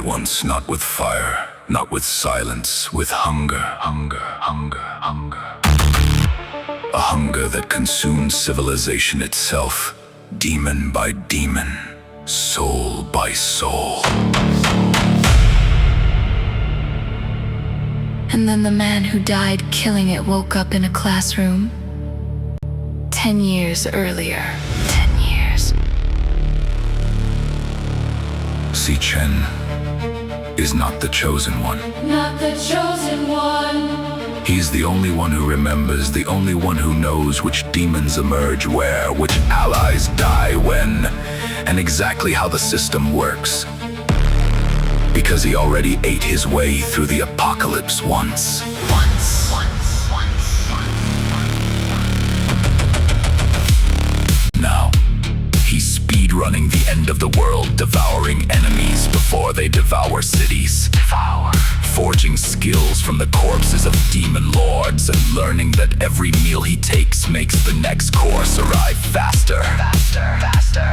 once, not with fire, not with silence, with hunger, hunger, hunger, hunger. A hunger that consumed civilization itself, demon by demon, soul by soul. And then the man who died killing it woke up in a classroom 10 years earlier. 10 years. Si Chen is not the chosen one. Not the chosen one. He's the only one who remembers, the only one who knows which demons emerge where, which allies die when, and exactly how the system works. Because he already ate his way through the apocalypse once. Now, he's speedrunning the end of the world, devouring enemies before they devour cities. Forging skills from the corpses of demon lords and learning that every meal he takes makes the next course arrive faster. Faster.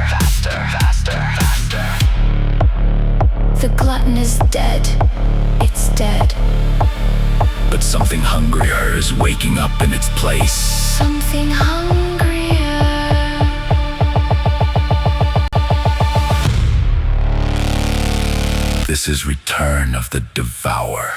The glutton is dead. It's dead. But something hungrier is waking up in its place. Something hungrier. This is Return of the Devourer.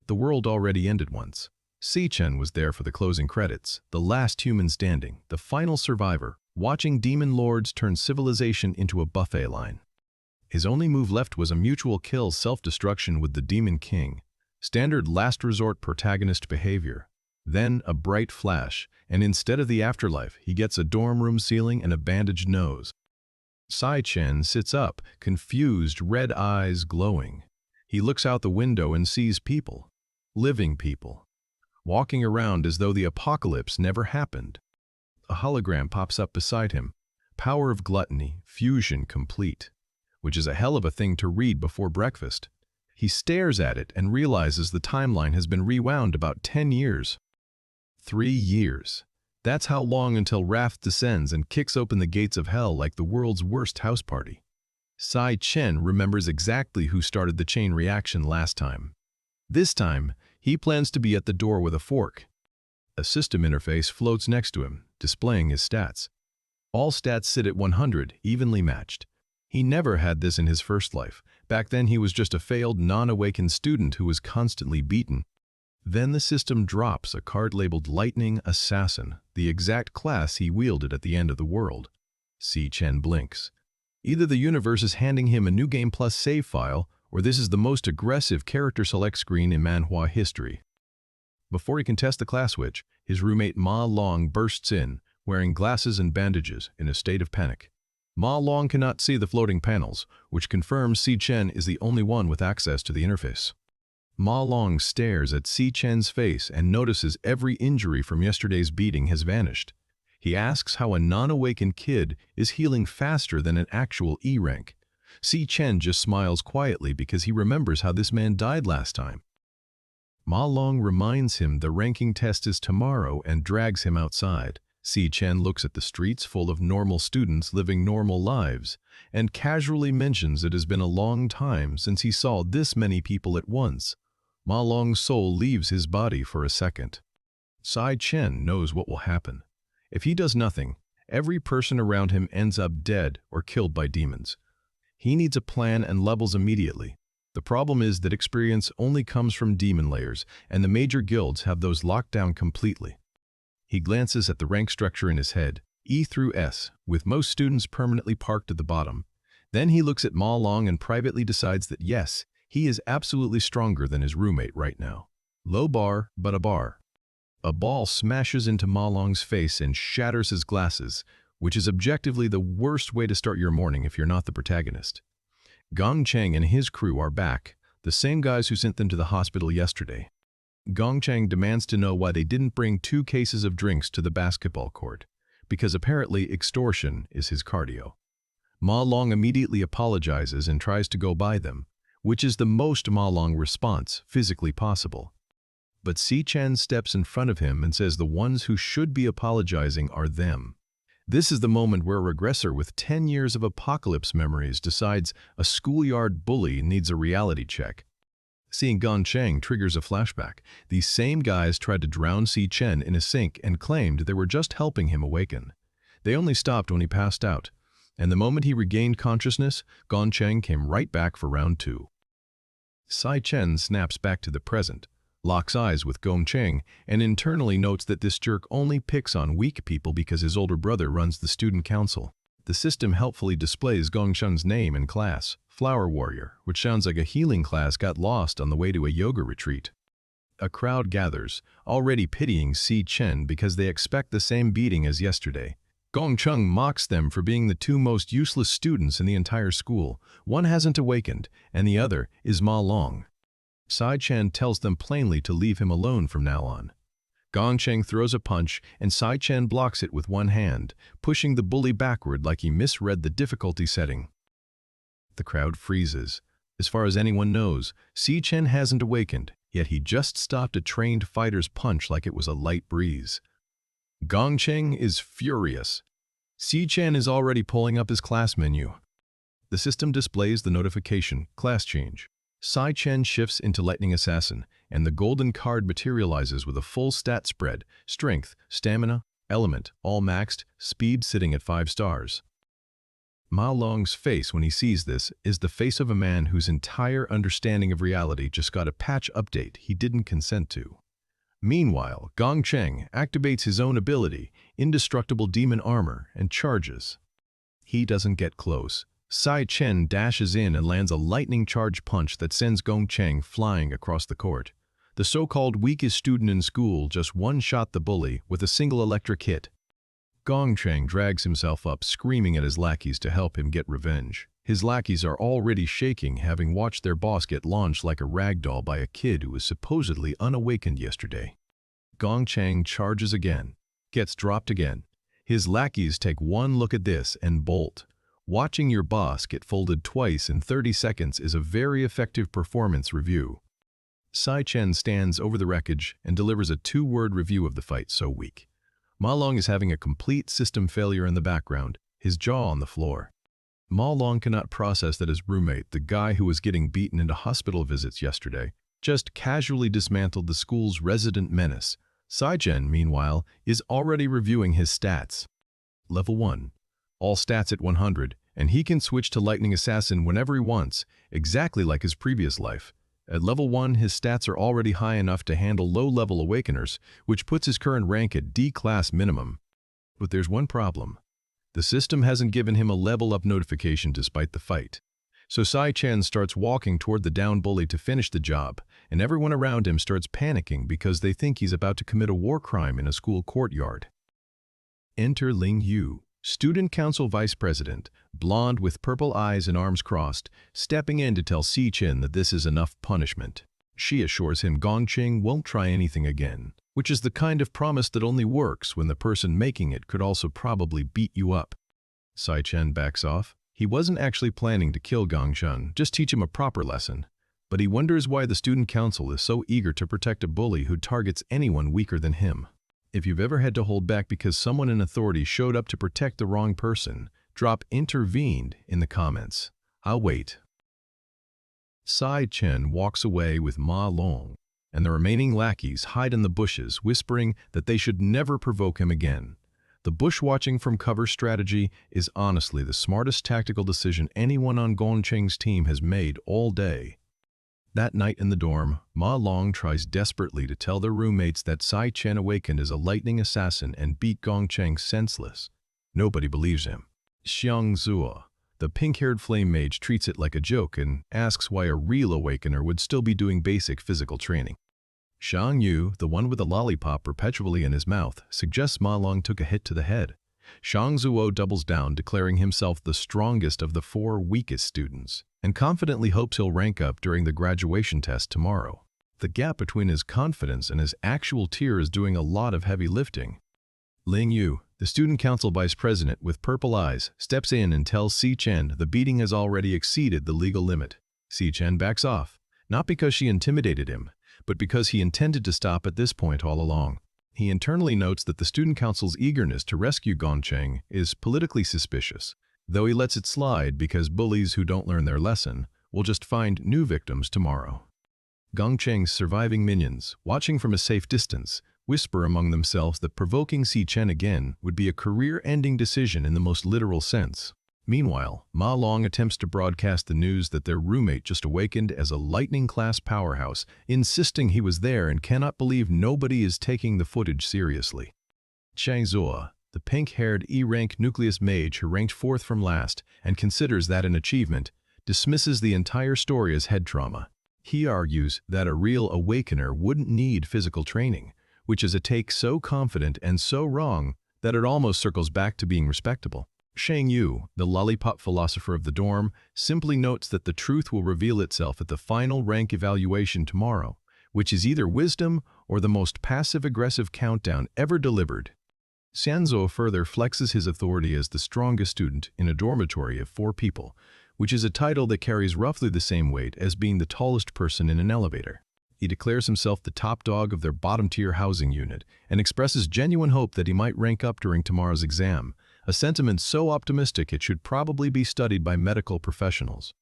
The world already ended once. Si Chen was there for the closing credits, the last human standing, the final survivor, watching demon lords turn civilization into a buffet line. His only move left was a mutual kill self-destruction with the Demon King, standard last resort protagonist behavior. Then a bright flash, and instead of the afterlife, he gets a dorm room ceiling and a bandaged nose. Si Chen sits up, confused, red eyes glowing. He looks out the window and sees people. Living people, walking around as though the apocalypse never happened. A hologram pops up beside him. Power of gluttony, fusion complete, which is a hell of a thing to read before breakfast. He stares at it and realizes the timeline has been rewound about 10 years. 3 years. That's how long until Wrath descends and kicks open the gates of hell like the world's worst house party. Si Chen remembers exactly who started the chain reaction last time. This time, he plans to be at the door with a fork. A system interface floats next to him, displaying his stats. All stats sit at 100, evenly matched. He never had this in his first life. Back then he was just a failed, non-awakened student who was constantly beaten. Then the system drops a card labeled Lightning Assassin, the exact class he wielded at the end of the world. Si Chen blinks. Either the universe is handing him a new Game Plus save file, or this is the most aggressive character select screen in Manhwa history. Before he can test the class switch, his roommate Ma Long bursts in, wearing glasses and bandages, in a state of panic. Ma Long cannot see the floating panels, which confirms Si Chen is the only one with access to the interface. Ma Long stares at Si Chen's face and notices every injury from yesterday's beating has vanished. He asks how a non-awakened kid is healing faster than an actual E rank. Si Chen just smiles quietly because he remembers how this man died last time. Ma Long reminds him the ranking test is tomorrow and drags him outside. Si Chen looks at the streets full of normal students living normal lives and casually mentions it has been a long time since he saw this many people at once. Ma Long's soul leaves his body for a second. Si Chen knows what will happen. If he does nothing, every person around him ends up dead or killed by demons. He needs a plan and levels immediately. The problem is that experience only comes from demon layers, and the major guilds have those locked down completely. He glances at the rank structure in his head, E through S, with most students permanently parked at the bottom. Then he looks at Ma Long and privately decides that yes, he is absolutely stronger than his roommate right now. Low bar, but a bar. A ball smashes into Ma Long's face and shatters his glasses, which is objectively the worst way to start your morning if you're not the protagonist. Gong Cheng and his crew are back, the same guys who sent them to the hospital yesterday. Gongchang demands to know why they didn't bring 2 cases of drinks to the basketball court, because apparently extortion is his cardio. Ma Long immediately apologizes and tries to go buy them, which is the most Ma Long response physically possible. But Si Chen steps in front of him and says the ones who should be apologizing are them. This is the moment where a regressor with 10 years of apocalypse memories decides a schoolyard bully needs a reality check. Seeing Gongchang triggers a flashback. These same guys tried to drown Si Chen in a sink and claimed they were just helping him awaken. They only stopped when he passed out, and the moment he regained consciousness, Gongchang came right back for round 2. Si Chen snaps back to the present, locks eyes with Gongchang, and internally notes that this jerk only picks on weak people because his older brother runs the student council. The system helpfully displays Gongchang's name and class, Flower Warrior, which sounds like a healing class got lost on the way to a yoga retreat. A crowd gathers, already pitying Si Chen because they expect the same beating as yesterday. Gongchang mocks them for being the 2 most useless students in the entire school. One hasn't awakened, and the other is Ma Long. Si Chen tells them plainly to leave him alone from now on. Gongchang throws a punch, and Si Chen blocks it with one hand, pushing the bully backward like he misread the difficulty setting. The crowd freezes. As far as anyone knows, Si Chen hasn't awakened, yet he just stopped a trained fighter's punch like it was a light breeze. Gongchang is furious. Si Chen is already pulling up his class menu. The system displays the notification, class change. Si Chen shifts into Lightning Assassin, and the golden card materializes with a full stat spread, strength, stamina, element, all maxed, speed sitting at 5 stars. Ma Long's face when he sees this is the face of a man whose entire understanding of reality just got a patch update he didn't consent to. Meanwhile, Gongchang activates his own ability, Indestructible Demon Armor, and charges. He doesn't get close. Si Chen dashes in and lands a lightning charge punch that sends Gongchang flying across the court. The so-called weakest student in school just one-shot the bully with a single electric hit. Gongchang drags himself up, screaming at his lackeys to help him get revenge. His lackeys are already shaking, having watched their boss get launched like a rag doll by a kid who was supposedly unawakened yesterday. Gongchang charges again, gets dropped again. His lackeys take one look at this and bolt. Watching your boss get folded twice in 30 seconds is a very effective performance review. Si Chen stands over the wreckage and delivers a 2-word review of the fight so weak. Ma Long is having a complete system failure in the background, his jaw on the floor. Ma Long cannot process that his roommate, the guy who was getting beaten into hospital visits yesterday, just casually dismantled the school's resident menace. Si Chen, meanwhile, is already reviewing his stats. Level 1. All stats at 100, and he can switch to Lightning Assassin whenever he wants, exactly like his previous life. At level 1, his stats are already high enough to handle low-level awakeners, which puts his current rank at D-class minimum. But there's one problem. The system hasn't given him a level-up notification despite the fight. So Si Chen starts walking toward the down bully to finish the job, and everyone around him starts panicking because they think he's about to commit a war crime in a school courtyard. Enter Ling Yu, Student Council Vice President, blonde with purple eyes and arms crossed, stepping in to tell Si Chen that this is enough punishment. She assures him Gongchang won't try anything again, which is the kind of promise that only works when the person making it could also probably beat you up. Si Chen backs off. He wasn't actually planning to kill Gongchang, just teach him a proper lesson. But he wonders why the Student Council is so eager to protect a bully who targets anyone weaker than him. If you've ever had to hold back because someone in authority showed up to protect the wrong person, drop "intervened" in the comments. I'll wait. Si Chen walks away with Ma Long, and the remaining lackeys hide in the bushes, whispering that they should never provoke him again. The bush-watching from cover strategy is honestly the smartest tactical decision anyone on Gongchang's team has made all day. That night in the dorm, Ma Long tries desperately to tell their roommates that Si Chen awakened as a lightning assassin and beat Gongchang senseless. Nobody believes him. Xiang Zuo, the pink-haired flame mage, treats it like a joke and asks why a real awakener would still be doing basic physical training. Xiang Yu, the one with a lollipop perpetually in his mouth, suggests Ma Long took a hit to the head. Xiang Zuo doubles down, declaring himself the strongest of the 4 weakest students, and confidently hopes he'll rank up during the graduation test tomorrow. The gap between his confidence and his actual tear is doing a lot of heavy lifting. Ling Yu, the student council vice president with purple eyes, steps in and tells Si Chen the beating has already exceeded the legal limit. Si Chen backs off, not because she intimidated him, but because he intended to stop at this point all along. He internally notes that the student council's eagerness to rescue Gongcheng is politically suspicious, though he lets it slide because bullies who don't learn their lesson will just find new victims tomorrow. Gongcheng's surviving minions, watching from a safe distance, whisper among themselves that provoking Si Chen again would be a career-ending decision in the most literal sense. Meanwhile, Ma Long attempts to broadcast the news that their roommate just awakened as a lightning-class powerhouse, insisting he was there and cannot believe nobody is taking the footage seriously. Chang Zuo, the pink-haired E-rank nucleus mage who ranked 4th from last and considers that an achievement, dismisses the entire story as head trauma. He argues that a real awakener wouldn't need physical training, which is a take so confident and so wrong that it almost circles back to being respectable. Shang Yu, the lollipop philosopher of the dorm, simply notes that the truth will reveal itself at the final rank evaluation tomorrow, which is either wisdom or the most passive-aggressive countdown ever delivered. Xianzhou further flexes his authority as the strongest student in a dormitory of 4 people, which is a title that carries roughly the same weight as being the tallest person in an elevator. He declares himself the top dog of their bottom-tier housing unit and expresses genuine hope that he might rank up during tomorrow's exam, a sentiment so optimistic it should probably be studied by medical professionals.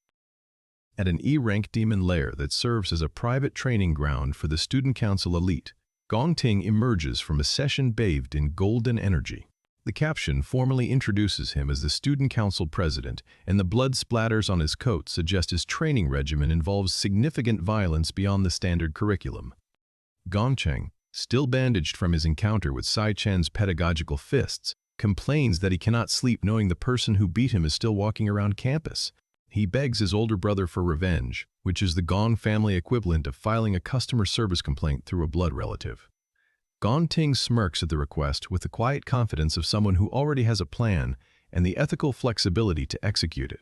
At an E-rank demon lair that serves as a private training ground for the student council elite, Gong Ting emerges from a session bathed in golden energy. The caption formally introduces him as the student council president, and the blood splatters on his coat suggest his training regimen involves significant violence beyond the standard curriculum. Gongcheng, still bandaged from his encounter with Si Chen's pedagogical fists, complains that he cannot sleep knowing the person who beat him is still walking around campus. He begs his older brother for revenge, which is the Gong family equivalent of filing a customer service complaint through a blood relative. Gong Ting smirks at the request with the quiet confidence of someone who already has a plan and the ethical flexibility to execute it.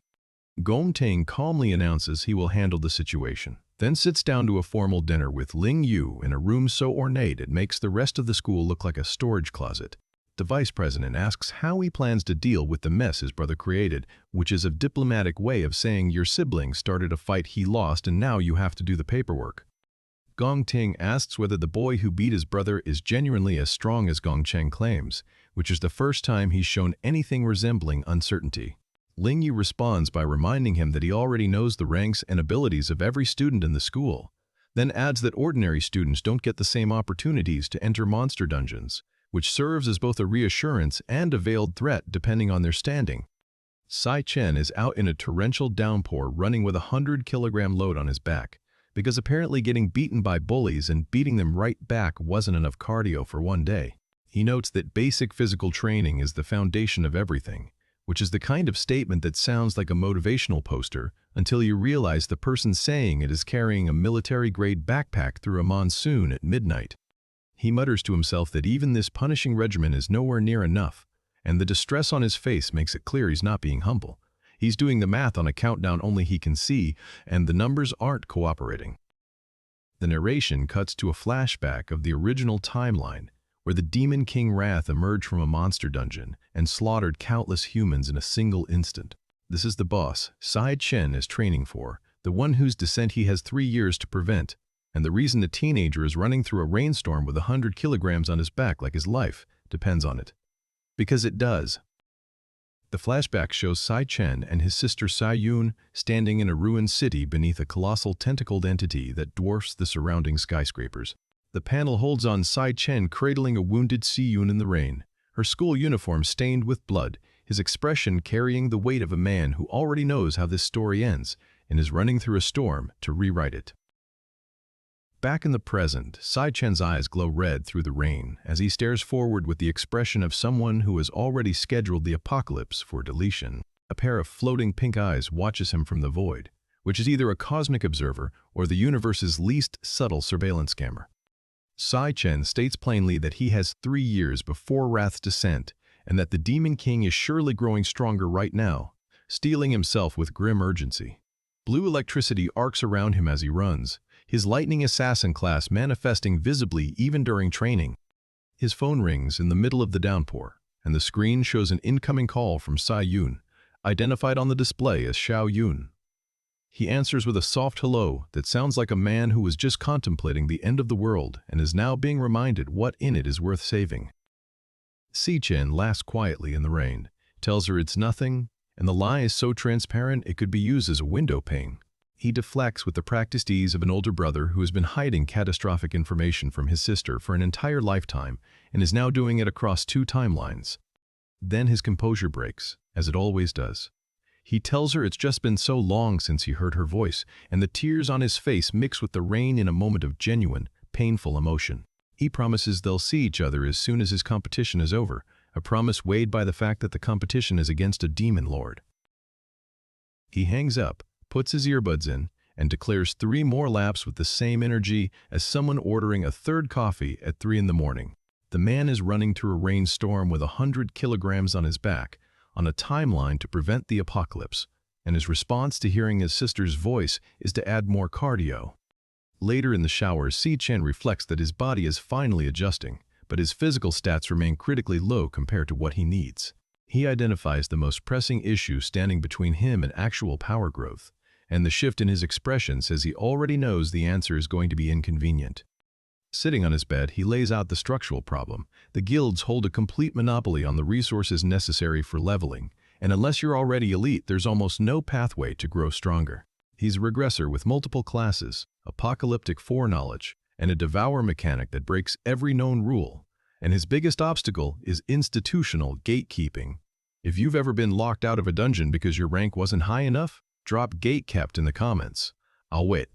Gong Ting calmly announces he will handle the situation, then sits down to a formal dinner with Ling Yu in a room so ornate it makes the rest of the school look like a storage closet. The vice president asks how he plans to deal with the mess his brother created, which is a diplomatic way of saying your sibling started a fight he lost and now you have to do the paperwork. Gong Ting asks whether the boy who beat his brother is genuinely as strong as Gongcheng claims, which is the first time he's shown anything resembling uncertainty. Ling Yu responds by reminding him that he already knows the ranks and abilities of every student in the school, then adds that ordinary students don't get the same opportunities to enter monster dungeons, which serves as both a reassurance and a veiled threat depending on their standing. Si Chen is out in a torrential downpour running with a 100-kilogram load on his back, because apparently getting beaten by bullies and beating them right back wasn't enough cardio for one day. He notes that basic physical training is the foundation of everything, which is the kind of statement that sounds like a motivational poster until you realize the person saying it is carrying a military-grade backpack through a monsoon at midnight. He mutters to himself that even this punishing regimen is nowhere near enough, and the distress on his face makes it clear he's not being humble. He's doing the math on a countdown only he can see, and the numbers aren't cooperating. The narration cuts to a flashback of the original timeline, where the Demon King Wrath emerged from a monster dungeon and slaughtered countless humans in a single instant. This is the boss Si Chen is training for, the one whose descent he has 3 years to prevent, and the reason the teenager is running through a rainstorm with 100 kilograms on his back like his life depends on it. Because it does. The flashback shows Si Chen and his sister Si Yun standing in a ruined city beneath a colossal tentacled entity that dwarfs the surrounding skyscrapers. The panel holds on Si Chen cradling a wounded Si Yun in the rain, her school uniform stained with blood, his expression carrying the weight of a man who already knows how this story ends and is running through a storm to rewrite it. Back in the present, Si Chen's eyes glow red through the rain as he stares forward with the expression of someone who has already scheduled the apocalypse for deletion. A pair of floating pink eyes watches him from the void, which is either a cosmic observer or the universe's least subtle surveillance camera. Si Chen states plainly that he has 3 years before Wrath's descent and that the Demon King is surely growing stronger right now, steeling himself with grim urgency. Blue electricity arcs around him as he runs, his lightning assassin class manifesting visibly even during training. His phone rings in the middle of the downpour, and the screen shows an incoming call from Sai Yun, identified on the display as Xiao Yun. He answers with a soft hello that sounds like a man who was just contemplating the end of the world and is now being reminded what in it is worth saving. Si-Chen laughs quietly in the rain, tells her it's nothing, and the lie is so transparent it could be used as a window pane. He deflects with the practiced ease of an older brother who has been hiding catastrophic information from his sister for an entire lifetime and is now doing it across 2 timelines. Then his composure breaks, as it always does. He tells her it's just been so long since he heard her voice, and the tears on his face mix with the rain in a moment of genuine, painful emotion. He promises they'll see each other as soon as his competition is over, a promise weighed by the fact that the competition is against a demon lord. He hangs up, puts his earbuds in, and declares 3 more laps with the same energy as someone ordering a 3rd coffee at 3 in the morning. The man is running through a rainstorm with 100 kilograms on his back, on a timeline to prevent the apocalypse, and his response to hearing his sister's voice is to add more cardio. Later in the shower, Si-Chen reflects that his body is finally adjusting, but his physical stats remain critically low compared to what he needs. He identifies the most pressing issue standing between him and actual power growth, and the shift in his expression says he already knows the answer is going to be inconvenient. Sitting on his bed, he lays out the structural problem. The guilds hold a complete monopoly on the resources necessary for leveling, and unless you're already elite, there's almost no pathway to grow stronger. He's a regressor with multiple classes, apocalyptic foreknowledge, and a Devourer mechanic that breaks every known rule, and his biggest obstacle is institutional gatekeeping. If you've ever been locked out of a dungeon because your rank wasn't high enough, drop gatekept in the comments. I'll wait.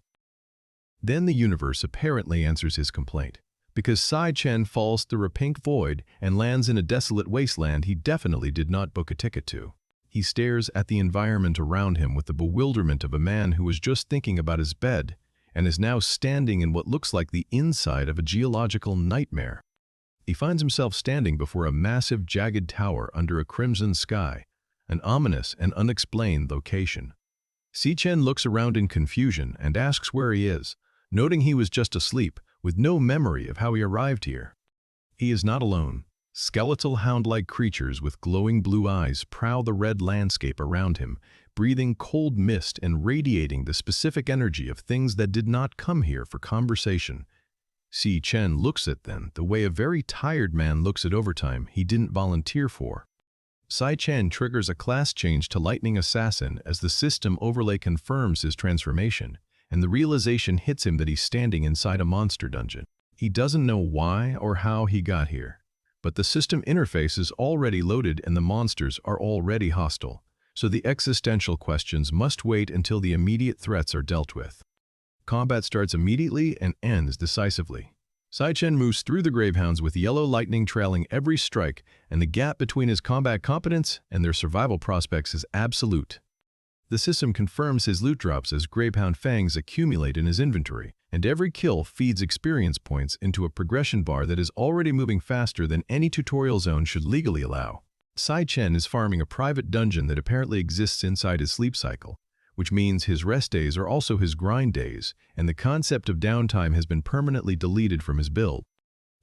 Then the universe apparently answers his complaint. Because Si-Chen falls through a pink void and lands in a desolate wasteland he definitely did not book a ticket to. He stares at the environment around him with the bewilderment of a man who was just thinking about his bed and is now standing in what looks like the inside of a geological nightmare. He finds himself standing before a massive jagged tower under a crimson sky, an ominous and unexplained location. Si-Chen looks around in confusion and asks where he is, noting he was just asleep, with no memory of how he arrived here. He is not alone. Skeletal hound-like creatures with glowing blue eyes prowl the red landscape around him, breathing cold mist and radiating the specific energy of things that did not come here for conversation. Si-Chen looks at them the way a very tired man looks at overtime he didn't volunteer for. Si-Chen triggers a class change to Lightning Assassin as the system overlay confirms his transformation, and the realization hits him that he's standing inside a monster dungeon. He doesn't know why or how he got here, but the system interface is already loaded and the monsters are already hostile, so the existential questions must wait until the immediate threats are dealt with. Combat starts immediately and ends decisively. Si-Chen moves through the Gravehounds with yellow lightning trailing every strike, and the gap between his combat competence and their survival prospects is absolute. The system confirms his loot drops as Gravehound fangs accumulate in his inventory, and every kill feeds experience points into a progression bar that is already moving faster than any tutorial zone should legally allow. Si-Chen is farming a private dungeon that apparently exists inside his sleep cycle, which means his rest days are also his grind days, and the concept of downtime has been permanently deleted from his build.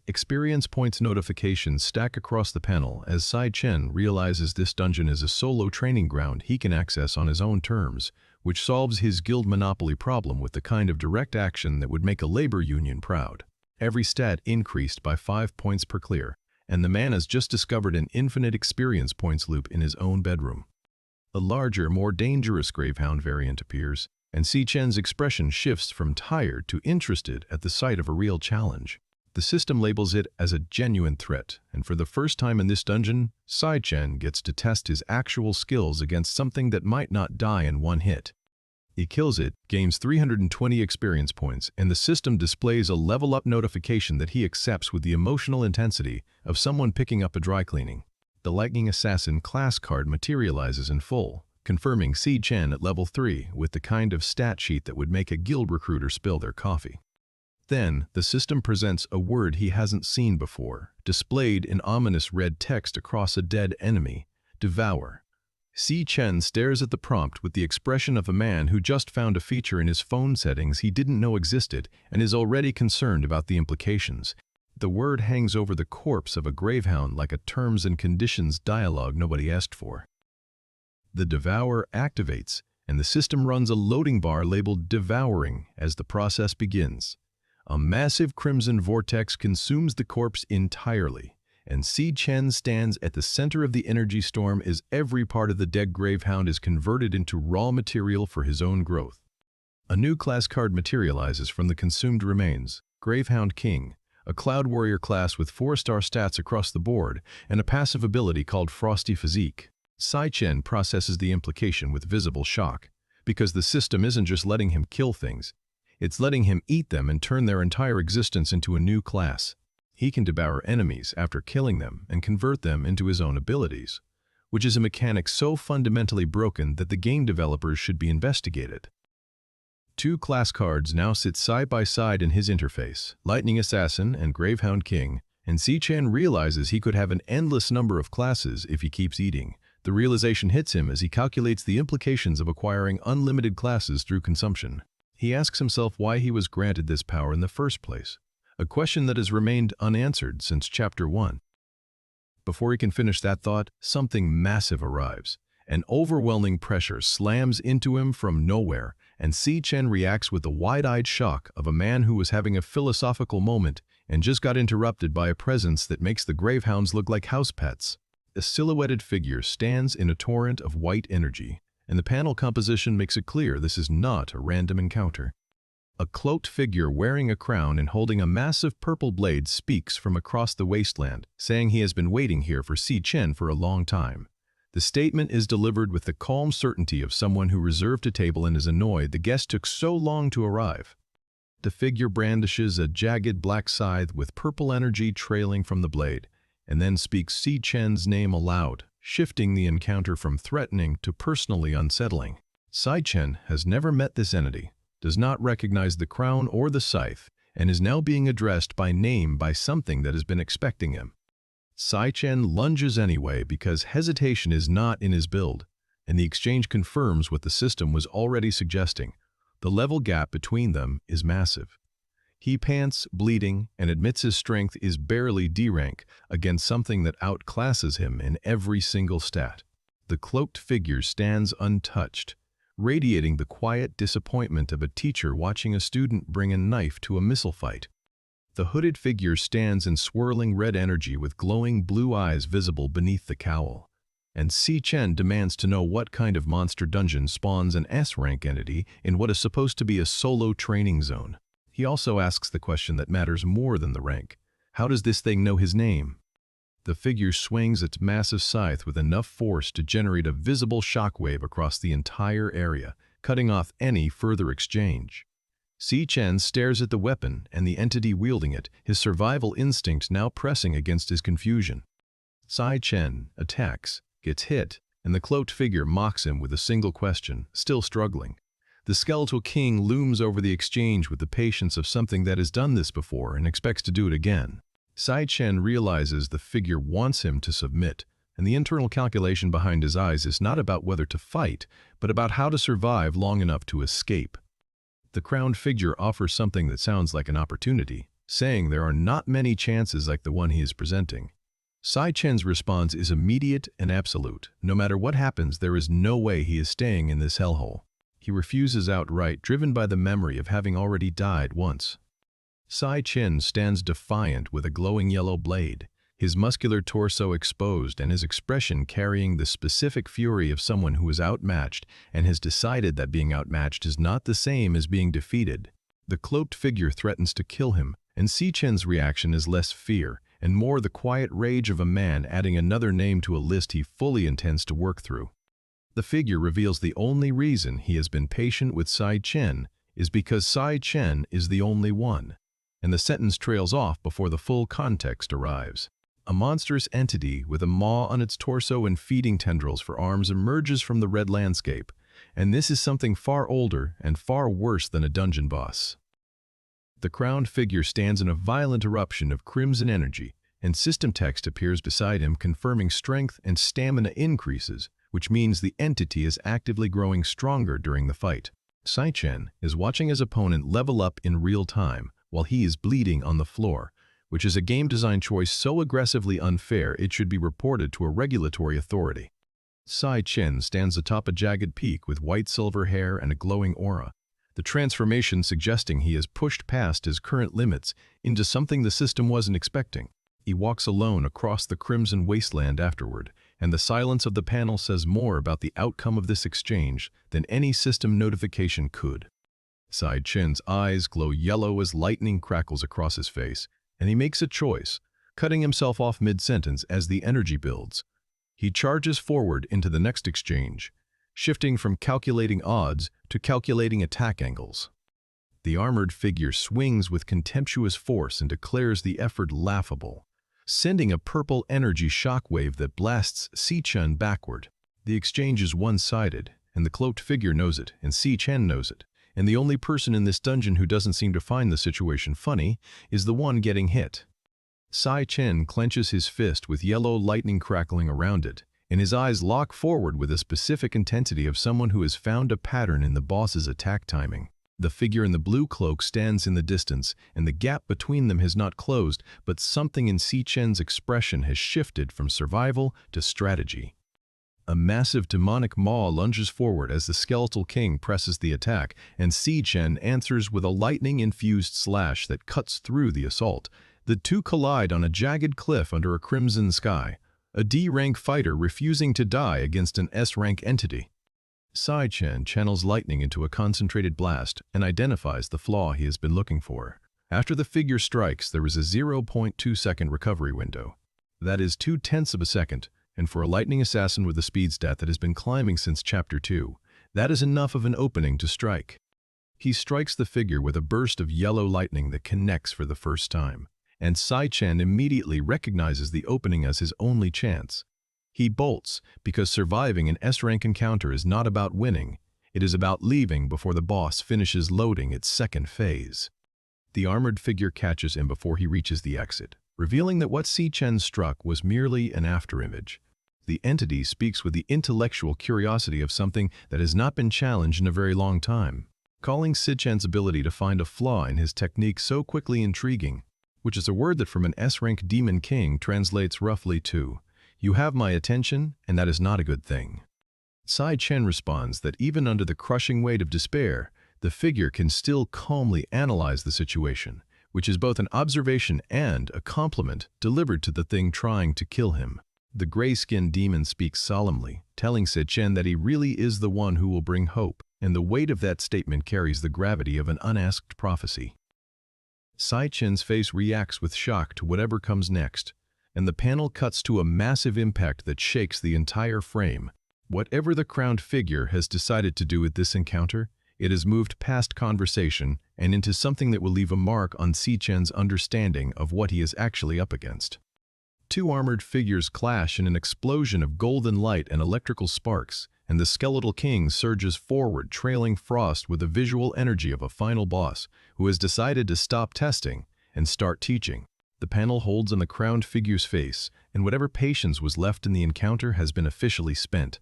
Experience points notifications stack across the panel as Si-Chen realizes this dungeon is a solo training ground he can access on his own terms, which solves his guild monopoly problem with the kind of direct action that would make a labor union proud. Every stat increased by 5 points per clear, and the man has just discovered an infinite experience points loop in his own bedroom. A larger, more dangerous Gravehound variant appears, and Si-Chen's expression shifts from tired to interested at the sight of a real challenge. The system labels it as a genuine threat, and for the first time in this dungeon, Si-Chen gets to test his actual skills against something that might not die in one hit. He kills it, gains 320 experience points, and the system displays a level-up notification that he accepts with the emotional intensity of someone picking up a dry cleaning. The Lightning Assassin class card materializes in full, confirming Si-Chen at level 3 with the kind of stat sheet that would make a guild recruiter spill their coffee. Then, the system presents a word he hasn't seen before, displayed in ominous red text across a dead enemy, Devourer. Si Chen stares at the prompt with the expression of a man who just found a feature in his phone settings he didn't know existed and is already concerned about the implications. The word hangs over the corpse of a gravehound like a terms and conditions dialogue nobody asked for. The Devourer activates, and the system runs a loading bar labeled Devouring as the process begins. A massive crimson vortex consumes the corpse entirely, and Si Chen stands at the center of the energy storm as every part of the dead gravehound is converted into raw material for his own growth. A new class card materializes from the consumed remains, Gravehound King, a Cloud Warrior class with 4-star stats across the board and a passive ability called Frosty Physique. Si Chen processes the implication with visible shock, because the system isn't just letting him kill things, it's letting him eat them and turn their entire existence into a new class. He can devour enemies after killing them and convert them into his own abilities, which is a mechanic so fundamentally broken that the game developers should be investigated. 2 class cards now sit side by side in his interface, Lightning Assassin and Gravehound King, and Si Chen realizes he could have an endless number of classes if he keeps eating. The realization hits him as he calculates the implications of acquiring unlimited classes through consumption. He asks himself why he was granted this power in the first place, a question that has remained unanswered since Chapter 1. Before he can finish that thought, something massive arrives. An overwhelming pressure slams into him from nowhere, and Si Chen reacts with the wide-eyed shock of a man who was having a philosophical moment and just got interrupted by a presence that makes the gravehounds look like house pets. A silhouetted figure stands in a torrent of white energy, and the panel composition makes it clear this is not a random encounter. A cloaked figure wearing a crown and holding a massive purple blade speaks from across the wasteland, saying he has been waiting here for Si Chen for a long time. The statement is delivered with the calm certainty of someone who reserved a table and is annoyed the guest took so long to arrive. The figure brandishes a jagged black scythe with purple energy trailing from the blade, and then speaks Si Chen's name aloud, shifting the encounter from threatening to personally unsettling. Si Chen has never met this entity, does not recognize the crown or the scythe, and is now being addressed by name by something that has been expecting him. Si Chen lunges anyway because hesitation is not in his build, and the exchange confirms what the system was already suggesting. The level gap between them is massive. He pants, bleeding, and admits his strength is barely D-rank against something that outclasses him in every single stat. The cloaked figure stands untouched, radiating the quiet disappointment of a teacher watching a student bring a knife to a missile fight. The hooded figure stands in swirling red energy with glowing blue eyes visible beneath the cowl, and Si Chen demands to know what kind of monster dungeon spawns an S-rank entity in what is supposed to be a solo training zone. He also asks the question that matters more than the rank. How does this thing know his name? The figure swings its massive scythe with enough force to generate a visible shockwave across the entire area, cutting off any further exchange. Si Chen stares at the weapon and the entity wielding it, his survival instinct now pressing against his confusion. Si Chen attacks, gets hit, and the cloaked figure mocks him with a single question, still struggling. The skeletal king looms over the exchange with the patience of something that has done this before and expects to do it again. Si Chen realizes the figure wants him to submit, and the internal calculation behind his eyes is not about whether to fight, but about how to survive long enough to escape. The crowned figure offers something that sounds like an opportunity, saying there are not many chances like the one he is presenting. Si Chen's response is immediate and absolute. No matter what happens, there is no way he is staying in this hellhole. He refuses outright, driven by the memory of having already died once. Si Chen stands defiant with a glowing yellow blade, his muscular torso exposed and his expression carrying the specific fury of someone who is outmatched and has decided that being outmatched is not the same as being defeated. The cloaked figure threatens to kill him, and Si Chen's reaction is less fear and more the quiet rage of a man adding another name to a list he fully intends to work through. The figure reveals the only reason he has been patient with Si Chen is because Si Chen is the only one, and the sentence trails off before the full context arrives. A monstrous entity with a maw on its torso and feeding tendrils for arms emerges from the red landscape, and this is something far older and far worse than a dungeon boss. The crowned figure stands in a violent eruption of crimson energy, and system text appears beside him confirming strength and stamina increases, which means the entity is actively growing stronger during the fight. Sai-Chen is watching his opponent level up in real time while he is bleeding on the floor, which is a game design choice so aggressively unfair it should be reported to a regulatory authority. Sai-Chen stands atop a jagged peak with white-silver hair and a glowing aura, the transformation suggesting he has pushed past his current limits into something the system wasn't expecting. He walks alone across the crimson wasteland afterward, and the silence of the panel says more about the outcome of this exchange than any system notification could. Sai-Chen's eyes glow yellow as lightning crackles across his face, and he makes a choice, cutting himself off mid-sentence as the energy builds. He charges forward into the next exchange, shifting from calculating odds to calculating attack angles. The armored figure swings with contemptuous force and declares the effort laughable, sending a purple energy shockwave that blasts Sai-Chen backward. The exchange is one-sided, and the cloaked figure knows it, and Sai-Chen knows it, and the only person in this dungeon who doesn't seem to find the situation funny is the one getting hit. Sai-Chen clenches his fist with yellow lightning crackling around it, and his eyes lock forward with a specific intensity of someone who has found a pattern in the boss's attack timing. The figure in the blue cloak stands in the distance, and the gap between them has not closed, but something in Sai-Chen's expression has shifted from survival to strategy. A massive demonic maw lunges forward as the skeletal king presses the attack, and Sai-Chen answers with a lightning-infused slash that cuts through the assault. The two collide on a jagged cliff under a crimson sky, a D-rank fighter refusing to die against an S-rank entity. Sai-Chen channels lightning into a concentrated blast and identifies the flaw he has been looking for. After the figure strikes, there is a 0.2-second recovery window. That is 0.2 of a second, and for a lightning assassin with a speed stat that has been climbing since Chapter 2, that is enough of an opening to strike. He strikes the figure with a burst of yellow lightning that connects for the first time, and Sai-Chen immediately recognizes the opening as his only chance. He bolts because surviving an S-rank encounter is not about winning, it is about leaving before the boss finishes loading its second phase. The armored figure catches him before he reaches the exit, revealing that what Sai-Chen struck was merely an afterimage. The entity speaks with the intellectual curiosity of something that has not been challenged in a very long time, calling Sai-Chen's ability to find a flaw in his technique so quickly intriguing, which is a word that from an S-rank demon king translates roughly to, "You have my attention, and that is not a good thing." Sai-Chen responds that even under the crushing weight of despair, the figure can still calmly analyze the situation, which is both an observation and a compliment delivered to the thing trying to kill him. The gray-skinned demon speaks solemnly, telling Sai-Chen that he really is the one who will bring hope, and the weight of that statement carries the gravity of an unasked prophecy. Sai-Chen's face reacts with shock to whatever comes next, and the panel cuts to a massive impact that shakes the entire frame. Whatever the crowned figure has decided to do with this encounter, it has moved past conversation and into something that will leave a mark on Sai-Chen's understanding of what he is actually up against. Two armored figures clash in an explosion of golden light and electrical sparks, and the skeletal king surges forward, trailing Frost with the visual energy of a final boss who has decided to stop testing and start teaching. The panel holds on the crowned figure's face, and whatever patience was left in the encounter has been officially spent.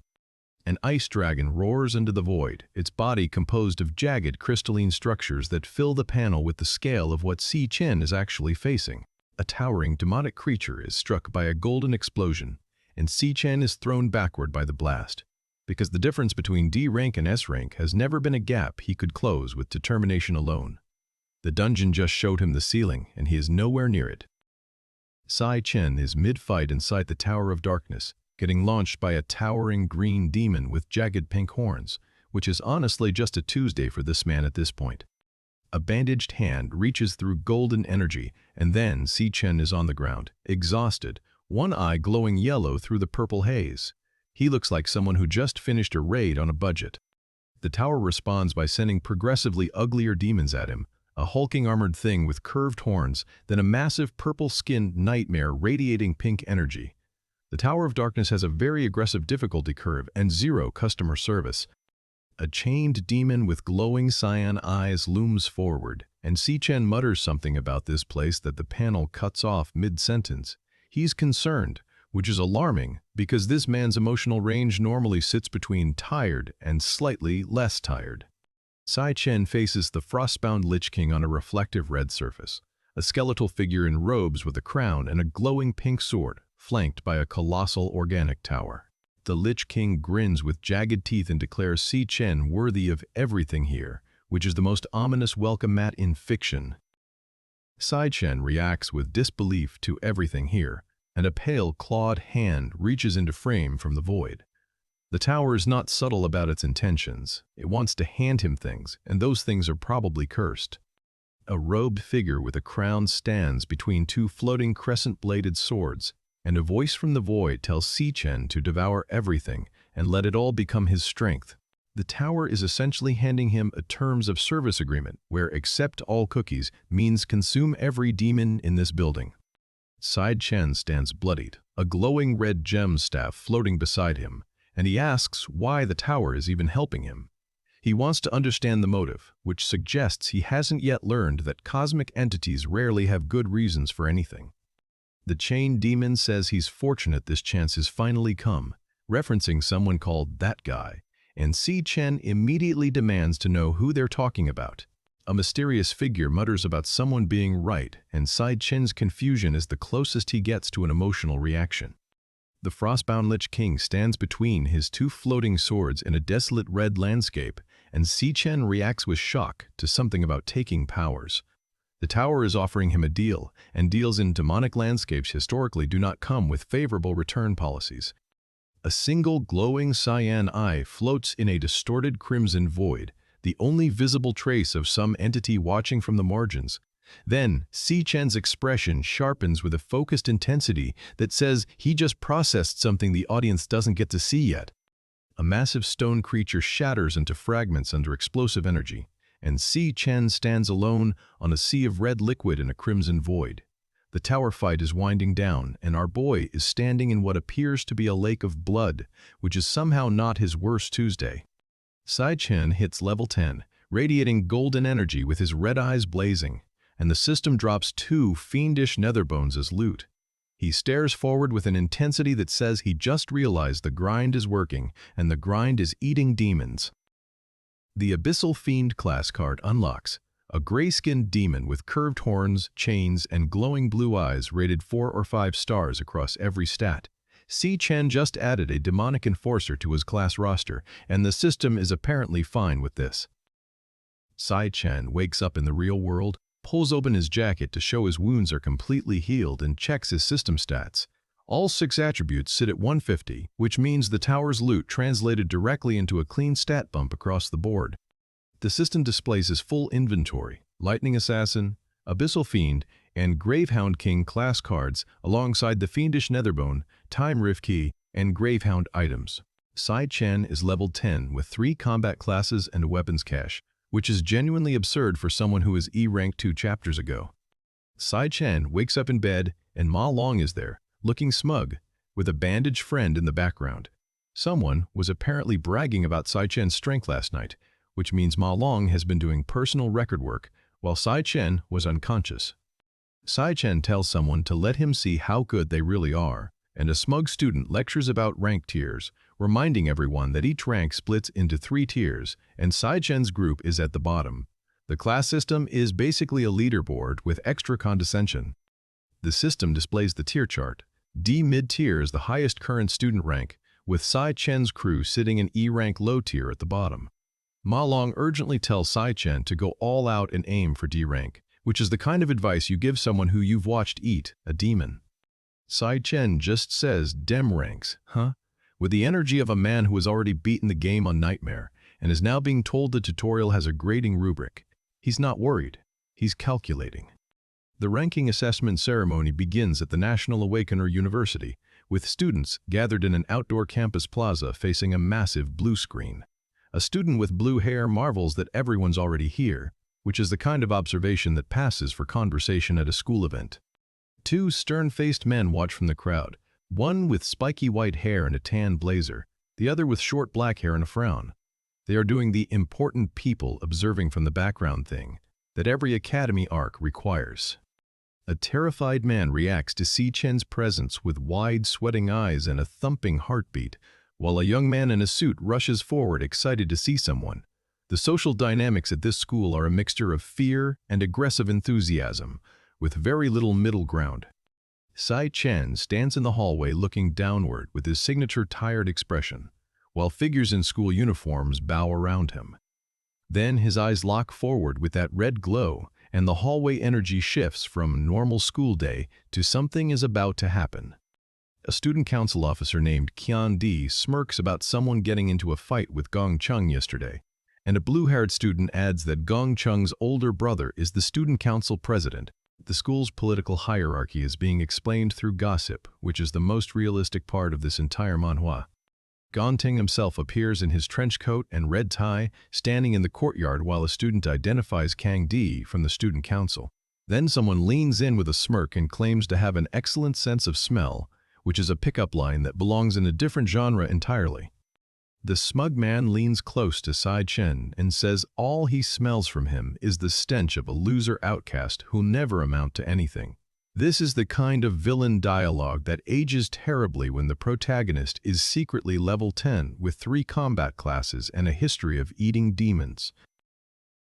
An ice dragon roars into the void, its body composed of jagged crystalline structures that fill the panel with the scale of what Sai-Chen is actually facing. A towering demonic creature is struck by a golden explosion, and Sai-Chen is thrown backward by the blast, because the difference between D rank and S rank has never been a gap he could close with determination alone. The dungeon just showed him the ceiling, and he is nowhere near it. Sai-Chen is mid-fight inside the Tower of Darkness, getting launched by a towering green demon with jagged pink horns, which is honestly just a Tuesday for this man at this point. A bandaged hand reaches through golden energy, and then Sai-Chen is on the ground, exhausted, one eye glowing yellow through the purple haze. He looks like someone who just finished a raid on a budget. The tower responds by sending progressively uglier demons at him, a hulking armored thing with curved horns, then a massive purple-skinned nightmare radiating pink energy. The Tower of Darkness has a very aggressive difficulty curve and zero customer service. A chained demon with glowing cyan eyes looms forward, and Sai-Chen mutters something about this place that the panel cuts off mid-sentence. He's concerned, which is alarming because this man's emotional range normally sits between tired and slightly less tired. Sai Chen faces the frostbound Lich King on a reflective red surface, a skeletal figure in robes with a crown and a glowing pink sword, flanked by a colossal organic tower. The Lich King grins with jagged teeth and declares Sai Chen worthy of everything here, which is the most ominous welcome mat in fiction. Sai Chen reacts with disbelief to everything here, and a pale, clawed hand reaches into frame from the void. The tower is not subtle about its intentions. It wants to hand him things, and those things are probably cursed. A robed figure with a crown stands between two floating crescent-bladed swords, and a voice from the void tells Sai Chen to devour everything and let it all become his strength. The tower is essentially handing him a terms of service agreement where accept all cookies means consume every demon in this building. Sai Chen stands bloodied, a glowing red gem staff floating beside him, and he asks why the tower is even helping him. He wants to understand the motive, which suggests he hasn't yet learned that cosmic entities rarely have good reasons for anything. The chained demon says he's fortunate this chance has finally come, referencing someone called that guy, and Sai Chen immediately demands to know who they're talking about. A mysterious figure mutters about someone being right, and Sai Chen's confusion is the closest he gets to an emotional reaction. The frostbound Lich King stands between his two floating swords in a desolate red landscape, and Sai Chen reacts with shock to something about taking powers. The tower is offering him a deal, and deals in demonic landscapes historically do not come with favorable return policies. A single glowing cyan eye floats in a distorted crimson void, the only visible trace of some entity watching from the margins. Then, Sai Chen's expression sharpens with a focused intensity that says he just processed something the audience doesn't get to see yet. A massive stone creature shatters into fragments under explosive energy, and Sai Chen stands alone on a sea of red liquid in a crimson void. The tower fight is winding down, and our boy is standing in what appears to be a lake of blood, which is somehow not his worst Tuesday. Sai Chen hits level 10, radiating golden energy with his red eyes blazing, and the system drops 2 fiendish netherbones as loot. He stares forward with an intensity that says he just realized the grind is working, and the grind is eating demons. The Abyssal Fiend class card unlocks a gray-skinned demon with curved horns, chains, and glowing blue eyes rated 4 or 5 stars across every stat. Sai Chen just added a demonic enforcer to his class roster, and the system is apparently fine with this. Sai Chen wakes up in the real world, pulls open his jacket to show his wounds are completely healed, and checks his system stats. All 6 attributes sit at 150, which means the tower's loot translated directly into a clean stat bump across the board. The system displays his full inventory, Lightning Assassin, Abyssal Fiend, and Gravehound King class cards alongside the Fiendish Netherbone, Time Rift Key, and Gravehound items. Sai Chen is leveled 10 with 3 combat classes and a weapons cache, which is genuinely absurd for someone who was E-ranked 2 chapters ago. Sai Chen wakes up in bed, and Ma Long is there, looking smug, with a bandaged friend in the background. Someone was apparently bragging about Sai Chen's strength last night, which means Ma Long has been doing personal record work while Sai Chen was unconscious. Sai Chen tells someone to let him see how good they really are, and a smug student lectures about rank tiers, reminding everyone that each rank splits into 3 tiers, and Sai Chen's group is at the bottom. The class system is basically a leaderboard with extra condescension. The system displays the tier chart. D mid-tier is the highest current student rank, with Sai Chen's crew sitting in E-rank low tier at the bottom. Ma Long urgently tells Sai Chen to go all out and aim for D rank, which is the kind of advice you give someone who you've watched eat a demon. Sai Chen just says dem ranks, huh? With the energy of a man who has already beaten the game on Nightmare and is now being told the tutorial has a grading rubric. He's not worried. He's calculating. The ranking assessment ceremony begins at the National Awakener University, with students gathered in an outdoor campus plaza facing a massive blue screen. A student with blue hair marvels that everyone's already here, which is the kind of observation that passes for conversation at a school event. 2 stern-faced men watch from the crowd, one with spiky white hair and a tan blazer, the other with short black hair and a frown. They are doing the important people observing from the background thing that every academy arc requires. A terrified man reacts to Si Chen's presence with wide, sweating eyes and a thumping heartbeat, while a young man in a suit rushes forward excited to see someone. The social dynamics at this school are a mixture of fear and aggressive enthusiasm, with very little middle ground. Si Chen stands in the hallway looking downward with his signature tired expression, while figures in school uniforms bow around him. Then his eyes lock forward with that red glow, and the hallway energy shifts from normal school day to something is about to happen. A student council officer named Qian Di smirks about someone getting into a fight with Gong Chung yesterday, and a blue-haired student adds that Gong Chung's older brother is the student council president. The school's political hierarchy is being explained through gossip, which is the most realistic part of this entire manhwa. Gongting himself appears in his trench coat and red tie, standing in the courtyard while a student identifies Kang Di from the student council. Then someone leans in with a smirk and claims to have an excellent sense of smell, which is a pickup line that belongs in a different genre entirely. The smug man leans close to Si Chen and says all he smells from him is the stench of a loser outcast who'll never amount to anything. This is the kind of villain dialogue that ages terribly when the protagonist is secretly level 10 with 3 combat classes and a history of eating demons.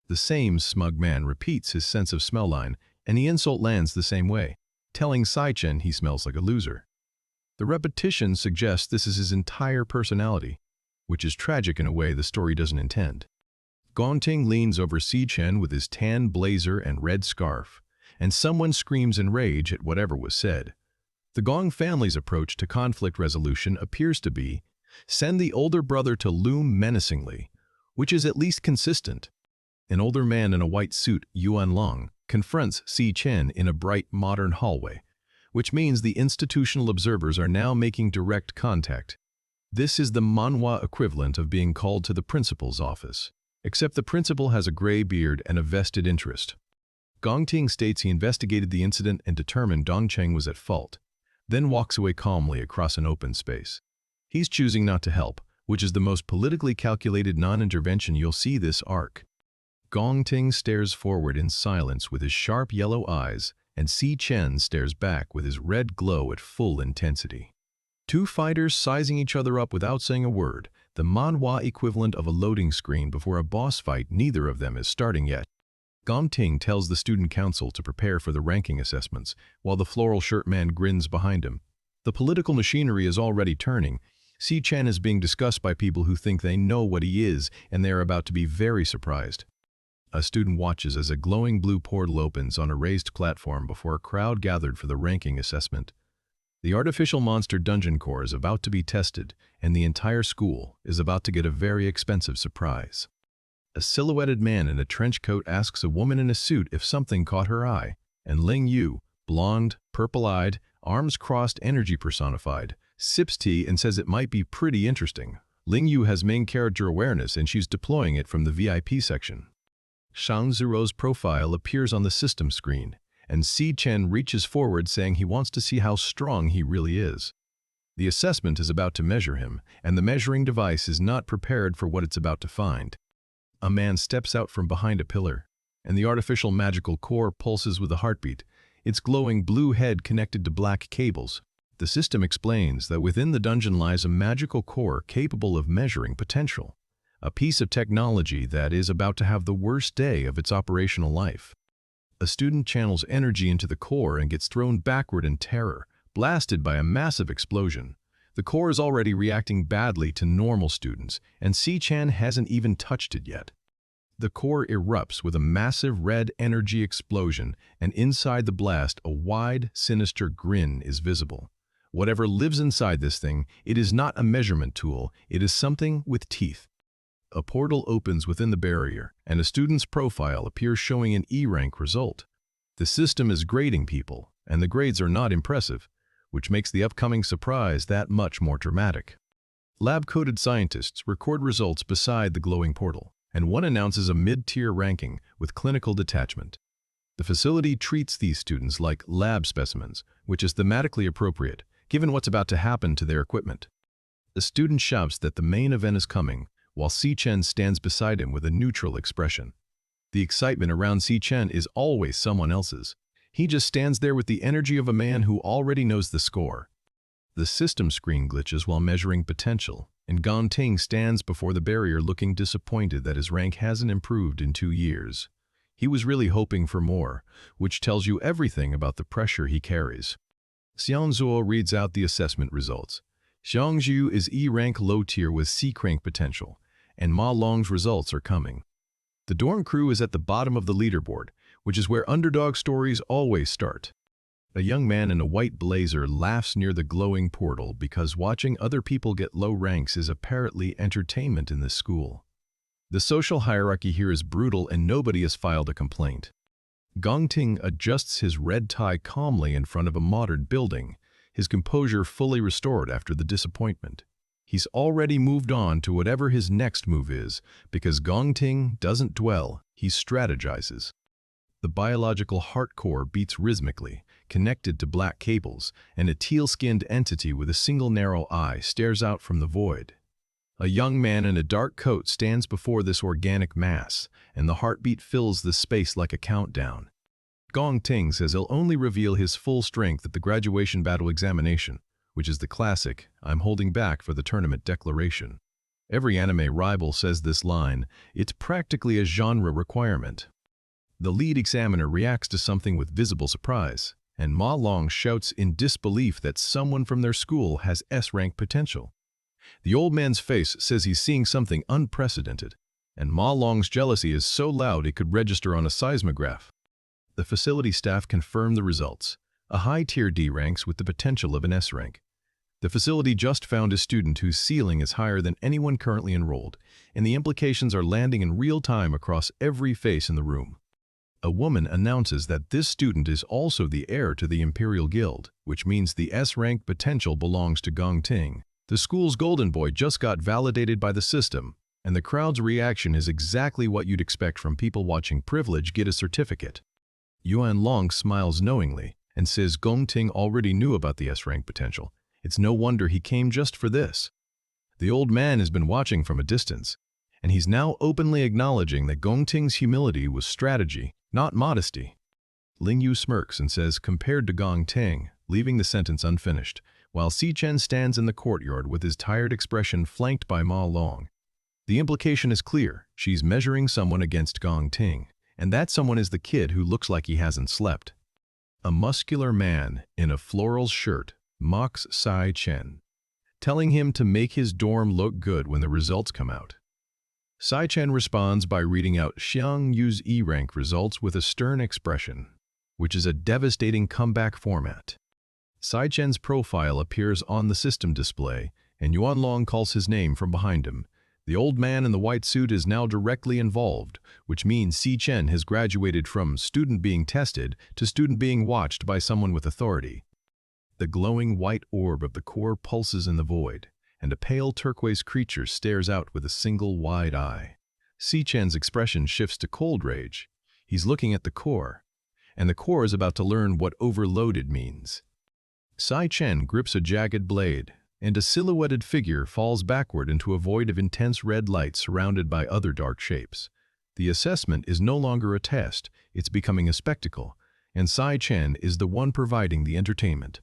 The same smug man repeats his sense of smell line, and the insult lands the same way, telling Si Chen he smells like a loser. The repetition suggests this is his entire personality, which is tragic in a way the story doesn't intend. Gongting leans over Si Chen with his tan blazer and red scarf, and someone screams in rage at whatever was said. The Gong family's approach to conflict resolution appears to be, send the older brother to loom menacingly, which is at least consistent. An older man in a white suit, Yuan Long, confronts Si Chen in a bright modern hallway, which means the institutional observers are now making direct contact. This is the manhwa equivalent of being called to the principal's office, except the principal has a gray beard and a vested interest. Gongting states he investigated the incident and determined Dongcheng was at fault, then walks away calmly across an open space. He's choosing not to help, which is the most politically calculated non-intervention you'll see this arc. Gongting stares forward in silence with his sharp yellow eyes, and Si Chen stares back with his red glow at full intensity. 2 fighters sizing each other up without saying a word, the manhwa equivalent of a loading screen before a boss fight. Neither of them is starting yet. Gongting tells the student council to prepare for the ranking assessments, while the floral shirt man grins behind him. The political machinery is already turning. Si Chen is being discussed by people who think they know what he is, and they are about to be very surprised. A student watches as a glowing blue portal opens on a raised platform before a crowd gathered for the ranking assessment. The artificial monster dungeon core is about to be tested, and the entire school is about to get a very expensive surprise. A silhouetted man in a trench coat asks a woman in a suit if something caught her eye, and Ling Yu, blonde, purple-eyed, arms crossed, energy personified, sips tea and says it might be pretty interesting. Ling Yu has main character awareness and she's deploying it from the VIP section. Shang Ziro's profile appears on the system screen, and Si Chen reaches forward saying he wants to see how strong he really is. The assessment is about to measure him, and the measuring device is not prepared for what it's about to find. A man steps out from behind a pillar, and the artificial magical core pulses with a heartbeat, its glowing blue head connected to black cables. The system explains that within the dungeon lies a magical core capable of measuring potential, a piece of technology that is about to have the worst day of its operational life. A student channels energy into the core and gets thrown backward in terror, blasted by a massive explosion. The core is already reacting badly to normal students, and Si Chen hasn't even touched it yet. The core erupts with a massive red energy explosion, and inside the blast, a wide, sinister grin is visible. Whatever lives inside this thing, it is not a measurement tool, it is something with teeth. A portal opens within the barrier, and a student's profile appears showing an E-rank result. The system is grading people, and the grades are not impressive, which makes the upcoming surprise that much more dramatic. Lab-coded scientists record results beside the glowing portal, and one announces a mid-tier ranking with clinical detachment. The facility treats these students like lab specimens, which is thematically appropriate, given what's about to happen to their equipment. The student shouts that the main event is coming, while Si Chen stands beside him with a neutral expression. The excitement around Si Chen is always someone else's. He just stands there with the energy of a man who already knows the score. The system screen glitches while measuring potential, and Gong Ting stands before the barrier looking disappointed that his rank hasn't improved in 2 years. He was really hoping for more, which tells you everything about the pressure he carries. Xiangzuo reads out the assessment results. Xiangzhu is E-rank low tier with C-rank potential, and Ma Long's results are coming. The dorm crew is at the bottom of the leaderboard, which is where underdog stories always start. A young man in a white blazer laughs near the glowing portal because watching other people get low ranks is apparently entertainment in this school. The social hierarchy here is brutal and nobody has filed a complaint. Gong Ting adjusts his red tie calmly in front of a modern building, his composure fully restored after the disappointment. He's already moved on to whatever his next move is, because Gong Ting doesn't dwell, he strategizes. The biological heart core beats rhythmically, connected to black cables, and a teal-skinned entity with a single narrow eye stares out from the void. A young man in a dark coat stands before this organic mass, and the heartbeat fills the space like a countdown. Gong Ting says he'll only reveal his full strength at the graduation battle examination, which is the classic, "I'm holding back for the tournament" declaration. Every anime rival says this line. It's practically a genre requirement. The lead examiner reacts to something with visible surprise, and Ma Long shouts in disbelief that someone from their school has S-rank potential. The old man's face says he's seeing something unprecedented, and Ma Long's jealousy is so loud it could register on a seismograph. The facility staff confirm the results. A high-tier D ranks with the potential of an S rank. The facility just found a student whose ceiling is higher than anyone currently enrolled, and the implications are landing in real time across every face in the room. A woman announces that this student is also the heir to the Imperial Guild, which means the S-rank potential belongs to Gong Ting. The school's golden boy just got validated by the system, and the crowd's reaction is exactly what you'd expect from people watching privilege get a certificate. Yuan Long smiles knowingly and says Gong Ting already knew about the S-rank potential. It's no wonder he came just for this. The old man has been watching from a distance, and he's now openly acknowledging that Gong Ting's humility was strategy, not modesty. Ling Yu smirks and says, compared to Gong Ting, leaving the sentence unfinished, while Si Chen stands in the courtyard with his tired expression flanked by Ma Long. The implication is clear. She's measuring someone against Gong Ting, and that someone is the kid who looks like he hasn't slept. A muscular man in a floral shirt mocks Si Chen, telling him to make his dorm look good when the results come out. Si Chen responds by reading out Xiang Yu's E-rank results with a stern expression, which is a devastating comeback format. Si Chen's profile appears on the system display, and Yuan Long calls his name from behind him. The old man in the white suit is now directly involved, which means Si Chen has graduated from student being tested to student being watched by someone with authority. The glowing white orb of the core pulses in the void, and a pale turquoise creature stares out with a single wide eye. Si Chen's expression shifts to cold rage. He's looking at the core, and the core is about to learn what overloaded means. Si Chen grips a jagged blade, and a silhouetted figure falls backward into a void of intense red light surrounded by other dark shapes. The assessment is no longer a test, it's becoming a spectacle, and Si Chen is the one providing the entertainment.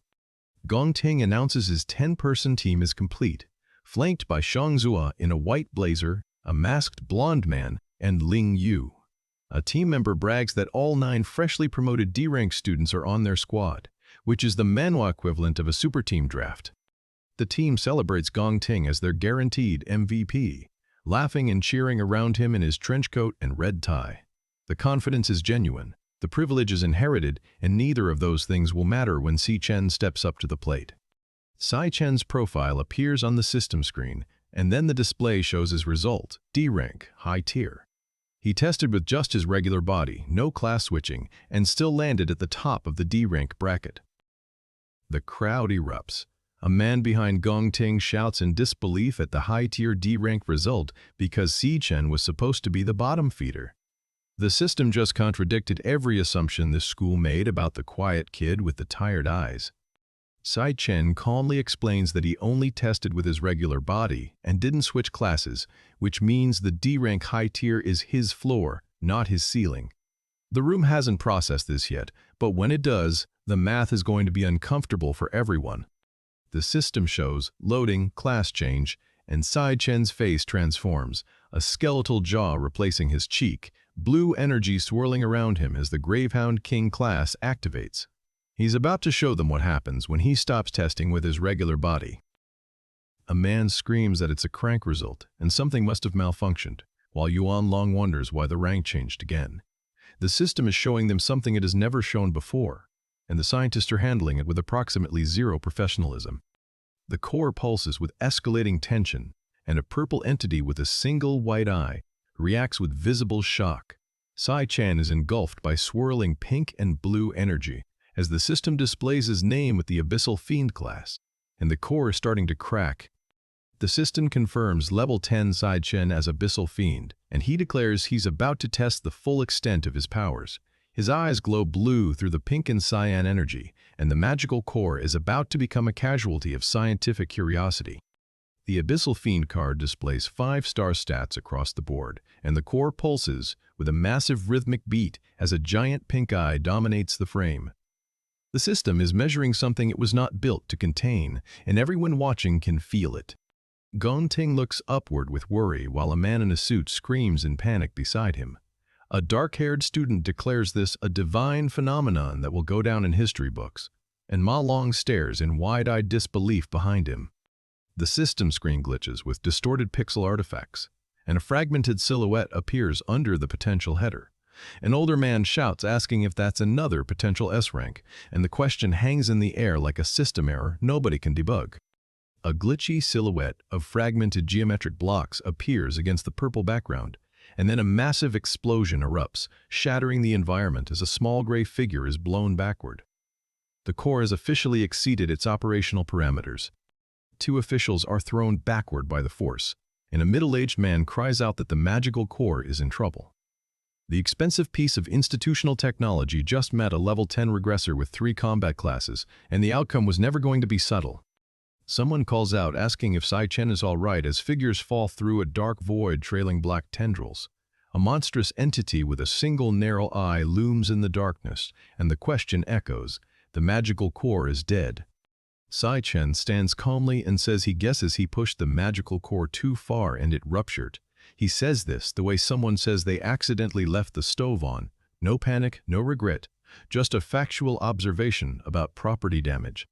Gong Ting announces his 10-person team is complete, flanked by Xiangzuo in a white blazer, a masked blonde man, and Ling Yu. A team member brags that all 9 freshly promoted D-rank students are on their squad, which is the Manhwa equivalent of a super team draft. The team celebrates Gong Ting as their guaranteed MVP, laughing and cheering around him in his trench coat and red tie. The confidence is genuine, the privilege is inherited, and neither of those things will matter when Si Chen steps up to the plate. Si Chen's profile appears on the system screen, and then the display shows his result, D-rank, high tier. He tested with just his regular body, no class switching, and still landed at the top of the D-rank bracket. The crowd erupts. A man behind Gong Ting shouts in disbelief at the high-tier D-rank result because Si Chen was supposed to be the bottom feeder. The system just contradicted every assumption this school made about the quiet kid with the tired eyes. Si Chen calmly explains that he only tested with his regular body and didn't switch classes, which means the D-rank high tier is his floor, not his ceiling. The room hasn't processed this yet, but when it does, the math is going to be uncomfortable for everyone. The system shows loading, class change, and Sai Chen's face transforms, a skeletal jaw replacing his cheek, blue energy swirling around him as the Gravehound King class activates. He's about to show them what happens when he stops testing with his regular body. A man screams that it's a crank result and something must have malfunctioned, while Yuan Long wonders why the rank changed again. The system is showing them something it has never shown before, and the scientists are handling it with approximately zero professionalism. The core pulses with escalating tension, and a purple entity with a single white eye reacts with visible shock. Sai Chen is engulfed by swirling pink and blue energy as the system displays his name with the Abyssal Fiend class, and the core is starting to crack. The system confirms level 10 Sai Chen as Abyssal Fiend, and he declares he's about to test the full extent of his powers. His eyes glow blue through the pink and cyan energy, and the magical core is about to become a casualty of scientific curiosity. The Abyssal Fiend card displays 5-star stats across the board, and the core pulses with a massive rhythmic beat as a giant pink eye dominates the frame. The system is measuring something it was not built to contain, and everyone watching can feel it. Gongting looks upward with worry while a man in a suit screams in panic beside him. A dark-haired student declares this a divine phenomenon that will go down in history books, and Ma Long stares in wide-eyed disbelief behind him. The system screen glitches with distorted pixel artifacts, and a fragmented silhouette appears under the potential header. An older man shouts asking if that's another potential S-rank, and the question hangs in the air like a system error nobody can debug. A glitchy silhouette of fragmented geometric blocks appears against the purple background, and then a massive explosion erupts, shattering the environment as a small gray figure is blown backward. The core has officially exceeded its operational parameters. 2 officials are thrown backward by the force, and a middle-aged man cries out that the magical core is in trouble. The expensive piece of institutional technology just met a level 10 regressor with 3 combat classes, and the outcome was never going to be subtle. Someone calls out asking if Sai Chen is all right as figures fall through a dark void trailing black tendrils. A monstrous entity with a single narrow eye looms in the darkness, and the question echoes, the magical core is dead. Sai Chen stands calmly and says he guesses he pushed the magical core too far and it ruptured. He says this the way someone says they accidentally left the stove on. No panic, no regret, just a factual observation about property damage.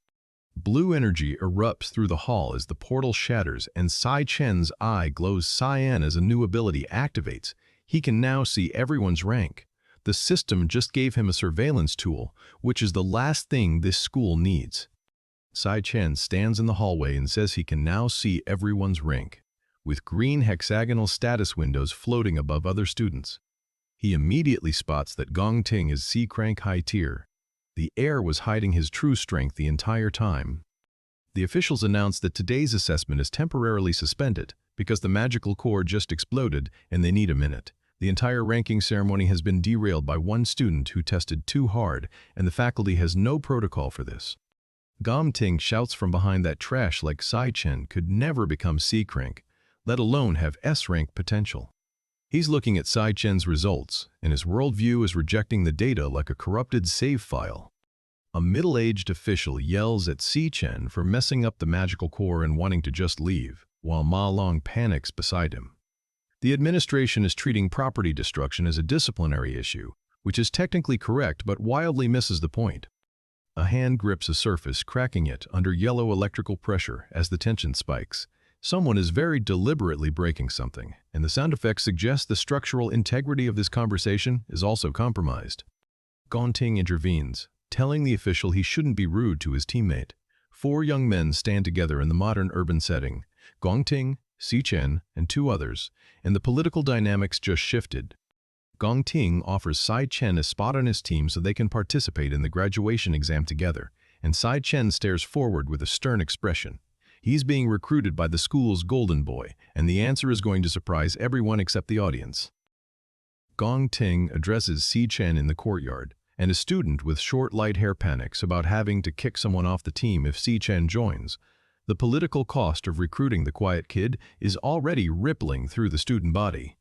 Blue energy erupts through the hall as the portal shatters and Sai Chen's eye glows cyan as a new ability activates. He can now see everyone's rank. The system just gave him a surveillance tool, which is the last thing this school needs. Sai Chen stands in the hallway and says he can now see everyone's rank, with green hexagonal status windows floating above other students. He immediately spots that Gongting is C-Crank High Tier. The heir was hiding his true strength the entire time. The officials announced that today's assessment is temporarily suspended because the magical core just exploded and they need a minute. The entire ranking ceremony has been derailed by one student who tested too hard, and the faculty has no protocol for this. Gongting shouts from behind that trash like Sai Chen could never become C-Crank, let alone have S-rank potential. He's looking at Sai Chen's results, and his worldview is rejecting the data like a corrupted save file. A middle-aged official yells at Sai Chen for messing up the magical core and wanting to just leave, while Ma Long panics beside him. The administration is treating property destruction as a disciplinary issue, which is technically correct but wildly misses the point. A hand grips a surface, cracking it under yellow electrical pressure as the tension spikes. Someone is very deliberately breaking something, and the sound effects suggest the structural integrity of this conversation is also compromised. Gongting intervenes, telling the official he shouldn't be rude to his teammate. 4 young men stand together in the modern urban setting, Gongting, Sai Chen, and 2 others, and the political dynamics just shifted. Gongting offers Sai Chen a spot on his team so they can participate in the graduation exam together, and Sai Chen stares forward with a stern expression. He's being recruited by the school's golden boy, and the answer is going to surprise everyone except the audience. Gongting addresses Sai Chen in the courtyard, and a student with short light hair panics about having to kick someone off the team if Sai Chen joins. The political cost of recruiting the quiet kid is already rippling through the student body.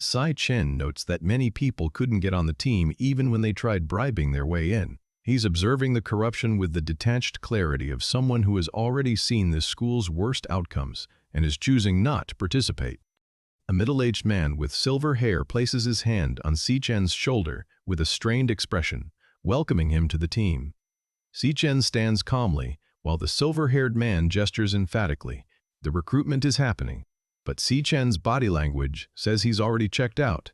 Sai Chen notes that many people couldn't get on the team even when they tried bribing their way in. He's observing the corruption with the detached clarity of someone who has already seen this school's worst outcomes and is choosing not to participate. A middle-aged man with silver hair places his hand on Si Chen's shoulder with a strained expression, welcoming him to the team. Si Chen stands calmly, while the silver-haired man gestures emphatically. The recruitment is happening, but Si Chen's body language says he's already checked out.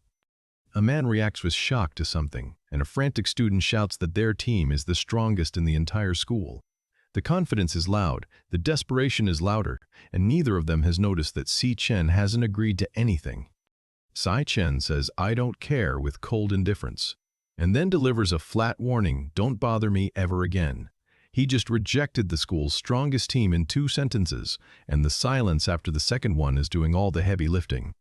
A man reacts with shock to something, and a frantic student shouts that their team is the strongest in the entire school. The confidence is loud, the desperation is louder, and neither of them has noticed that Si Chen hasn't agreed to anything. Sai Chen says, "I don't care," with cold indifference, and then delivers a flat warning, "Don't bother me ever again." He just rejected the school's strongest team in 2 sentences, and the silence after the second one is doing all the heavy lifting.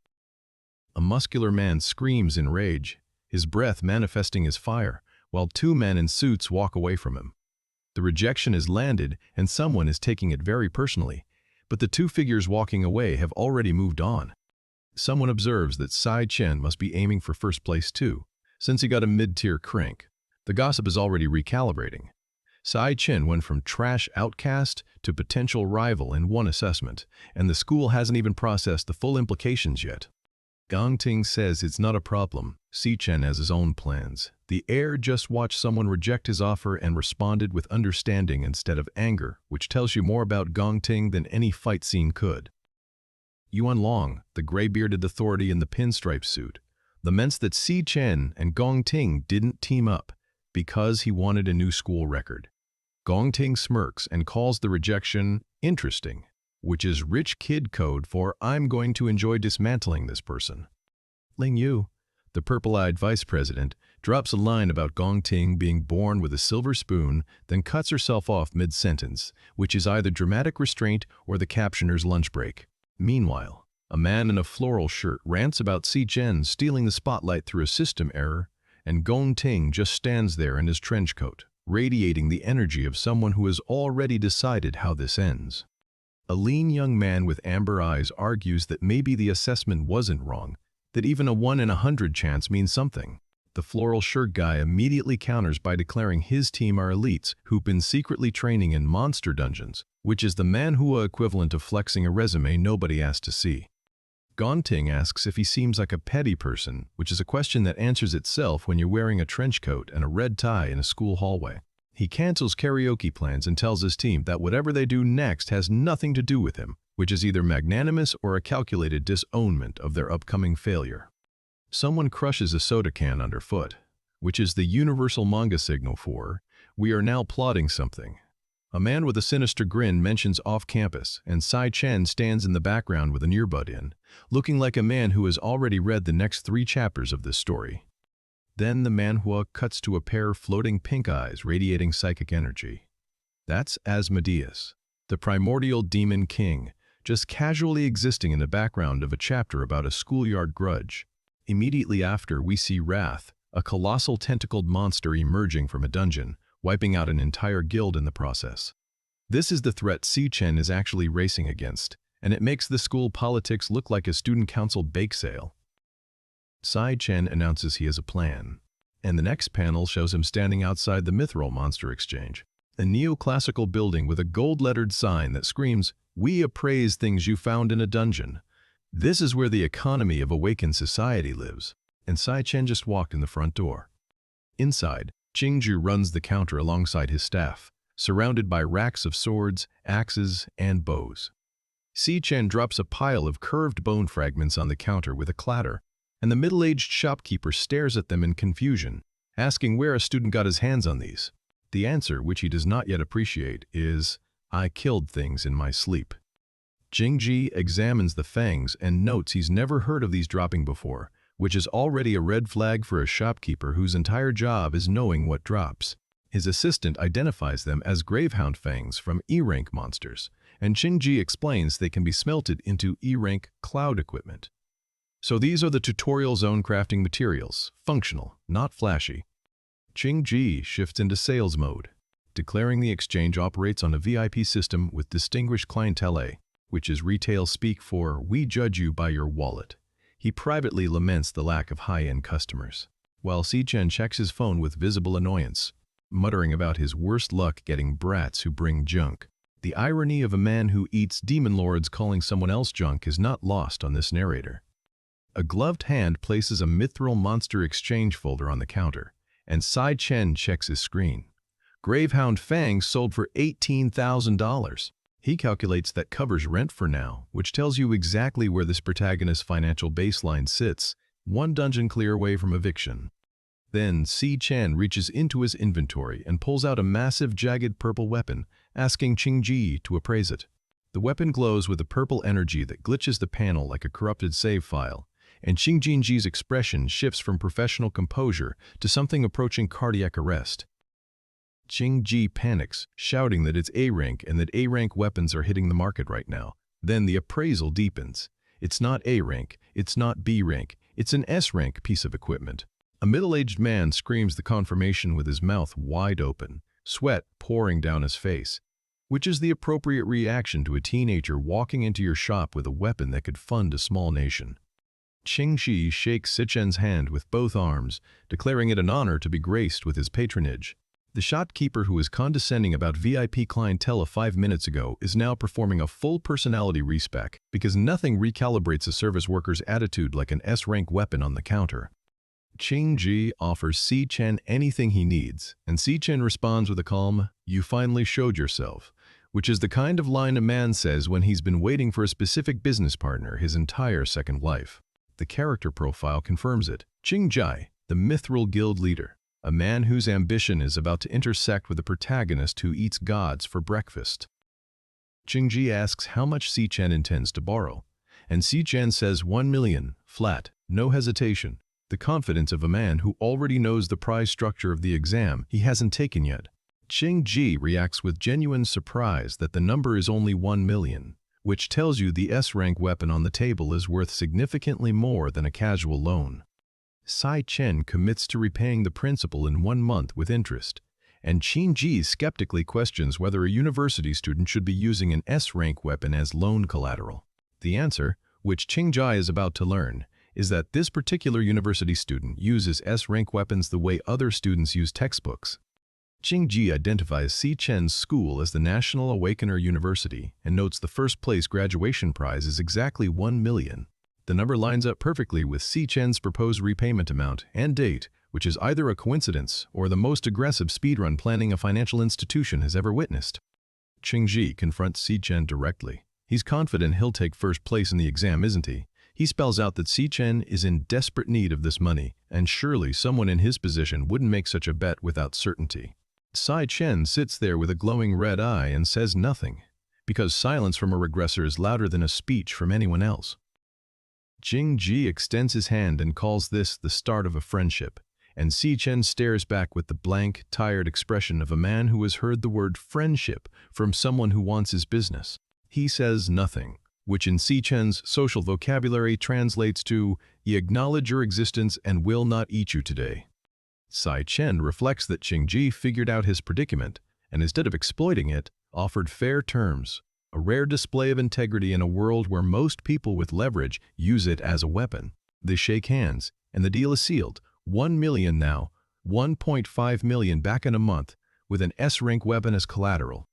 A muscular man screams in rage, his breath manifesting as fire, while 2 men in suits walk away from him. The rejection is landed, and someone is taking it very personally, but the 2 figures walking away have already moved on. Someone observes that Sai Chen must be aiming for first place too, since he got a mid-tier crank. The gossip is already recalibrating. Sai Chen went from trash outcast to potential rival in 1 assessment, and the school hasn't even processed the full implications yet. Gong Ting says it's not a problem. Si Chen has his own plans. The heir just watched someone reject his offer and responded with understanding instead of anger, which tells you more about Gong Ting than any fight scene could. Yuan Long, the gray-bearded authority in the pinstripe suit, laments that Si Chen and Gong Ting didn't team up because he wanted a new school record. Gong Ting smirks and calls the rejection interesting, which is rich kid code for "I'm going to enjoy dismantling this person." Ling Yu, the purple-eyed vice president, drops a line about Gong Ting being born with a silver spoon, then cuts herself off mid-sentence, which is either dramatic restraint or the captioner's lunch break. Meanwhile, a man in a floral shirt rants about Si Chen stealing the spotlight through a system error, and Gong Ting just stands there in his trench coat, radiating the energy of someone who has already decided how this ends. A lean young man with amber eyes argues that maybe the assessment wasn't wrong, that even a 1 in 100 chance means something. The floral shirt guy immediately counters by declaring his team are elites who've been secretly training in monster dungeons, which is the Manhwa equivalent of flexing a resume nobody asked to see. Gong Ting asks if he seems like a petty person, which is a question that answers itself when you're wearing a trench coat and a red tie in a school hallway. He cancels karaoke plans and tells his team that whatever they do next has nothing to do with him, which is either magnanimous or a calculated disownment of their upcoming failure. Someone crushes a soda can underfoot, which is the universal manga signal for, "We are now plotting something." A man with a sinister grin mentions off-campus, and Sai Chen stands in the background with an earbud in, looking like a man who has already read the next 3 chapters of this story. Then the manhwa cuts to a pair of floating pink eyes radiating psychic energy. That's Asmodeus, the primordial demon king, just casually existing in the background of a chapter about a schoolyard grudge. Immediately after, we see Wrath, a colossal tentacled monster emerging from a dungeon, wiping out an entire guild in the process. This is the threat Si Chen is actually racing against, and it makes the school politics look like a student council bake sale. Sai Chen announces he has a plan, and the next panel shows him standing outside the Mithril Monster Exchange, a neoclassical building with a gold-lettered sign that screams, "We appraise things you found in a dungeon." This is where the economy of awakened society lives, and Sai Chen just walked in the front door. Inside, Qingju runs the counter alongside his staff, surrounded by racks of swords, axes, and bows. Si Chen drops a pile of curved bone fragments on the counter with a clatter, and the middle-aged shopkeeper stares at them in confusion, asking where a student got his hands on these. The answer, which he does not yet appreciate, is, "I killed things in my sleep." Jingji examines the fangs and notes he's never heard of these dropping before, which is already a red flag for a shopkeeper whose entire job is knowing what drops. His assistant identifies them as Gravehound fangs from E-rank monsters, and Jingji explains they can be smelted into E-rank cloud equipment. So these are the tutorial zone crafting materials, functional, not flashy. Jingji shifts into sales mode, declaring the exchange operates on a VIP system with distinguished clientele, which is retail speak for "we judge you by your wallet." He privately laments the lack of high-end customers, while Si-Chen checks his phone with visible annoyance, muttering about his worst luck getting brats who bring junk. The irony of a man who eats demon lords calling someone else junk is not lost on this narrator. A gloved hand places a mithril monster exchange folder on the counter, and Si-Chen checks his screen. Gravehound Fangs sold for $18,000. He calculates that covers rent for now, which tells you exactly where this protagonist's financial baseline sits, one dungeon clear away from eviction. Then Si-Chen reaches into his inventory and pulls out a massive jagged purple weapon, asking Qingji to appraise it. The weapon glows with a purple energy that glitches the panel like a corrupted save file, and Qingji's expression shifts from professional composure to something approaching cardiac arrest. Qingji panics, shouting that it's A-rank and that A-rank weapons are hitting the market right now. Then the appraisal deepens. It's not A-rank, it's not B-rank, it's an S-rank piece of equipment. A middle-aged man screams the confirmation with his mouth wide open, sweat pouring down his face, which is the appropriate reaction to a teenager walking into your shop with a weapon that could fund a small nation. Qingji shakes Si-Chen's hand with both arms, declaring it an honor to be graced with his patronage. The shopkeeper who was condescending about VIP clientele 5 minutes ago is now performing a full personality respec because nothing recalibrates a service worker's attitude like an S-rank weapon on the counter. Qingji offers Si-Chen anything he needs, and Si-Chen responds with a calm, "You finally showed yourself," which is the kind of line a man says when he's been waiting for a specific business partner his entire second life. The character profile confirms it. Qingji, the Mithril Guild leader, a man whose ambition is about to intersect with a protagonist who eats gods for breakfast. Qingji asks how much Si-Chen intends to borrow, and Si-Chen says 1 million, flat, no hesitation, the confidence of a man who already knows the prize structure of the exam he hasn't taken yet. Qingji reacts with genuine surprise that the number is only 1 million, which tells you the S-rank weapon on the table is worth significantly more than a casual loan. Si-Chen commits to repaying the principal in 1 month with interest, and Qingji skeptically questions whether a university student should be using an S-rank weapon as loan collateral. The answer, which Qingji is about to learn, is that this particular university student uses S-rank weapons the way other students use textbooks. Qingji identifies Si-Chen's school as the National Awakener University and notes the first-place graduation prize is exactly 1 million. The number lines up perfectly with Si-Chen's proposed repayment amount and date, which is either a coincidence or the most aggressive speedrun planning a financial institution has ever witnessed. Qingji confronts Si-Chen directly. He's confident he'll take first place in the exam, isn't he? He spells out that Si-Chen is in desperate need of this money, and surely someone in his position wouldn't make such a bet without certainty. Si-Chen sits there with a glowing red eye and says nothing, because silence from a regressor is louder than a speech from anyone else. Qingji extends his hand and calls this the start of a friendship, and Si-Chen stares back with the blank, tired expression of a man who has heard the word friendship from someone who wants his business. He says nothing, which in Si-Chen's social vocabulary translates to, "Ye acknowledge your existence and will not eat you today." Si-Chen reflects that Qingji figured out his predicament, and instead of exploiting it, offered fair terms, a rare display of integrity in a world where most people with leverage use it as a weapon. They shake hands, and the deal is sealed. 1 million now, 1.5 million back in a month, with an S-rank weapon as collateral.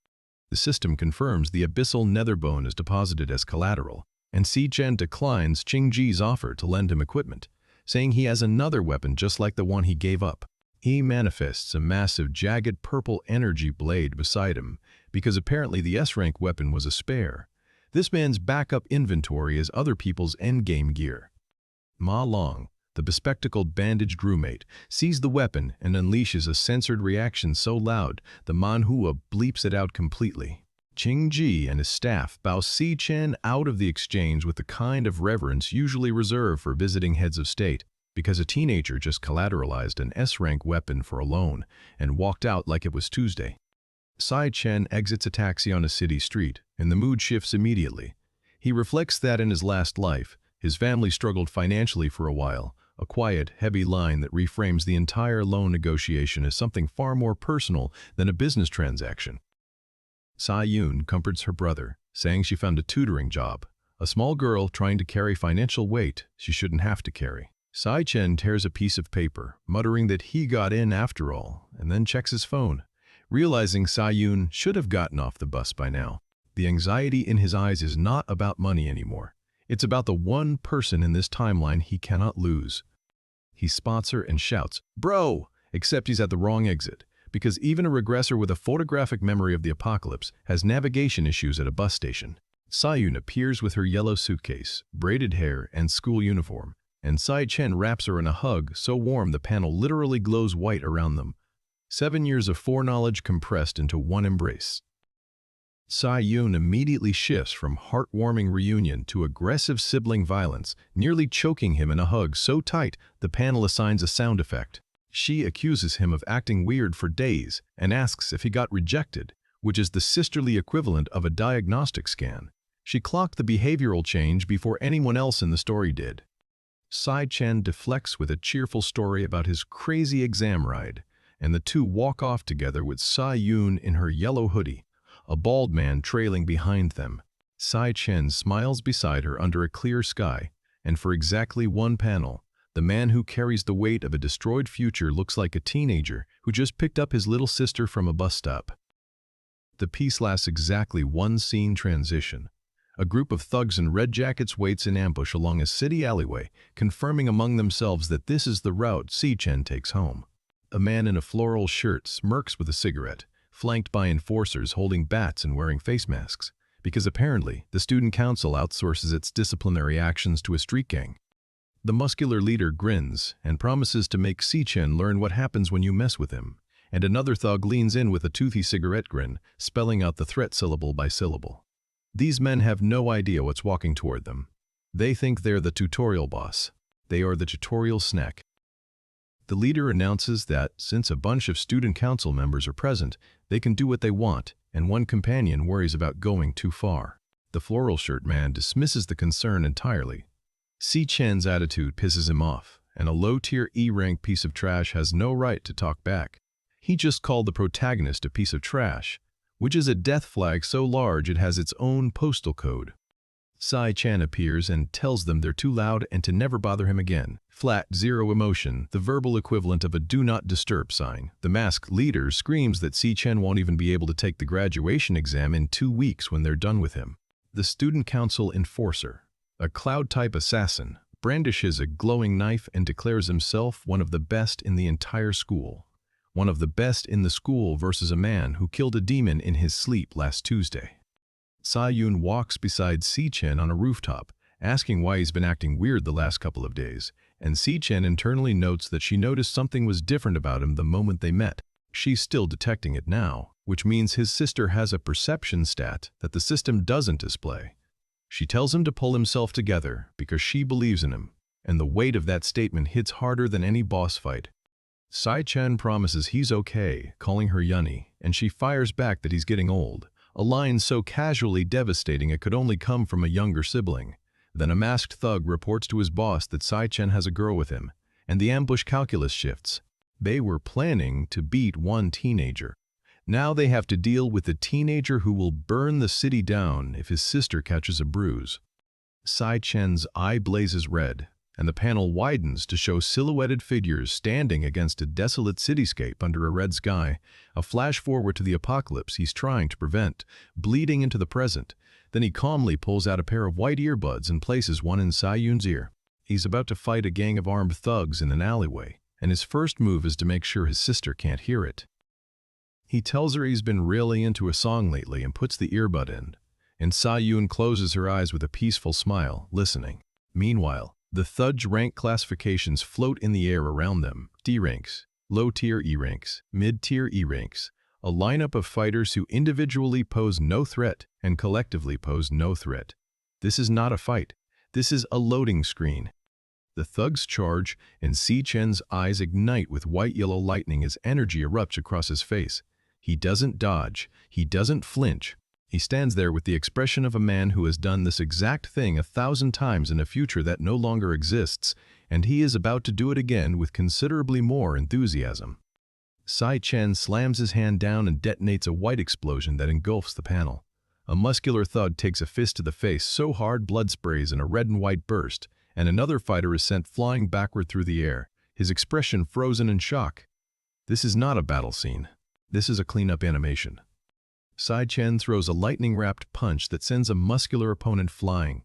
The system confirms the abyssal netherbone is deposited as collateral, and Si-Chen declines Qingji's offer to lend him equipment, saying he has another weapon just like the one he gave up. He manifests a massive jagged purple energy blade beside him, because apparently the S-rank weapon was a spare. This man's backup inventory is other people's endgame gear. Ma Long, the bespectacled bandaged roommate, sees the weapon and unleashes a censored reaction so loud the Manhwa bleeps it out completely. Qingji and his staff bow Si-Chen out of the exchange with the kind of reverence usually reserved for visiting heads of state, because a teenager just collateralized an S-rank weapon for a loan and walked out like it was Tuesday. Si-Chen exits a taxi on a city street, and the mood shifts immediately. He reflects that in his last life, his family struggled financially for a while, a quiet, heavy line that reframes the entire loan negotiation as something far more personal than a business transaction. Sa-Yun comforts her brother, saying she found a tutoring job, A small girl trying to carry financial weight she shouldn't have to carry. Sai-chen tears a piece of paper, muttering that he got in after all, and then checks his phone, realizing Sai-yun should have gotten off the bus by now. The anxiety in his eyes is not about money anymore. It's about the one person in this timeline he cannot lose. He spots her and shouts, "Bro!" Except he's at the wrong exit, because even a regressor with a photographic memory of the apocalypse has navigation issues at a bus station. Sai-yun appears with her yellow suitcase, braided hair, and school uniform, and Sai-chen wraps her in a hug so warm the panel literally glows white around them. 7 years of foreknowledge compressed into one embrace. Sai-yun immediately shifts from heartwarming reunion to aggressive sibling violence, nearly choking him in a hug so tight the panel assigns a sound effect. She accuses him of acting weird for days and asks if he got rejected, which is the sisterly equivalent of a diagnostic scan. She clocked the behavioral change before anyone else in the story did. Sai-chen deflects with a cheerful story about his crazy exam ride, and the two walk off together with Sai-yun in her yellow hoodie, a bald man trailing behind them. Sai-chen smiles beside her under a clear sky, and for exactly one panel, the man who carries the weight of a destroyed future looks like a teenager who just picked up his little sister from a bus stop. The piece lasts exactly one scene transition. A group of thugs in red jackets waits in ambush along a city alleyway, confirming among themselves that this is the route Sai-chen takes home. A man in a floral shirt smirks with a cigarette, flanked by enforcers holding bats and wearing face masks, because apparently the student council outsources its disciplinary actions to a street gang. The muscular leader grins and promises to make Sai-chen learn what happens when you mess with him, and another thug leans in with a toothy cigarette grin, spelling out the threat syllable by syllable. These men have no idea what's walking toward them. They think they're the tutorial boss. They are the tutorial snack. The leader announces that, since a bunch of student council members are present, they can do what they want, and one companion worries about going too far. The floral shirt man dismisses the concern entirely. Sai-chen's attitude pisses him off, and a low-tier E-rank piece of trash has no right to talk back. He just called the protagonist a piece of trash, which is a death flag so large it has its own postal code. Sai-chen appears and tells them they're too loud and to never bother him again. Flat, zero emotion, the verbal equivalent of a do not disturb sign. The masked leader screams that Sai-chen won't even be able to take the graduation exam in 2 weeks when they're done with him. The student council enforcer, a cloud-type assassin, brandishes a glowing knife and declares himself one of the best in the entire school. One of the best in the school versus a man who killed a demon in his sleep last Tuesday. Sai-yun walks beside Sai-chen on a rooftop, asking why he's been acting weird the last couple of days, and Sai-chen internally notes that she noticed something was different about him the moment they met. She's still detecting it now, which means his sister has a perception stat that the system doesn't display. She tells him to pull himself together because she believes in him, and the weight of that statement hits harder than any boss fight. Sai-chen promises he's okay, calling her Yunny, and she fires back that he's getting old, a line so casually devastating it could only come from a younger sibling. Then a masked thug reports to his boss that Sai-chen has a girl with him, and the ambush calculus shifts. They were planning to beat one teenager. Now they have to deal with the teenager who will burn the city down if his sister catches a bruise. Sai-chen's eye blazes red, and the panel widens to show silhouetted figures standing against a desolate cityscape under a red sky, a flash forward to the apocalypse he's trying to prevent, bleeding into the present. Then he calmly pulls out a pair of white earbuds and places one in Sai-yun's ear. He's about to fight a gang of armed thugs in an alleyway, and his first move is to make sure his sister can't hear it. He tells her he's been really into a song lately and puts the earbud in, and Sai-yun closes her eyes with a peaceful smile, listening. Meanwhile, the thugs' rank classifications float in the air around them. D ranks, low-tier E ranks, mid-tier E ranks, a lineup of fighters who individually pose no threat and collectively pose no threat. This is not a fight. This is a loading screen. The thugs charge, and Sai-chen's eyes ignite with white-yellow lightning as energy erupts across his face. He doesn't dodge. He doesn't flinch. He stands there with the expression of a man who has done this exact thing 1,000 times in a future that no longer exists, and he is about to do it again with considerably more enthusiasm. Sai-chen slams his hand down and detonates a white explosion that engulfs the panel. A muscular thug takes a fist to the face so hard blood sprays in a red and white burst, and another fighter is sent flying backward through the air, his expression frozen in shock. This is not a battle scene. This is a cleanup animation. Sai Chen throws a lightning-wrapped punch that sends a muscular opponent flying,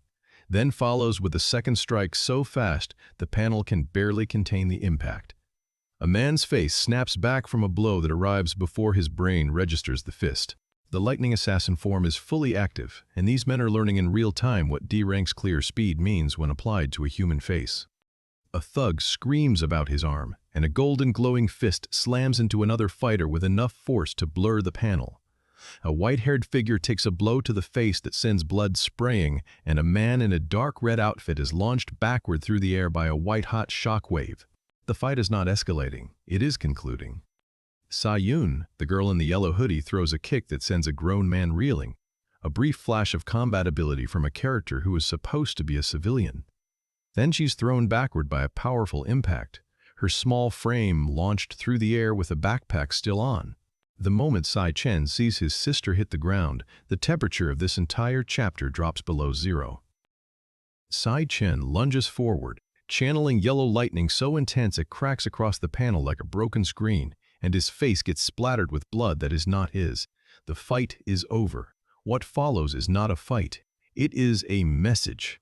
then follows with a second strike so fast the panel can barely contain the impact. A man's face snaps back from a blow that arrives before his brain registers the fist. The lightning assassin form is fully active, and these men are learning in real time what D-Rank's clear speed means when applied to a human face. A thug screams about his arm, and a golden glowing fist slams into another fighter with enough force to blur the panel. A white-haired figure takes a blow to the face that sends blood spraying, and a man in a dark red outfit is launched backward through the air by a white-hot shockwave. The fight is not escalating, it is concluding. Sai Yun, the girl in the yellow hoodie, throws a kick that sends a grown man reeling, a brief flash of combat ability from a character who is supposed to be a civilian. Then she's thrown backward by a powerful impact, her small frame launched through the air with a backpack still on. The moment Sai Chen sees his sister hit the ground, the temperature of this entire chapter drops below zero. Sai Chen lunges forward, channeling yellow lightning so intense it cracks across the panel like a broken screen, and his face gets splattered with blood that is not his. The fight is over. What follows is not a fight. It is a message.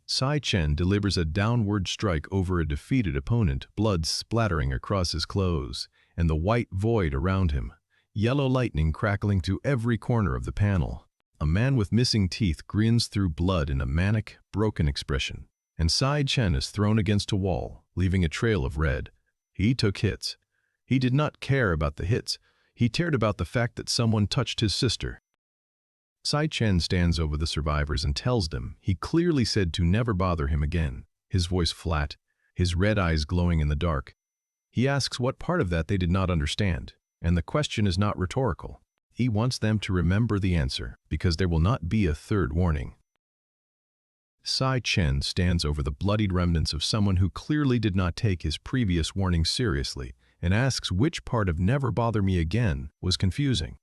Sai Chen delivers a downward strike over a defeated opponent, blood splattering across his clothes, and the white void around him, yellow lightning crackling to every corner of the panel. A man with missing teeth grins through blood in a manic, broken expression, and Sai Chen is thrown against a wall, leaving a trail of red. He took hits. He did not care about the hits. He cared about the fact that someone touched his sister. Sai Chen stands over the survivors and tells them he clearly said to never bother him again, his voice flat, his red eyes glowing in the dark. He asks what part of that they did not understand, and the question is not rhetorical. He wants them to remember the answer, because there will not be a third warning. Sai Chen stands over the bloodied remnants of someone who clearly did not take his previous warning seriously, and asks which part of never bother me again was confusing.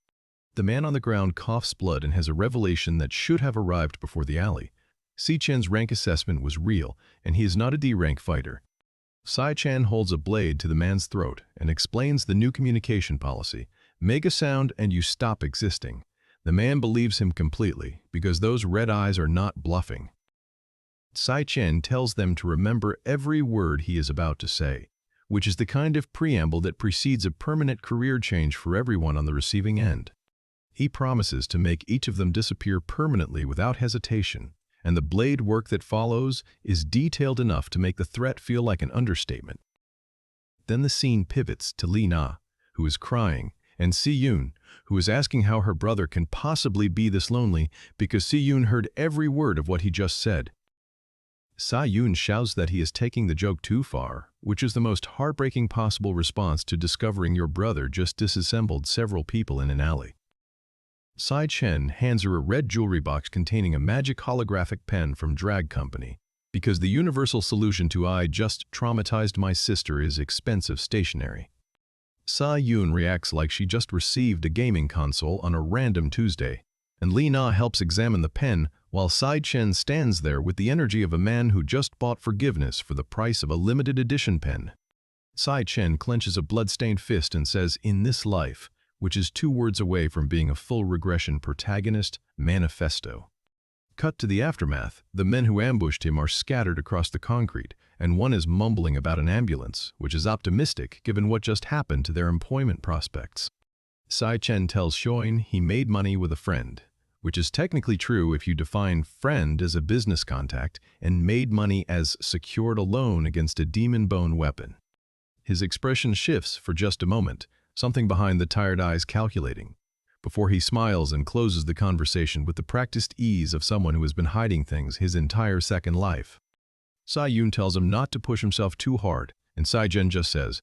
The man on the ground coughs blood and has a revelation that should have arrived before the alley. Sai Chen's rank assessment was real, and he is not a D-rank fighter. Sai Chen holds a blade to the man's throat and explains the new communication policy. Make a sound and you stop existing. The man believes him completely, because those red eyes are not bluffing. Sai Chen tells them to remember every word he is about to say, which is the kind of preamble that precedes a permanent career change for everyone on the receiving end. He promises to make each of them disappear permanently without hesitation, and the blade work that follows is detailed enough to make the threat feel like an understatement. Then the scene pivots to Li Na, who is crying, and Si Yun, who is asking how her brother can possibly be this lonely because Si Yun heard every word of what he just said. Sai Yun shouts that he is taking the joke too far, which is the most heartbreaking possible response to discovering your brother just disassembled several people in an alley. Sai Chen hands her a red jewelry box containing a magic holographic pen from Drag Company, because the universal solution to "I just traumatized my sister" is expensive stationery. Sai Yun reacts like she just received a gaming console on a random Tuesday, and Li Na helps examine the pen while Sai Chen stands there with the energy of a man who just bought forgiveness for the price of a limited edition pen. Sai Chen clenches a blood-stained fist and says, "In this life," which is 2 words away from being a full regression protagonist manifesto. Cut to the aftermath, the men who ambushed him are scattered across the concrete, and one is mumbling about an ambulance, which is optimistic given what just happened to their employment prospects. Sai Chen tells Shoin he made money with a friend, which is technically true if you define friend as a business contact and made money as secured a loan against a demon bone weapon. His expression shifts for just a moment, something behind the tired eyes calculating, before he smiles and closes the conversation with the practiced ease of someone who has been hiding things his entire second life. Sai Yun tells him not to push himself too hard, and Sai Chen just says,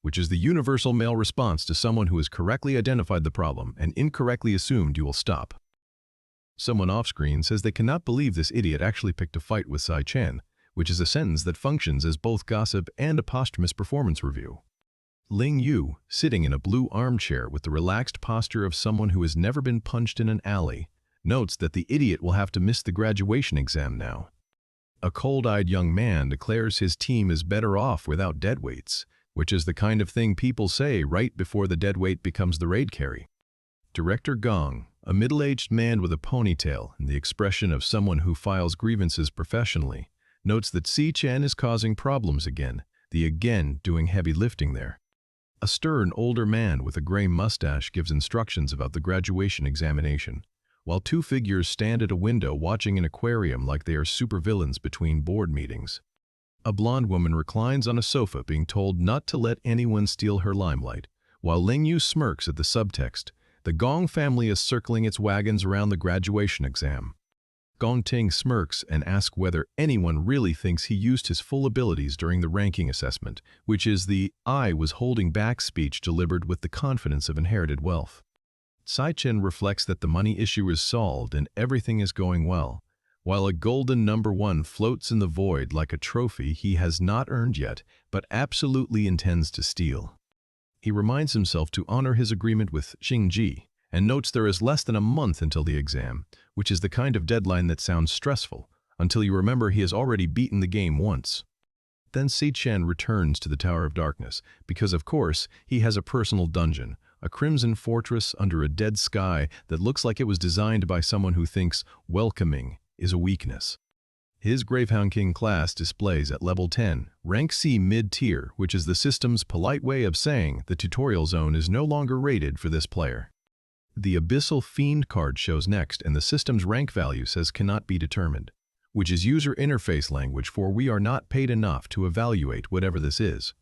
which is the universal male response to someone who has correctly identified the problem and incorrectly assumed you will stop. Someone off-screen says they cannot believe this idiot actually picked a fight with Sai Chen, which is a sentence that functions as both gossip and a posthumous performance review. Ling Yu, sitting in a blue armchair with the relaxed posture of someone who has never been punched in an alley, notes that the idiot will have to miss the graduation exam now. A cold-eyed young man declares his team is better off without deadweights, which is the kind of thing people say right before the deadweight becomes the raid carry. Director Gong, a middle-aged man with a ponytail and the expression of someone who files grievances professionally, notes that Si Chen is causing problems again, the again doing heavy lifting there. A stern older man with a gray mustache gives instructions about the graduation examination, while two figures stand at a window watching an aquarium like they are supervillains between board meetings. A blonde woman reclines on a sofa being told not to let anyone steal her limelight, while Ling Yu smirks at the subtext. The Gong family is circling its wagons around the graduation exam. Gong Ting smirks and asks whether anyone really thinks he used his full abilities during the ranking assessment, which is the "I was holding back" speech delivered with the confidence of inherited wealth. Si Chen reflects that the money issue is solved and everything is going well, while a golden number 1 floats in the void like a trophy he has not earned yet, but absolutely intends to steal. He reminds himself to honor his agreement with Xingji, and notes there is less than a month until the exam, which is the kind of deadline that sounds stressful, until you remember he has already beaten the game once. Then Si Chen returns to the Tower of Darkness, because of course he has a personal dungeon, a crimson fortress under a dead sky that looks like it was designed by someone who thinks welcoming is a weakness. His Gravehound King class displays at level 10, rank C mid-tier, which is the system's polite way of saying the tutorial zone is no longer rated for this player. The Abyssal Fiend card shows next, and the system's rank value says cannot be determined, which is user interface language for we are not paid enough to evaluate whatever this is.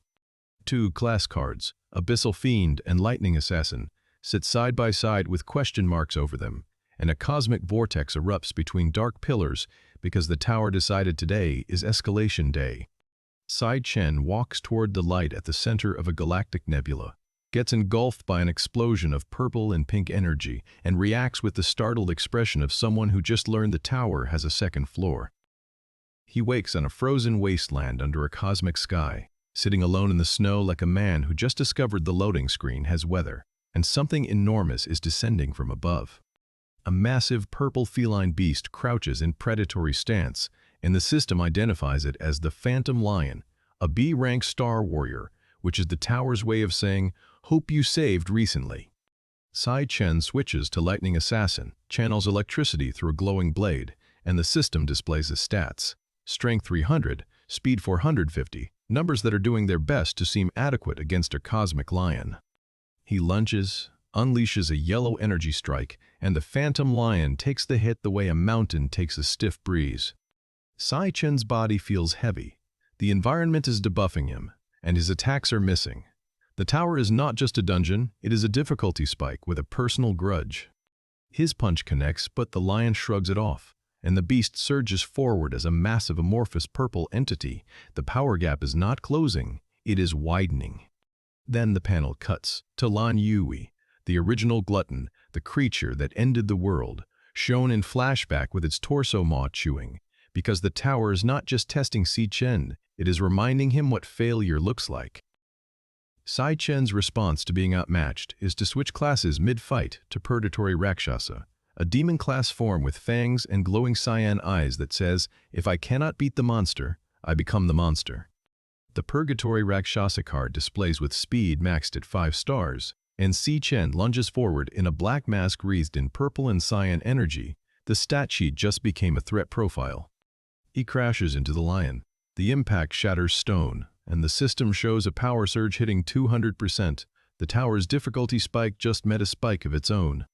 Two class cards, Abyssal Fiend and Lightning Assassin, sit side by side with question marks over them, and a cosmic vortex erupts between dark pillars because the tower decided today is escalation day. Si Chen walks toward the light at the center of a galactic nebula, gets engulfed by an explosion of purple and pink energy, and reacts with the startled expression of someone who just learned the tower has a second floor. He wakes on a frozen wasteland under a cosmic sky, sitting alone in the snow like a man who just discovered the loading screen has weather, and something enormous is descending from above. A massive purple feline beast crouches in predatory stance, and the system identifies it as the Phantom Lion, a B-rank star warrior, which is the tower's way of saying, "Hope you saved recently." Si Chen switches to Lightning Assassin, channels electricity through a glowing blade, and the system displays his stats. Strength 300, speed 450, numbers that are doing their best to seem adequate against a cosmic lion. He lunges, unleashes a yellow energy strike, and the Phantom Lion takes the hit the way a mountain takes a stiff breeze. Si Chen's body feels heavy. The environment is debuffing him, and his attacks are missing. The tower is not just a dungeon, it is a difficulty spike with a personal grudge. His punch connects, but the lion shrugs it off, and the beast surges forward as a massive amorphous purple entity. The power gap is not closing, it is widening. Then the panel cuts to Lan Yui, the original glutton, the creature that ended the world, shown in flashback with its torso maw chewing, because the tower is not just testing Si Chen, it is reminding him what failure looks like. Si Chen's response to being outmatched is to switch classes mid-fight to Purgatory Rakshasa, a demon class form with fangs and glowing cyan eyes that says, "If I cannot beat the monster, I become the monster." The Purgatory Rakshasa card displays with speed maxed at 5 stars, and Si Chen lunges forward in a black mask wreathed in purple and cyan energy. The stat sheet just became a threat profile. He crashes into the lion. The impact shatters stone, and the system shows a power surge hitting 200%. The tower's difficulty spike just met a spike of its own.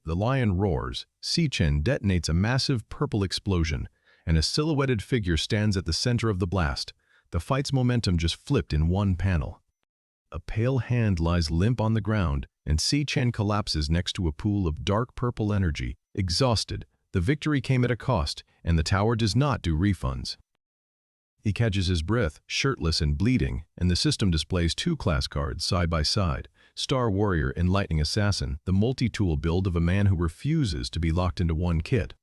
The lion roars. Si Chen detonates a massive purple explosion, and a silhouetted figure stands at the center of the blast. The fight's momentum just flipped in one panel. A pale hand lies limp on the ground, and Si Chen collapses next to a pool of dark purple energy. Exhausted, the victory came at a cost, and the tower does not do refunds. He catches his breath, shirtless and bleeding, and the system displays 2 class cards side by side, Star Warrior and Lightning Assassin, the multi-tool build of a man who refuses to be locked into one kit.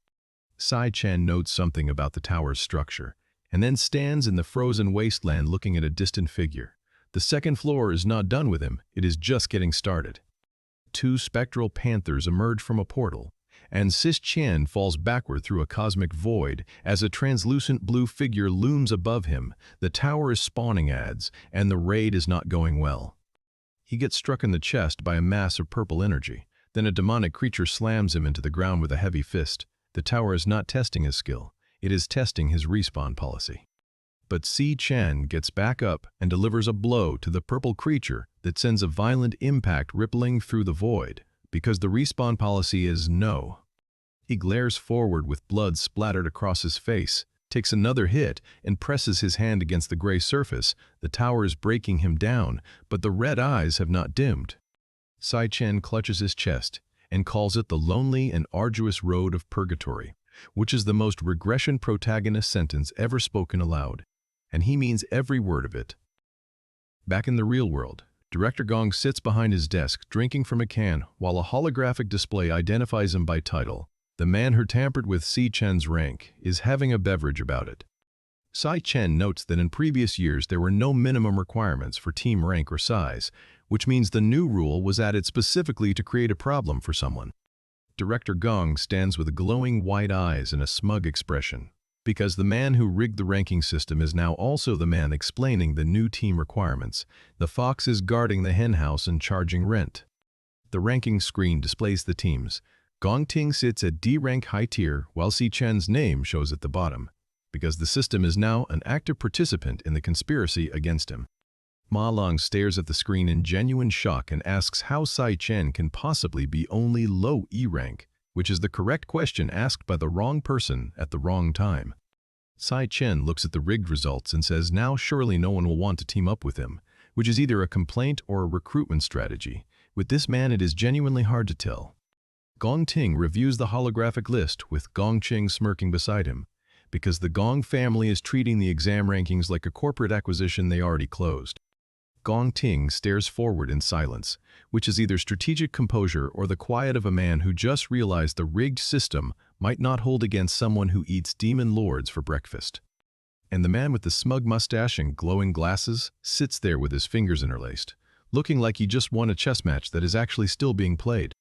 Si Chen notes something about the tower's structure, and then stands in the frozen wasteland looking at a distant figure. The second floor is not done with him, it is just getting started. Two spectral panthers emerge from a portal, and Chen falls backward through a cosmic void as a translucent blue figure looms above him. The tower is spawning ads, and the raid is not going well. He gets struck in the chest by a mass of purple energy. Then a demonic creature slams him into the ground with a heavy fist. The tower is not testing his skill, it is testing his respawn policy. But Chen gets back up and delivers a blow to the purple creature that sends a violent impact rippling through the void, because the respawn policy is no. He glares forward with blood splattered across his face, takes another hit, and presses his hand against the gray surface. The tower is breaking him down, but the red eyes have not dimmed. Chen clutches his chest and calls it the lonely and arduous road of purgatory, which is the most regression protagonist sentence ever spoken aloud. And he means every word of it. Back in the real world, Director Gong sits behind his desk drinking from a can while a holographic display identifies him by title. The man who tampered with Chen's rank is having a beverage about it. Chen notes that in previous years there were no minimum requirements for team rank or size, which means the new rule was added specifically to create a problem for someone. Director Gong stands with glowing white eyes and a smug expression, because the man who rigged the ranking system is now also the man explaining the new team requirements. The fox is guarding the henhouse and charging rent. The ranking screen displays the teams. Gong Ting sits at D rank high tier, while Chen's name shows at the bottom, because the system is now an active participant in the conspiracy against him. Ma Long stares at the screen in genuine shock and asks how Chen can possibly be only low E rank, which is the correct question asked by the wrong person at the wrong time. Chen looks at the rigged results and says now surely no one will want to team up with him, which is either a complaint or a recruitment strategy. With this man it is genuinely hard to tell. Gong Ting reviews the holographic list with Gong Ching smirking beside him, because the Gong family is treating the exam rankings like a corporate acquisition they already closed. Gong Ting stares forward in silence, which is either strategic composure or the quiet of a man who just realized the rigged system might not hold against someone who eats demon lords for breakfast. And the man with the smug mustache and glowing glasses sits there with his fingers interlaced, looking like he just won a chess match that is actually still being played.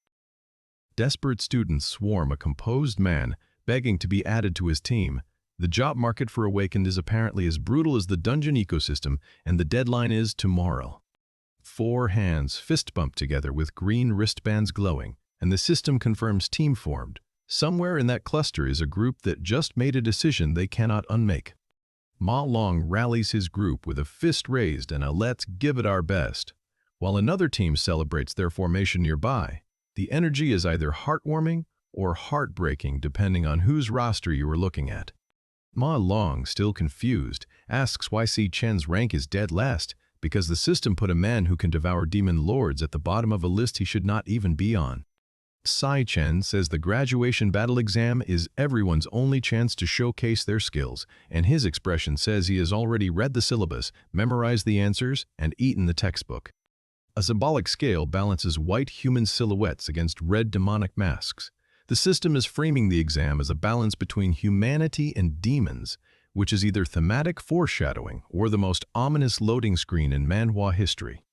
Desperate students swarm a composed man begging to be added to his team. The job market for Awakened is apparently as brutal as the dungeon ecosystem, and the deadline is tomorrow. 4 hands fist bump together with green wristbands glowing, and the system confirms team formed. Somewhere in that cluster is a group that just made a decision they cannot unmake. Ma Long rallies his group with a fist raised and a "let's give it our best," while another team celebrates their formation nearby. The energy is either heartwarming or heartbreaking depending on whose roster you are looking at. Ma Long, still confused, asks why Chen's rank is dead last, because the system put a man who can devour demon lords at the bottom of a list he should not even be on. Chen says the graduation battle exam is everyone's only chance to showcase their skills, and his expression says he has already read the syllabus, memorized the answers, and eaten the textbook. A symbolic scale balances white human silhouettes against red demonic masks. The system is framing the exam as a balance between humanity and demons, which is either thematic foreshadowing or the most ominous loading screen in Manhwa history.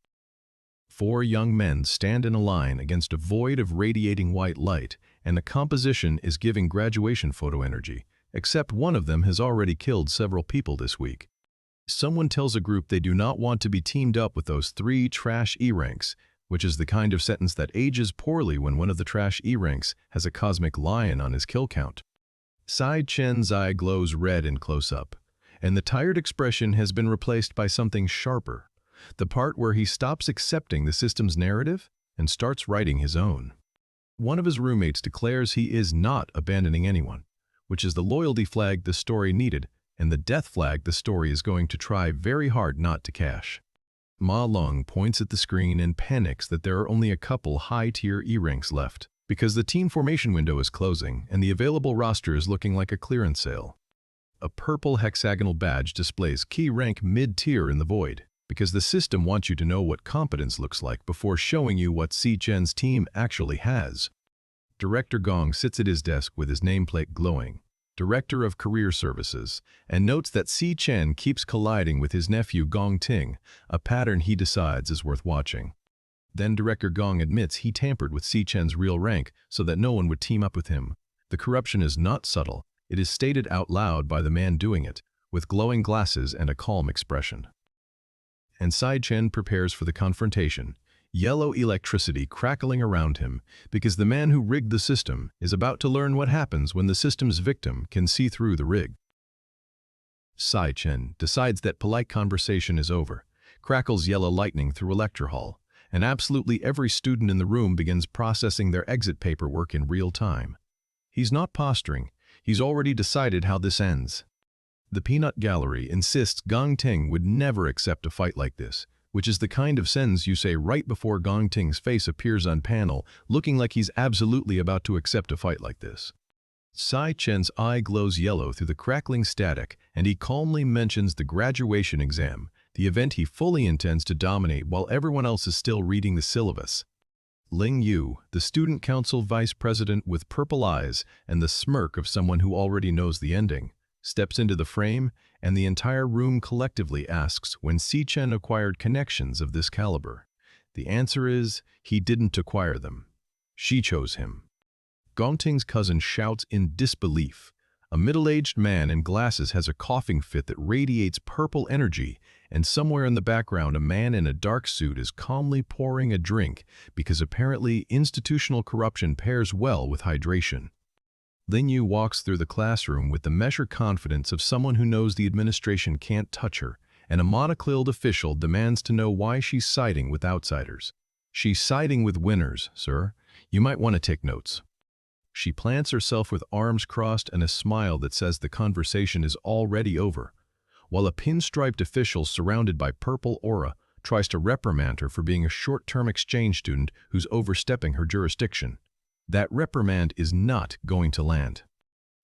4 young men stand in a line against a void of radiating white light, and the composition is giving graduation photo energy, except one of them has already killed several people this week. Someone tells a group they do not want to be teamed up with those 3 trash E-ranks, which is the kind of sentence that ages poorly when one of the trash E-ranks has a cosmic lion on his kill count. Chen's eye glows red in close-up, and the tired expression has been replaced by something sharper, the part where he stops accepting the system's narrative and starts writing his own. One of his roommates declares he is not abandoning anyone, which is the loyalty flag the story needed, and the death flag the story is going to try very hard not to cash. Ma Long points at the screen and panics that there are only a couple high-tier E-ranks left, because the team formation window is closing and the available roster is looking like a clearance sale. A purple hexagonal badge displays key rank mid-tier in the void, because the system wants you to know what competence looks like before showing you what Chen's team actually has. Director Gong sits at his desk with his nameplate glowing, Director of Career Services, and notes that Si Chen keeps colliding with his nephew Gong Ting, a pattern he decides is worth watching. Then Director Gong admits he tampered with Si Chen's real rank so that no one would team up with him. The corruption is not subtle, it is stated out loud by the man doing it, with glowing glasses and a calm expression. And Si Chen prepares for the confrontation, yellow electricity crackling around him, because the man who rigged the system is about to learn what happens when the system's victim can see through the rig. Si Chen decides that polite conversation is over, crackles yellow lightning through a lecture hall, and absolutely every student in the room begins processing their exit paperwork in real time. He's not posturing, he's already decided how this ends. The peanut gallery insists Gong Ting would never accept a fight like this, which is the kind of sentence you say right before Gong Ting's face appears on panel, looking like he's absolutely about to accept a fight like this. Si Chen's eye glows yellow through the crackling static, and he calmly mentions the graduation exam, the event he fully intends to dominate while everyone else is still reading the syllabus. Ling Yu, the student council vice president with purple eyes and the smirk of someone who already knows the ending, steps into the frame, and the entire room collectively asks when Si Chen acquired connections of this caliber. The answer is, he didn't acquire them. She chose him. Gong Ting's cousin shouts in disbelief. A middle-aged man in glasses has a coughing fit that radiates purple energy, and somewhere in the background a man in a dark suit is calmly pouring a drink because apparently institutional corruption pairs well with hydration. Ling Yu walks through the classroom with the measured confidence of someone who knows the administration can't touch her, and a monocled official demands to know why she's siding with outsiders. She's siding with winners, sir. You might want to take notes. She plants herself with arms crossed and a smile that says the conversation is already over, while a pinstriped official surrounded by purple aura tries to reprimand her for being a short-term exchange student who's overstepping her jurisdiction. That reprimand is not going to land.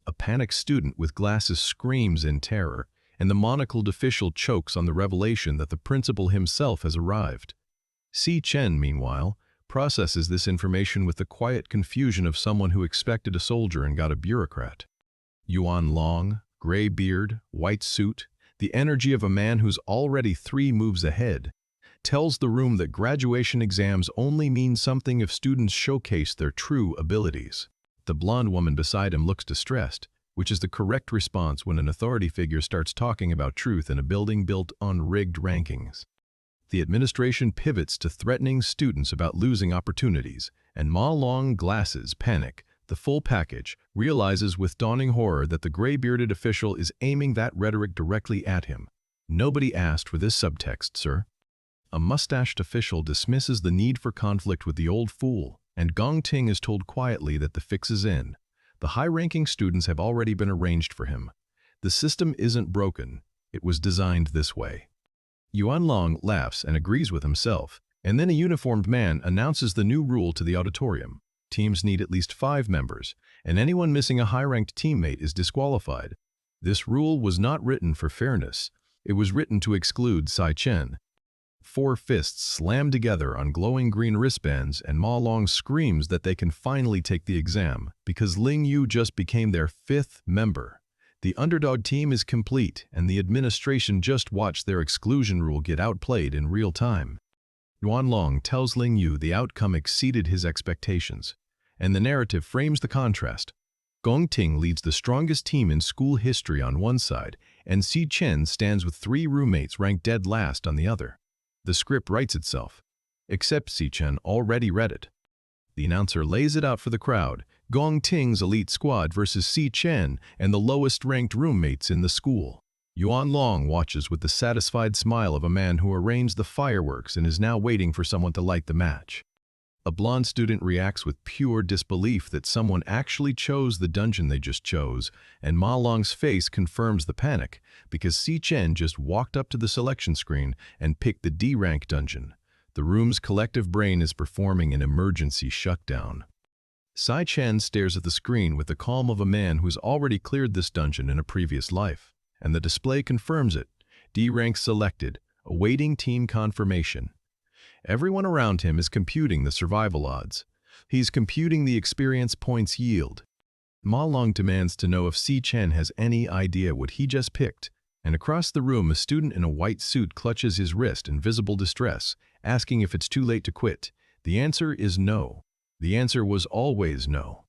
A panicked student with glasses screams in terror, and the monocled official chokes on the revelation that the principal himself has arrived. Si Chen, meanwhile, processes this information with the quiet confusion of someone who expected a soldier and got a bureaucrat. Yuan Long, gray beard, white suit, the energy of a man who's already 3 moves ahead, tells the room that graduation exams only mean something if students showcase their true abilities. The blonde woman beside him looks distressed, which is the correct response when an authority figure starts talking about truth in a building built on rigged rankings. The administration pivots to threatening students about losing opportunities, and Ma Long glasses panic. The full package realizes with dawning horror that the gray-bearded official is aiming that rhetoric directly at him. Nobody asked for this subtext, sir. A mustached official dismisses the need for conflict with the old fool, and Gong Ting is told quietly that the fix is in. The high-ranking students have already been arranged for him. The system isn't broken. It was designed this way. Yuan Long laughs and agrees with himself, and then a uniformed man announces the new rule to the auditorium. Teams need at least 5 members, and anyone missing a high-ranked teammate is disqualified. This rule was not written for fairness. It was written to exclude Si Chen. 4 fists slam together on glowing green wristbands, and Ma Long screams that they can finally take the exam because Ling Yu just became their 5th member. The underdog team is complete, and the administration just watched their exclusion rule get outplayed in real time. Yuan Long tells Ling Yu the outcome exceeded his expectations, and the narrative frames the contrast. Gong Ting leads the strongest team in school history on one side, and Si Chen stands with 3 roommates ranked dead last on the other. The script writes itself, except Si Chen already read it. The announcer lays it out for the crowd, Gong Ting's elite squad versus Si Chen and the lowest-ranked roommates in the school. Yuan Long watches with the satisfied smile of a man who arranged the fireworks and is now waiting for someone to light the match. A blonde student reacts with pure disbelief that someone actually chose the dungeon they just chose, and Ma Long's face confirms the panic because Si Chen just walked up to the selection screen and picked the D-rank dungeon. The room's collective brain is performing an emergency shutdown. Si Chen stares at the screen with the calm of a man who's already cleared this dungeon in a previous life, and the display confirms it. D-rank selected, awaiting team confirmation. Everyone around him is computing the survival odds. He's computing the experience points yield. Ma Long demands to know if Si Chen has any idea what he just picked, and across the room a student in a white suit clutches his wrist in visible distress, asking if it's too late to quit. The answer is no. The answer was always no.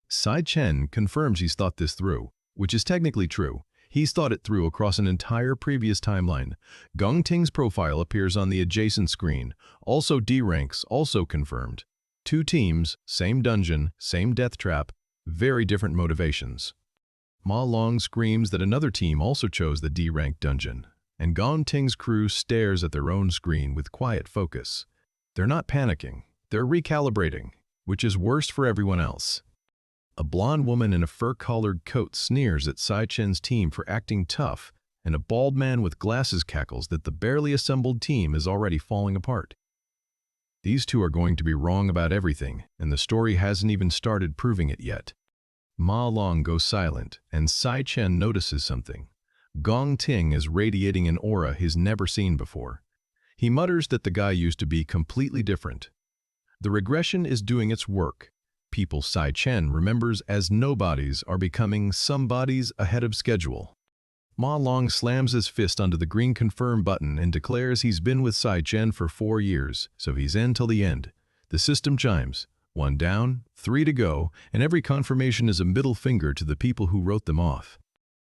Si Chen confirms he's thought this through, which is technically true. He's thought it through across an entire previous timeline. Gong Ting's profile appears on the adjacent screen. Also D ranks, also confirmed. 2 teams, same dungeon, same death trap, very different motivations. Ma Long screams that another team also chose the D-rank dungeon, and Gong Ting's crew stares at their own screen with quiet focus. They're not panicking, they're recalibrating, which is worse for everyone else. A blonde woman in a fur-collared coat sneers at Si Chen's team for acting tough, and a bald man with glasses cackles that the barely assembled team is already falling apart. These two are going to be wrong about everything, and the story hasn't even started proving it yet. Ma Long goes silent, and Si Chen notices something. Gong Ting is radiating an aura he's never seen before. He mutters that the guy used to be completely different. The regression is doing its work. People Si Chen remembers as nobodies are becoming somebodies ahead of schedule. Ma Long slams his fist onto the green confirm button and declares he's been with Si Chen for 4 years, so he's in till the end. The system chimes. 1 down, 3 to go, and every confirmation is a middle finger to the people who wrote them off.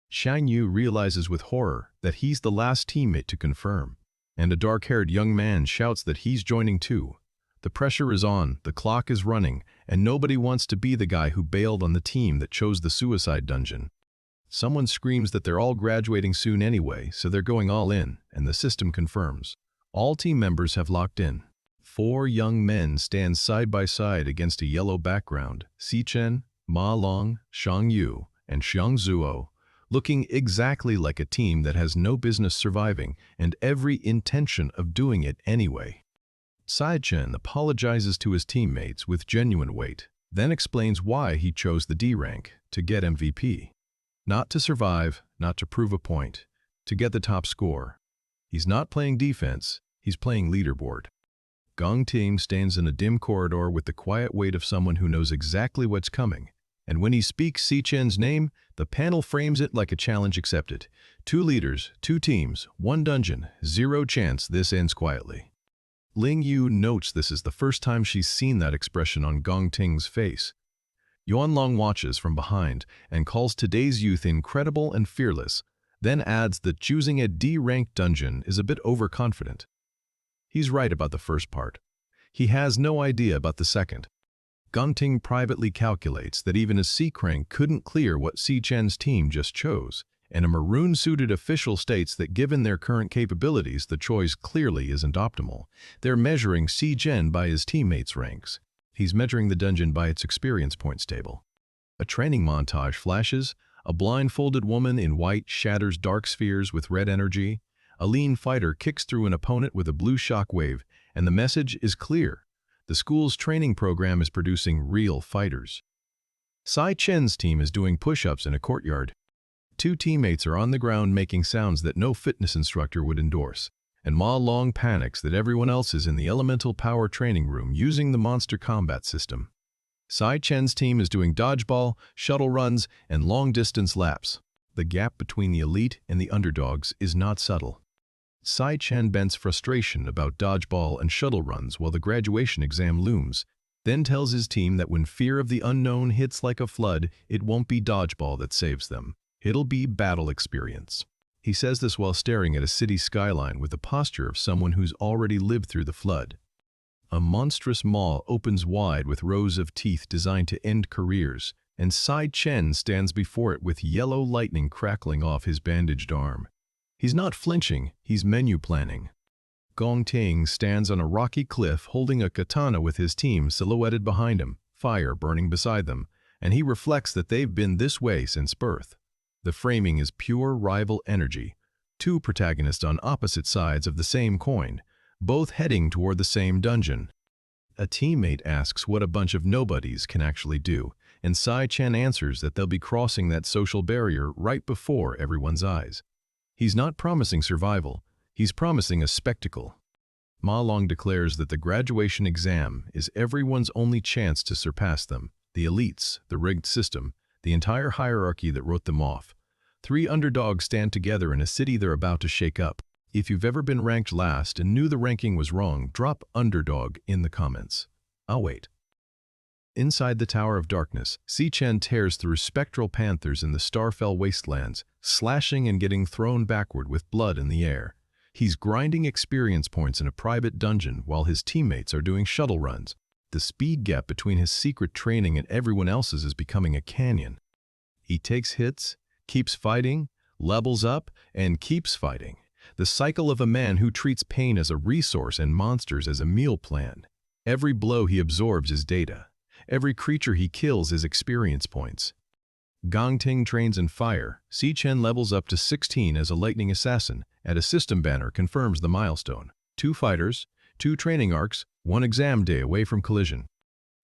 Shang Yu realizes with horror that he's the last teammate to confirm, and a dark-haired young man shouts that he's joining too. The pressure is on, the clock is running, and nobody wants to be the guy who bailed on the team that chose the suicide dungeon. Someone screams that they're all graduating soon anyway, so they're going all in, and the system confirms. All team members have locked in. 4 young men stand side by side against a yellow background, Si Chen, Ma Long, Shang Yu, and Xiang Zuo, looking exactly like a team that has no business surviving and every intention of doing it anyway. Si Chen apologizes to his teammates with genuine weight, then explains why he chose the D rank, to get MVP. Not to survive, not to prove a point, to get the top score. He's not playing defense, he's playing leaderboard. Gong Ting stands in a dim corridor with the quiet weight of someone who knows exactly what's coming, and when he speaks Si Chen's name, the panel frames it like a challenge accepted. 2 leaders, 2 teams, 1 dungeon, 0 chance this ends quietly. Ling Yu notes this is the first time she's seen that expression on Gong Ting's face. Yuan Long watches from behind and calls today's youth incredible and fearless, then adds that choosing a D-ranked dungeon is a bit overconfident. He's right about the first part. He has no idea about the second. Gong Ting privately calculates that even a C-crank couldn't clear what Si Chen's team just chose, and a maroon-suited official states that given their current capabilities, the choice clearly isn't optimal. They're measuring Si Chen by his teammates' ranks. He's measuring the dungeon by its experience points table. A training montage flashes. A blindfolded woman in white shatters dark spheres with red energy. A lean fighter kicks through an opponent with a blue shockwave, and the message is clear. The school's training program is producing real fighters. Si Chen's team is doing push-ups in a courtyard. 2 teammates are on the ground making sounds that no fitness instructor would endorse, and Ma Long panics that everyone else is in the elemental power training room using the monster combat system. Si Chen's team is doing dodgeball, shuttle runs, and long-distance laps. The gap between the elite and the underdogs is not subtle. Si Chen vents frustration about dodgeball and shuttle runs while the graduation exam looms, then tells his team that when fear of the unknown hits like a flood, it won't be dodgeball that saves them. It'll be battle experience. He says this while staring at a city skyline with the posture of someone who's already lived through the flood. A monstrous maw opens wide with rows of teeth designed to end careers, and Si Chen stands before it with yellow lightning crackling off his bandaged arm. He's not flinching, he's menu planning. Gong Ting stands on a rocky cliff holding a katana with his team silhouetted behind him, fire burning beside them, and he reflects that they've been this way since birth. The framing is pure rival energy, 2 protagonists on opposite sides of the same coin, both heading toward the same dungeon. A teammate asks what a bunch of nobodies can actually do, and Si Chen answers that they'll be crossing that social barrier right before everyone's eyes. He's not promising survival, he's promising a spectacle. Ma Long declares that the graduation exam is everyone's only chance to surpass them, the elites, the rigged system, the entire hierarchy that wrote them off. 3 underdogs stand together in a city they're about to shake up. If you've ever been ranked last and knew the ranking was wrong, drop underdog in the comments. I'll wait. Inside the Tower of Darkness, Si-Chen tears through spectral panthers in the Starfell wastelands, slashing and getting thrown backward with blood in the air. He's grinding experience points in a private dungeon while his teammates are doing shuttle runs. The speed gap between his secret training and everyone else's is becoming a canyon. He takes hits, keeps fighting, levels up, and keeps fighting. The cycle of a man who treats pain as a resource and monsters as a meal plan. Every blow he absorbs is data. Every creature he kills is experience points. Gongting trains in fire. Si-Chen levels up to 16 as a lightning assassin, and a system banner confirms the milestone. 2 fighters, 2 training arcs, 1 exam day away from collision.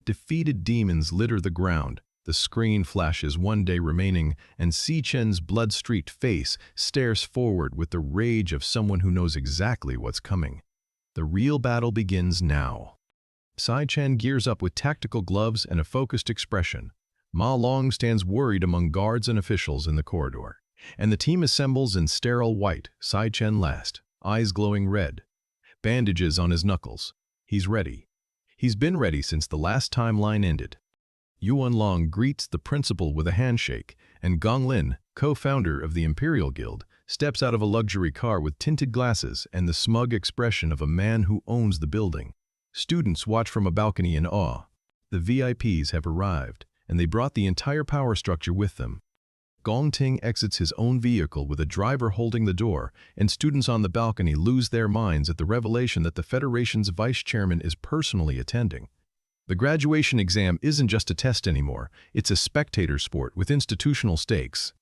Defeated demons litter the ground. The screen flashes 1 day remaining, and Si-Chen's blood-streaked face stares forward with the rage of someone who knows exactly what's coming. The real battle begins now. Si-Chen gears up with tactical gloves and a focused expression. Ma Long stands worried among guards and officials in the corridor, and the team assembles in sterile white, Si-Chen last, eyes glowing red. Bandages on his knuckles. He's ready. He's been ready since the last timeline ended. Yuan Long greets the principal with a handshake, and Gong Lin, co-founder of the Imperial Guild, steps out of a luxury car with tinted glasses and the smug expression of a man who owns the building. Students watch from a balcony in awe. The VIPs have arrived, and they brought the entire power structure with them. Gong Ting exits his own vehicle with a driver holding the door, and students on the balcony lose their minds at the revelation that the Federation's vice chairman is personally attending. The graduation exam isn't just a test anymore, it's a spectator sport with institutional stakes.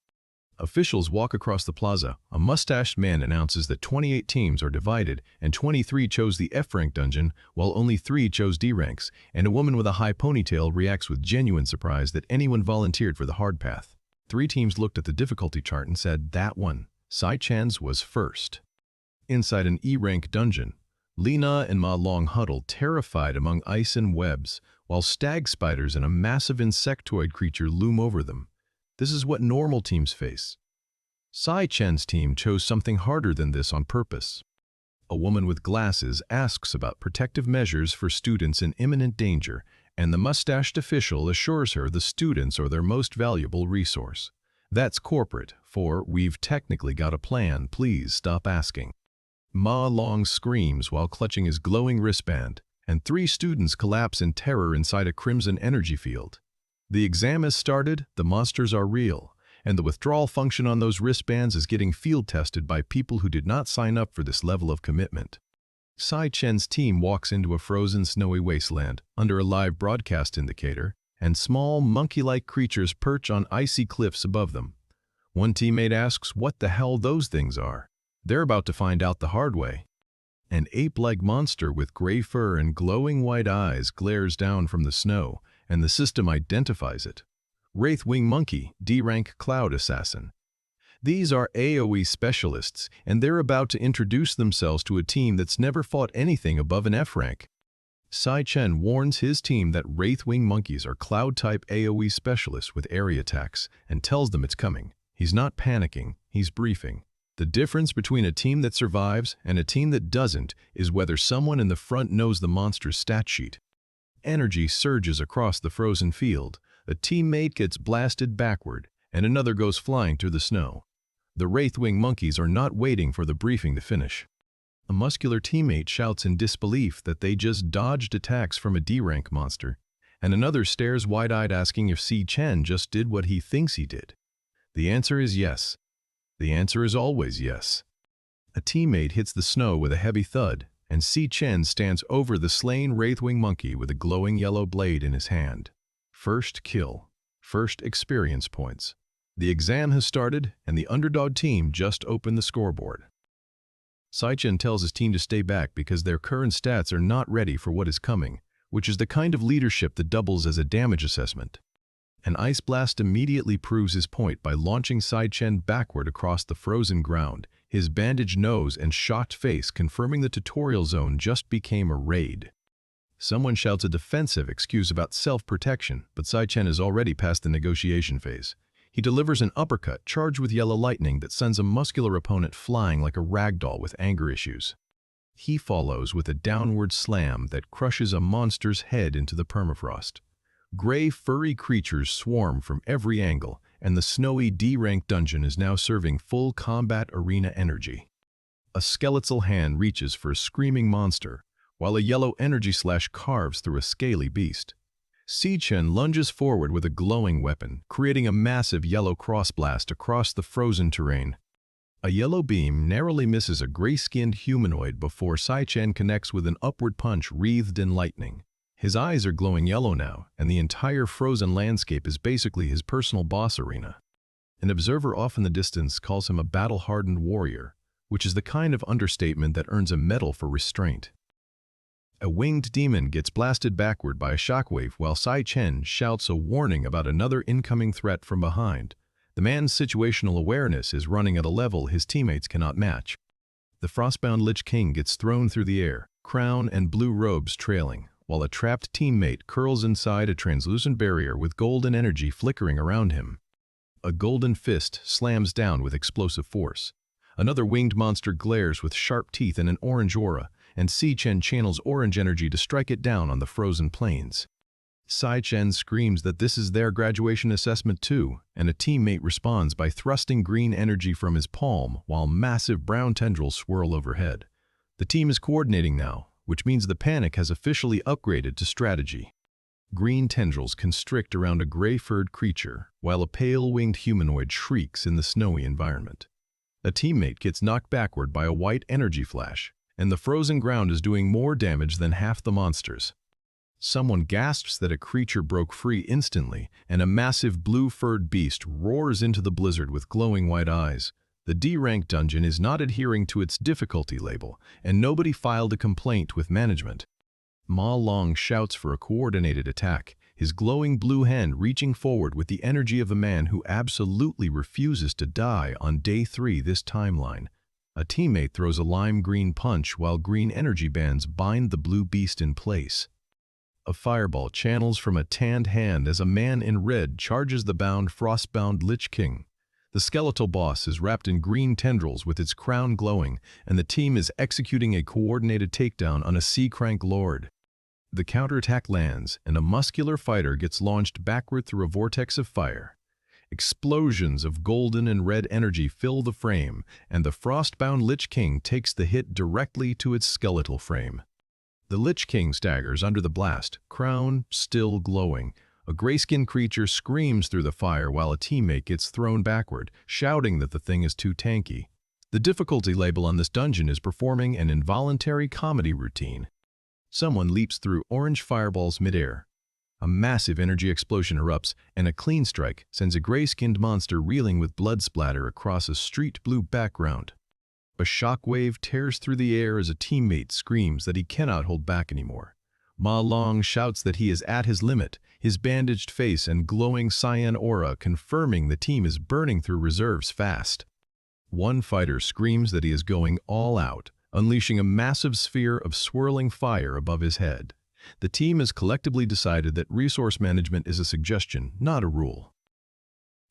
Officials walk across the plaza. A mustached man announces that 28 teams are divided and 23 chose the F-rank dungeon while only 3 chose D-ranks, and a woman with a high ponytail reacts with genuine surprise that anyone volunteered for the hard path. 3 teams looked at the difficulty chart and said, that one. Si-Chen's was first. Inside an E-rank dungeon, Lina and Ma Long huddle terrified among ice and webs, while stag spiders and a massive insectoid creature loom over them. This is what normal teams face. Si-Chen's team chose something harder than this on purpose. A woman with glasses asks about protective measures for students in imminent danger, and the mustached official assures her the students are their most valuable resource. That's corporate, for we've technically got a plan, please stop asking. Ma Long screams while clutching his glowing wristband, and 3 students collapse in terror inside a crimson energy field. The exam has started, the monsters are real, and the withdrawal function on those wristbands is getting field tested by people who did not sign up for this level of commitment. Si-Chen's team walks into a frozen snowy wasteland under a live broadcast indicator, and small monkey-like creatures perch on icy cliffs above them. One teammate asks what the hell those things are. They're about to find out the hard way. An ape-like monster with gray fur and glowing white eyes glares down from the snow, and the system identifies it. Wraithwing Monkey, D-rank Cloud Assassin. These are AoE specialists, and they're about to introduce themselves to a team that's never fought anything above an F rank. Si-Chen warns his team that Wraithwing Monkeys are Cloud-type AoE specialists with area attacks, and tells them it's coming. He's not panicking, he's briefing. The difference between a team that survives and a team that doesn't is whether someone in the front knows the monster's stat sheet. Energy surges across the frozen field. A teammate gets blasted backward, and another goes flying through the snow. The Wraithwing Monkeys are not waiting for the briefing to finish. A muscular teammate shouts in disbelief that they just dodged attacks from a D-rank monster, and another stares wide-eyed asking if Si-Chen just did what he thinks he did. The answer is yes. The answer is always yes. A teammate hits the snow with a heavy thud, and Si-Chen stands over the slain Wraithwing Monkey with a glowing yellow blade in his hand. First kill. First experience points. The exam has started, and the underdog team just opened the scoreboard. Si-Chen tells his team to stay back because their current stats are not ready for what is coming, which is the kind of leadership that doubles as a damage assessment. An ice blast immediately proves his point by launching Si-Chen backward across the frozen ground, his bandaged nose and shocked face confirming the tutorial zone just became a raid. Someone shouts a defensive excuse about self-protection, but Sai-Chen is already past the negotiation phase. He delivers an uppercut charged with yellow lightning that sends a muscular opponent flying like a ragdoll with anger issues. He follows with a downward slam that crushes a monster's head into the permafrost. Gray, furry creatures swarm from every angle, and the snowy D-rank dungeon is now serving full combat arena energy. A skeletal hand reaches for a screaming monster, while a yellow energy slash carves through a scaly beast. Sai-Chen lunges forward with a glowing weapon, creating a massive yellow crossblast across the frozen terrain. A yellow beam narrowly misses a gray-skinned humanoid before Sai-Chen connects with an upward punch wreathed in lightning. His eyes are glowing yellow now, and the entire frozen landscape is basically his personal boss arena. An observer off in the distance calls him a battle-hardened warrior, which is the kind of understatement that earns a medal for restraint. A winged demon gets blasted backward by a shockwave while Sai-Chen shouts a warning about another incoming threat from behind. The man's situational awareness is running at a level his teammates cannot match. The frostbound Lich King gets thrown through the air, crown and blue robes trailing, while a trapped teammate curls inside a translucent barrier with golden energy flickering around him. A golden fist slams down with explosive force. Another winged monster glares with sharp teeth and an orange aura, and Sai-Chen channels orange energy to strike it down on the frozen plains. Sai-Chen screams that this is their graduation assessment too, and a teammate responds by thrusting green energy from his palm while massive brown tendrils swirl overhead. The team is coordinating now, which means the panic has officially upgraded to strategy. Green tendrils constrict around a gray-furred creature, while a pale-winged humanoid shrieks in the snowy environment. A teammate gets knocked backward by a white energy flash, and the frozen ground is doing more damage than half the monsters. Someone gasps that a creature broke free instantly, and a massive blue-furred beast roars into the blizzard with glowing white eyes. The D-rank dungeon is not adhering to its difficulty label, and nobody filed a complaint with management. Ma Long shouts for a coordinated attack, his glowing blue hand reaching forward with the energy of a man who absolutely refuses to die on day 3 this timeline. A teammate throws a lime-green punch while green energy bands bind the blue beast in place. A fireball channels from a tanned hand as a man in red charges the frostbound Lich King. The skeletal boss is wrapped in green tendrils with its crown glowing, and the team is executing a coordinated takedown on a Sea-Crank Lord. The counterattack lands, and a muscular fighter gets launched backward through a vortex of fire. Explosions of golden and red energy fill the frame, and the frostbound Lich King takes the hit directly to its skeletal frame. The Lich King staggers under the blast, crown still glowing. A gray-skinned creature screams through the fire while a teammate gets thrown backward, shouting that the thing is too tanky. The difficulty label on this dungeon is performing an involuntary comedy routine. Someone leaps through orange fireballs midair. A massive energy explosion erupts, and a clean strike sends a gray-skinned monster reeling with blood splatter across a street blue background. A shockwave tears through the air as a teammate screams that he cannot hold back anymore. Ma Long shouts that he is at his limit, his bandaged face and glowing cyan aura confirming the team is burning through reserves fast. One fighter screams that he is going all out, unleashing a massive sphere of swirling fire above his head. The team has collectively decided that resource management is a suggestion, not a rule.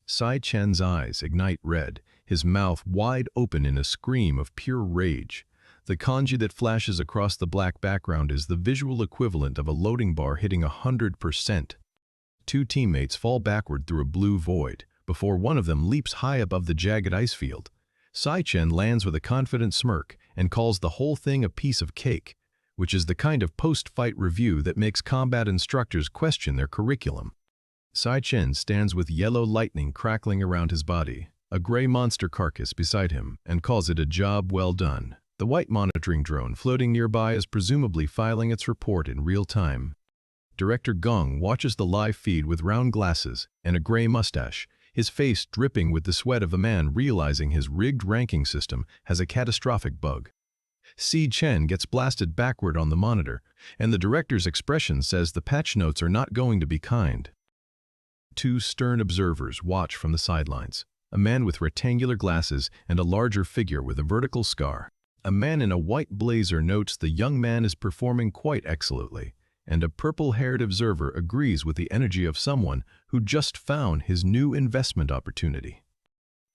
Sai-Chen's eyes ignite red, his mouth wide open in a scream of pure rage. The kanji that flashes across the black background is the visual equivalent of a loading bar hitting 100%. Two teammates fall backward through a blue void, before one of them leaps high above the jagged ice field. Sai-Chen lands with a confident smirk and calls the whole thing a piece of cake, which is the kind of post-fight review that makes combat instructors question their curriculum. Sai-Chen stands with yellow lightning crackling around his body, a gray monster carcass beside him, and calls it a job well done. The white monitoring drone floating nearby is presumably filing its report in real time. Director Gong watches the live feed with round glasses and a gray mustache, his face dripping with the sweat of a man realizing his rigged ranking system has a catastrophic bug. Sai-Chen gets blasted backward on the monitor, and the director's expression says the patch notes are not going to be kind. Two stern observers watch from the sidelines, a man with rectangular glasses and a larger figure with a vertical scar. A man in a white blazer notes the young man is performing quite excellently, and a purple-haired observer agrees with the energy of someone who just found his new investment opportunity.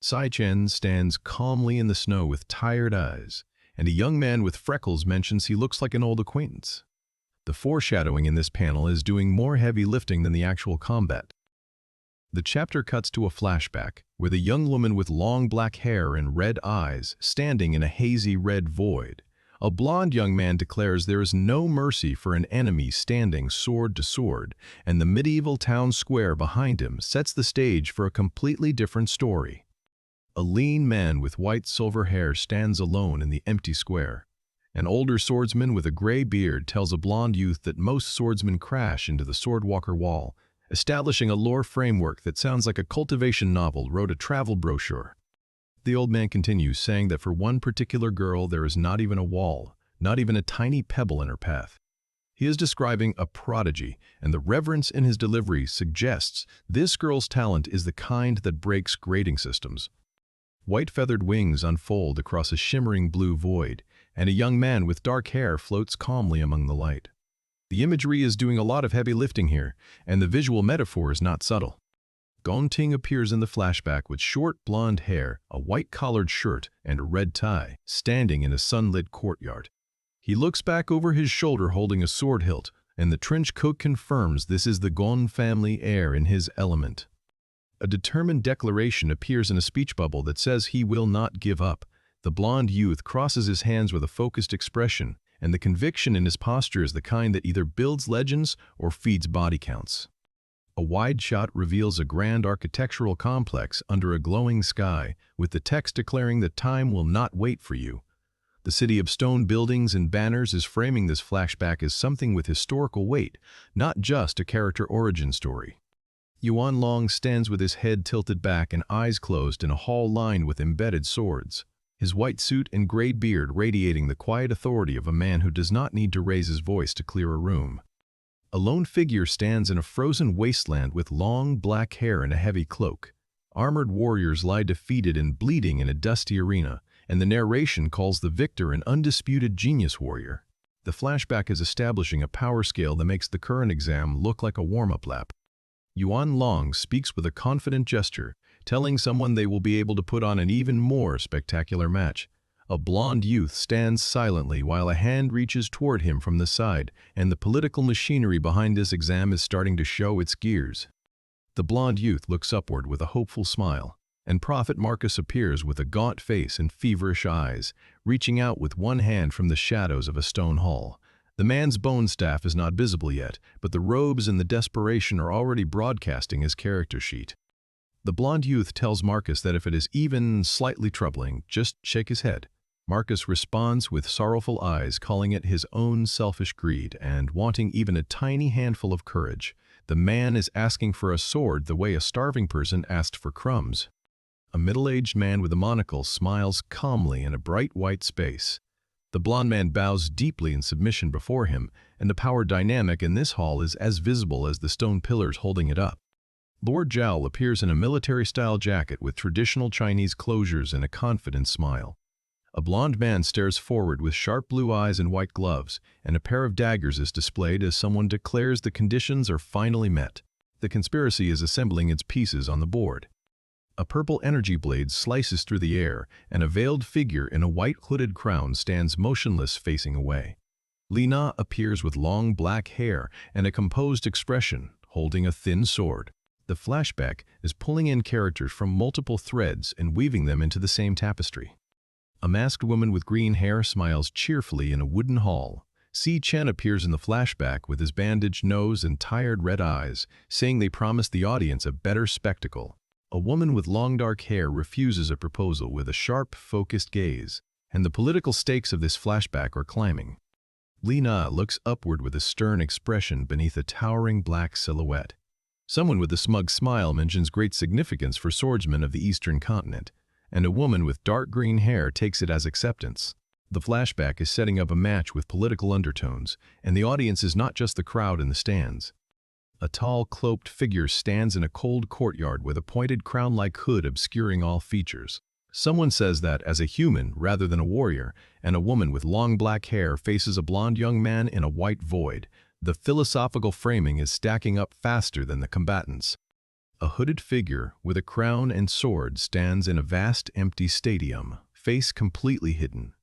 Si-Chen stands calmly in the snow with tired eyes, and a young man with freckles mentions he looks like an old acquaintance. The foreshadowing in this panel is doing more heavy lifting than the actual combat. The chapter cuts to a flashback, with a young woman with long black hair and red eyes standing in a hazy red void. A blond young man declares there is no mercy for an enemy standing sword to sword, and the medieval town square behind him sets the stage for a completely different story. A lean man with white silver hair stands alone in the empty square. An older swordsman with a gray beard tells a blond youth that most swordsmen crash into the swordwalker wall, establishing a lore framework that sounds like a cultivation novel wrote a travel brochure. The old man continues, saying that for one particular girl there is not even a wall, not even a tiny pebble in her path. He is describing a prodigy, and the reverence in his delivery suggests this girl's talent is the kind that breaks grading systems. White feathered wings unfold across a shimmering blue void, and a young man with dark hair floats calmly among the light. The imagery is doing a lot of heavy lifting here, and the visual metaphor is not subtle. Gong-ting appears in the flashback with short blonde hair, a white-collared shirt, and a red tie, standing in a sunlit courtyard. He looks back over his shoulder holding a sword hilt, and the trench coat confirms this is the Gon family heir in his element. A determined declaration appears in a speech bubble that says he will not give up. The blond youth crosses his hands with a focused expression, and the conviction in his posture is the kind that either builds legends or feeds body counts. A wide shot reveals a grand architectural complex under a glowing sky, with the text declaring that time will not wait for you. The city of stone buildings and banners is framing this flashback as something with historical weight, not just a character origin story. Yuan Long stands with his head tilted back and eyes closed in a hall lined with embedded swords, his white suit and gray beard radiating the quiet authority of a man who does not need to raise his voice to clear a room. A lone figure stands in a frozen wasteland with long black hair and a heavy cloak. Armored warriors lie defeated and bleeding in a dusty arena, and the narration calls the victor an undisputed genius warrior. The flashback is establishing a power scale that makes the current exam look like a warm-up lap. Yuan Long speaks with a confident gesture, telling someone they will be able to put on an even more spectacular match. A blond youth stands silently while a hand reaches toward him from the side, and the political machinery behind this exam is starting to show its gears. The blond youth looks upward with a hopeful smile, and Prophet Marcus appears with a gaunt face and feverish eyes, reaching out with one hand from the shadows of a stone hall. The man's bone staff is not visible yet, but the robes and the desperation are already broadcasting his character sheet. The blond youth tells Marcus that if it is even slightly troubling, just shake his head. Marcus responds with sorrowful eyes, calling it his own selfish greed and wanting even a tiny handful of courage. The man is asking for a sword the way a starving person asked for crumbs. A middle-aged man with a monocle smiles calmly in a bright white space. The blond man bows deeply in submission before him, and the power dynamic in this hall is as visible as the stone pillars holding it up. Lord Zhao appears in a military-style jacket with traditional Chinese closures and a confident smile. A blond man stares forward with sharp blue eyes and white gloves, and a pair of daggers is displayed as someone declares the conditions are finally met. The conspiracy is assembling its pieces on the board. A purple energy blade slices through the air, and a veiled figure in a white hooded crown stands motionless facing away. Li Na appears with long black hair and a composed expression, holding a thin sword. The flashback is pulling in characters from multiple threads and weaving them into the same tapestry. A masked woman with green hair smiles cheerfully in a wooden hall. Si-Chen appears in the flashback with his bandaged nose and tired red eyes, saying they promised the audience a better spectacle. A woman with long dark hair refuses a proposal with a sharp, focused gaze, and the political stakes of this flashback are climbing. Li Na looks upward with a stern expression beneath a towering black silhouette. Someone with a smug smile mentions great significance for swordsmen of the Eastern continent, and a woman with dark green hair takes it as acceptance. The flashback is setting up a match with political undertones, and the audience is not just the crowd in the stands. A tall, cloaked figure stands in a cold courtyard with a pointed crown-like hood obscuring all features. Someone says that, as a human rather than a warrior, and a woman with long black hair faces a blond young man in a white void. The philosophical framing is stacking up faster than the combatants. A hooded figure with a crown and sword stands in a vast empty stadium, face completely hidden.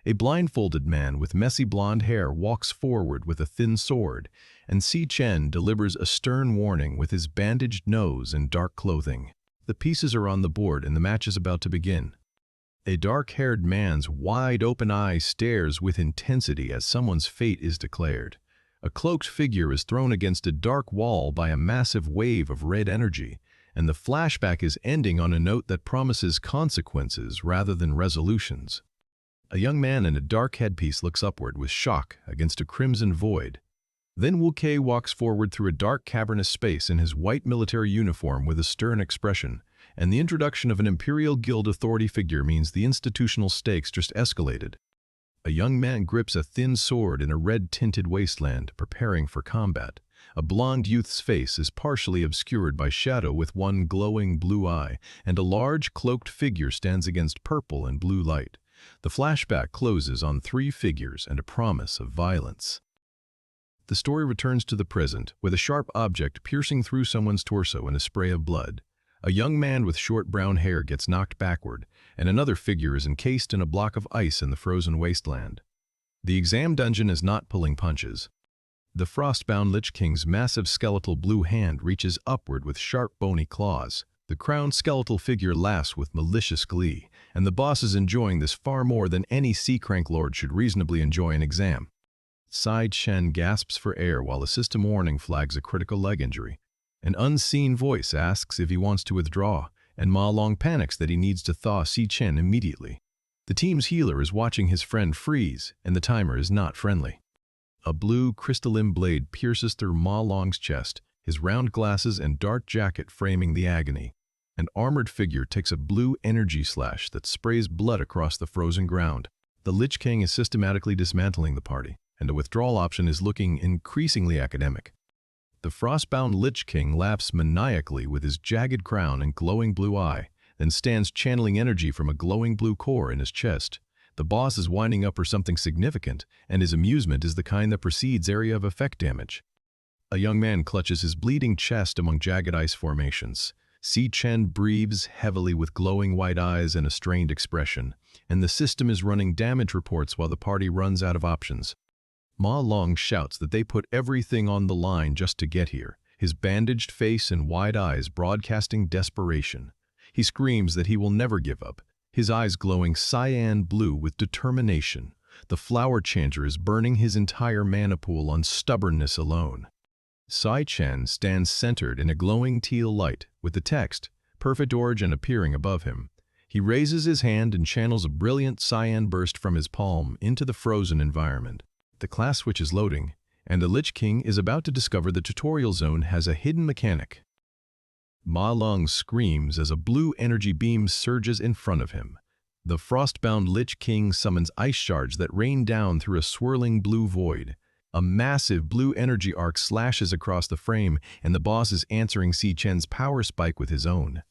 A blindfolded man with messy blonde hair walks forward with a thin sword, and Si Chen delivers a stern warning with his bandaged nose and dark clothing. The pieces are on the board and the match is about to begin. A dark-haired man's wide-open eye stares with intensity as someone's fate is declared. A cloaked figure is thrown against a dark wall by a massive wave of red energy, and the flashback is ending on a note that promises consequences rather than resolutions. A young man in a dark headpiece looks upward with shock against a crimson void. Then Wu Kei walks forward through a dark cavernous space in his white military uniform with a stern expression, and the introduction of an Imperial Guild authority figure means the institutional stakes just escalated. A young man grips a thin sword in a red-tinted wasteland, preparing for combat. A blond youth's face is partially obscured by shadow with one glowing blue eye, and a large cloaked figure stands against purple and blue light. The flashback closes on three figures and a promise of violence. The story returns to the present, with a sharp object piercing through someone's torso and a spray of blood. A young man with short brown hair gets knocked backward, and another figure is encased in a block of ice in the frozen wasteland. The exam dungeon is not pulling punches. The frostbound Lich King's massive skeletal blue hand reaches upward with sharp bony claws. The crowned skeletal figure laughs with malicious glee, and the boss is enjoying this far more than any Sea Crank Lord should reasonably enjoy an exam. Si Chen gasps for air while a system warning flags a critical leg injury. An unseen voice asks if he wants to withdraw, and Ma Long panics that he needs to thaw Si Chen immediately. The team's healer is watching his friend freeze, and the timer is not friendly. A blue crystalline blade pierces through Ma Long's chest, his round glasses and dark jacket framing the agony. An armored figure takes a blue energy slash that sprays blood across the frozen ground. The Lich King is systematically dismantling the party, and a withdrawal option is looking increasingly academic. The frostbound Lich King laughs maniacally with his jagged crown and glowing blue eye, then stands channeling energy from a glowing blue core in his chest. The boss is winding up for something significant, and his amusement is the kind that precedes area of effect damage. A young man clutches his bleeding chest among jagged ice formations. Si Chen breathes heavily with glowing white eyes and a strained expression, and the system is running damage reports while the party runs out of options. Ma Long shouts that they put everything on the line just to get here, his bandaged face and wide eyes broadcasting desperation. He screams that he will never give up, his eyes glowing cyan blue with determination. The flower chanter is burning his entire mana pool on stubbornness alone. Si Chen stands centered in a glowing teal light, with the text, Perfect Origin, appearing above him. He raises his hand and channels a brilliant cyan burst from his palm into the frozen environment. The class switch is loading, and the Lich King is about to discover the tutorial zone has a hidden mechanic. Ma Long screams as a blue energy beam surges in front of him. The frostbound Lich King summons ice shards that rain down through a swirling blue void. A massive blue energy arc slashes across the frame, and the boss is answering Si Chen's power spike with his own.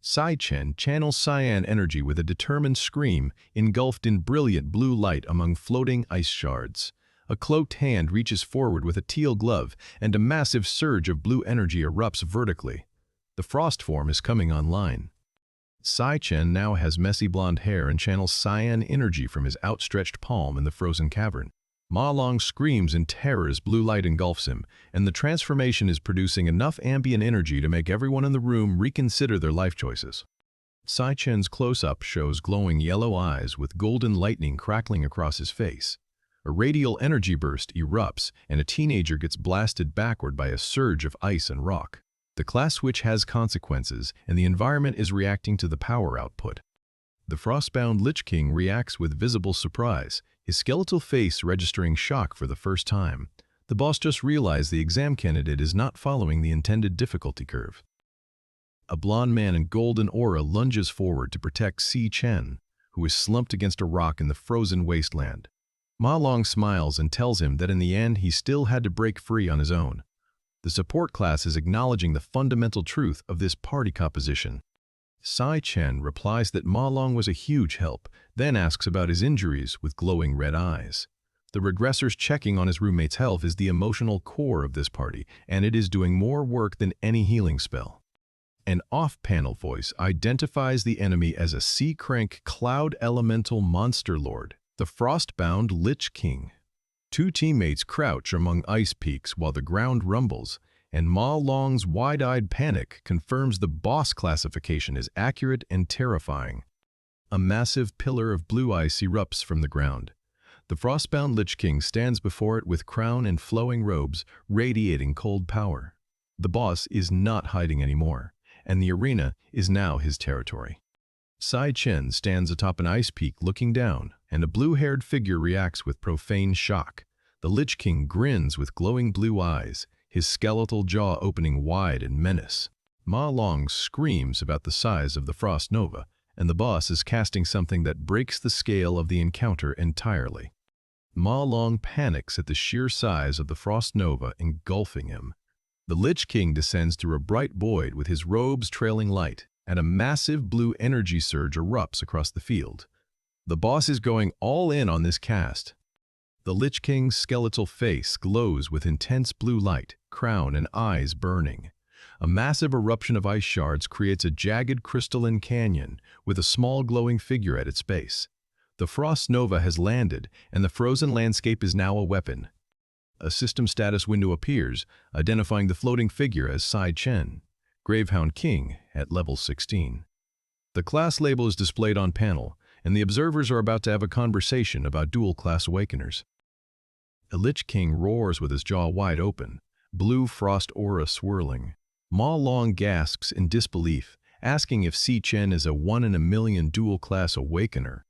Si Chen channels cyan energy with a determined scream, engulfed in brilliant blue light among floating ice shards. A cloaked hand reaches forward with a teal glove, and a massive surge of blue energy erupts vertically. The frost form is coming online. Si Chen now has messy blonde hair and channels cyan energy from his outstretched palm in the frozen cavern. Ma Long screams in terror as blue light engulfs him, and the transformation is producing enough ambient energy to make everyone in the room reconsider their life choices. Si Chen's close-up shows glowing yellow eyes with golden lightning crackling across his face. A radial energy burst erupts, and a teenager gets blasted backward by a surge of ice and rock. The class switch has consequences, and the environment is reacting to the power output. The frostbound Lich King reacts with visible surprise, his skeletal face registering shock for the first time. The boss just realized the exam candidate is not following the intended difficulty curve. A blond man in golden aura lunges forward to protect Si Chen, who is slumped against a rock in the frozen wasteland. Ma Long smiles and tells him that in the end he still had to break free on his own. The support class is acknowledging the fundamental truth of this party composition. Si Chen replies that Ma Long was a huge help, then asks about his injuries with glowing red eyes. The regressor's checking on his roommate's health is the emotional core of this party, and it is doing more work than any healing spell. An off-panel voice identifies the enemy as a sea-crank cloud elemental monster lord, the frost-bound Lich King. Two teammates crouch among ice peaks while the ground rumbles, and Ma Long's wide-eyed panic confirms the boss classification is accurate and terrifying. A massive pillar of blue ice erupts from the ground. The frost-bound Lich King stands before it with crown and flowing robes, radiating cold power. The boss is not hiding anymore, and the arena is now his territory. Sai Chen stands atop an ice peak looking down, and a blue-haired figure reacts with profane shock. The Lich King grins with glowing blue eyes, his skeletal jaw opening wide in menace. Ma Long screams about the size of the Frost Nova, and the boss is casting something that breaks the scale of the encounter entirely. Ma Long panics at the sheer size of the Frost Nova engulfing him. The Lich King descends through a bright void with his robes trailing light, and a massive blue energy surge erupts across the field. The boss is going all in on this cast. The Lich King's skeletal face glows with intense blue light, crown and eyes burning. A massive eruption of ice shards creates a jagged crystalline canyon with a small glowing figure at its base. The Frost Nova has landed, and the frozen landscape is now a weapon. A system status window appears, identifying the floating figure as Sai Chen, Gravehound King at level 16. The class label is displayed on panel, and the observers are about to have a conversation about dual-class awakeners. A Lich King roars with his jaw wide open, blue frost aura swirling. Ma Long gasps in disbelief, asking if Si Chen is a 1 in a million dual-class awakener.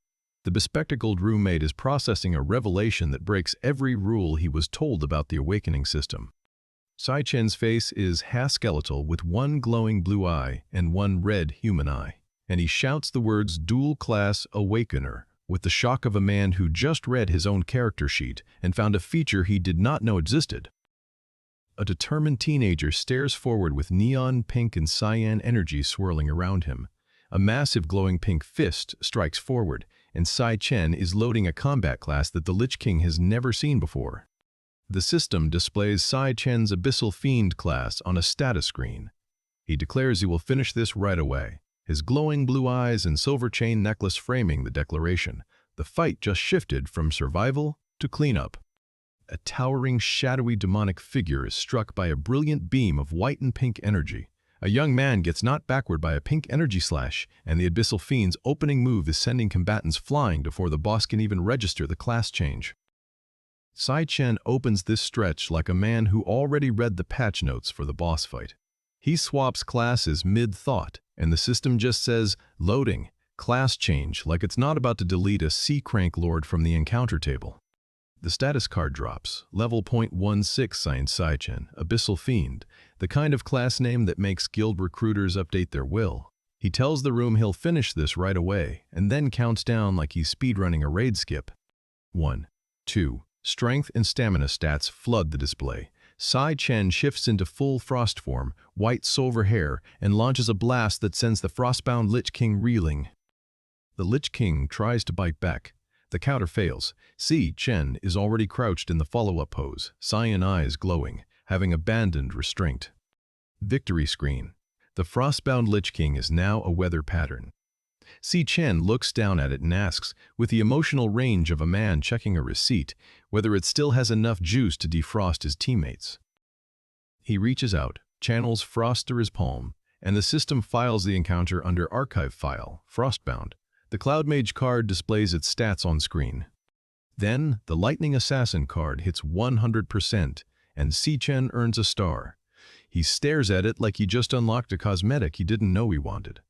The bespectacled roommate is processing a revelation that breaks every rule he was told about the awakening system. Sai Chen's face is half-skeletal with one glowing blue eye and one red human eye, and he shouts the words dual-class awakener with the shock of a man who just read his own character sheet and found a feature he did not know existed. A determined teenager stares forward with neon pink and cyan energy swirling around him. A massive glowing pink fist strikes forward, and Sai Chen is loading a combat class that the Lich King has never seen before. The system displays Sai Chen's Abyssal Fiend class on a status screen. He declares he will finish this right away, his glowing blue eyes and silver chain necklace framing the declaration. The fight just shifted from survival to cleanup. A towering, shadowy demonic figure is struck by a brilliant beam of white and pink energy. A young man gets knocked backward by a pink energy slash, and the Abyssal Fiend's opening move is sending combatants flying before the boss can even register the class change. Sai Chen opens this stretch like a man who already read the patch notes for the boss fight. He swaps classes mid-thought, and the system just says, loading, class change, like it's not about to delete a sea-crank lord from the encounter table. The status card drops, level 0.16 signs Sai Chen, Abyssal Fiend, the kind of class name that makes guild recruiters update their will. He tells the room he'll finish this right away, and then counts down like he's speedrunning a raid skip. 1, 2, strength and stamina stats flood the display. Sai Chen shifts into full frost form, white silver hair, and launches a blast that sends the frostbound Lich King reeling. The Lich King tries to bite back. The counter fails. Si Chen is already crouched in the follow-up pose, cyan eyes glowing, having abandoned restraint. Victory screen. The frostbound Lich King is now a weather pattern. Si Chen looks down at it and asks, with the emotional range of a man checking a receipt, whether it still has enough juice to defrost his teammates. He reaches out, channels frost through his palm, and the system files the encounter under Archive File, Frostbound. The Cloud Mage card displays its stats on screen. Then, the Lightning Assassin card hits 100%, and Si Chen earns a star. He stares at it like he just unlocked a cosmetic he didn't know he wanted.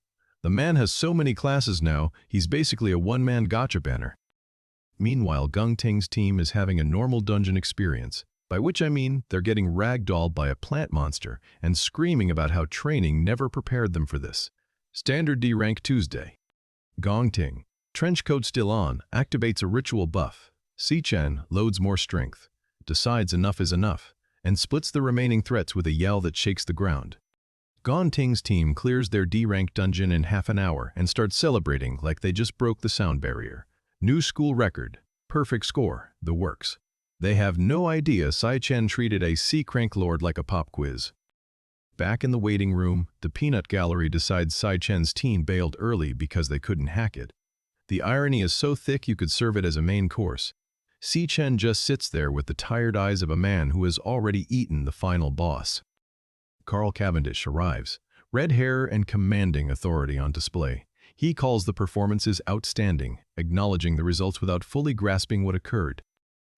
The man has so many classes now, he's basically a one-man gotcha banner. Meanwhile, Gung Ting's team is having a normal dungeon experience, by which I mean they're getting ragdolled by a plant monster and screaming about how training never prepared them for this. Standard D rank Tuesday. Gong Ting, trench coat still on, activates a ritual buff. Si Chen loads more strength, decides enough is enough, and splits the remaining threats with a yell that shakes the ground. Gong Ting's team clears their D-rank dungeon in half an hour and starts celebrating like they just broke the sound barrier. New school record, perfect score, the works. They have no idea Sai-Chen treated a sea crank lord like a pop quiz. Back in the waiting room, the peanut gallery decides Sai-Chen's team bailed early because they couldn't hack it. The irony is so thick you could serve it as a main course. Si-Chen just sits there with the tired eyes of a man who has already eaten the final boss. Carl Cavendish arrives, red hair and commanding authority on display. He calls the performances outstanding, acknowledging the results without fully grasping what occurred.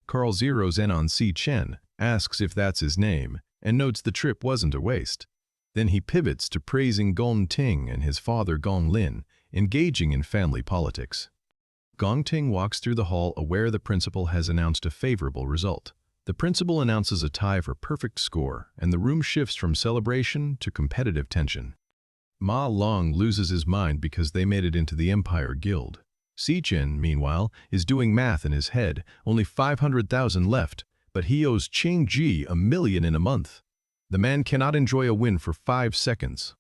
Carl zeroes in on Si-Chen, asks if that's his name, and notes the trip wasn't a waste. Then he pivots to praising Gong Ting and his father Gong Lin, engaging in family politics. Gong Ting walks through the hall aware the principal has announced a favorable result. The principal announces a tie for perfect score, and the room shifts from celebration to competitive tension. Ma Long loses his mind because they made it into the Empire Guild. Si-Chen, meanwhile, is doing math in his head, only 500,000 left, but he owes Ching Ji $1 million in a month. The man cannot enjoy a win for 5 seconds.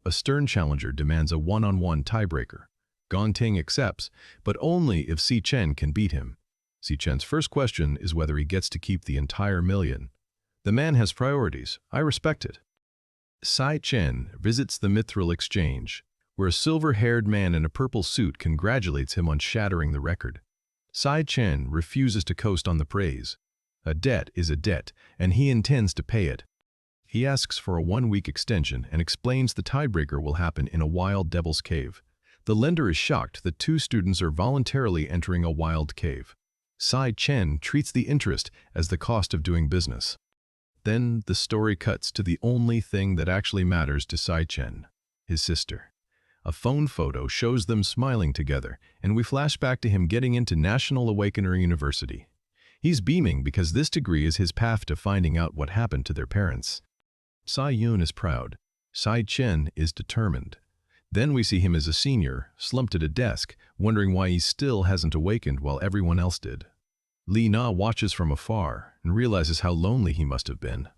A stern challenger demands a one-on-one tiebreaker. Gong Ting accepts, but only if Si-Chen can beat him. Si-Chen's first question is whether he gets to keep the entire million. The man has priorities. I respect it. Si-Chen visits the Mithril Exchange, where a silver-haired man in a purple suit congratulates him on shattering the record. Si-Chen refuses to coast on the praise. A debt is a debt, and he intends to pay it. He asks for a 1-week extension and explains the tiebreaker will happen in a wild devil's cave. The lender is shocked that 2 students are voluntarily entering a wild cave. Si-Chen treats the interest as the cost of doing business. Then the story cuts to the only thing that actually matters to Si-Chen, his sister. A phone photo shows them smiling together, and we flash back to him getting into National Awakener University. He's beaming because this degree is his path to finding out what happened to their parents. Si-Yun is proud. Si-Chen is determined. Then we see him as a senior, slumped at a desk, wondering why he still hasn't awakened while everyone else did. Li Na watches from afar and realizes how lonely he must have been.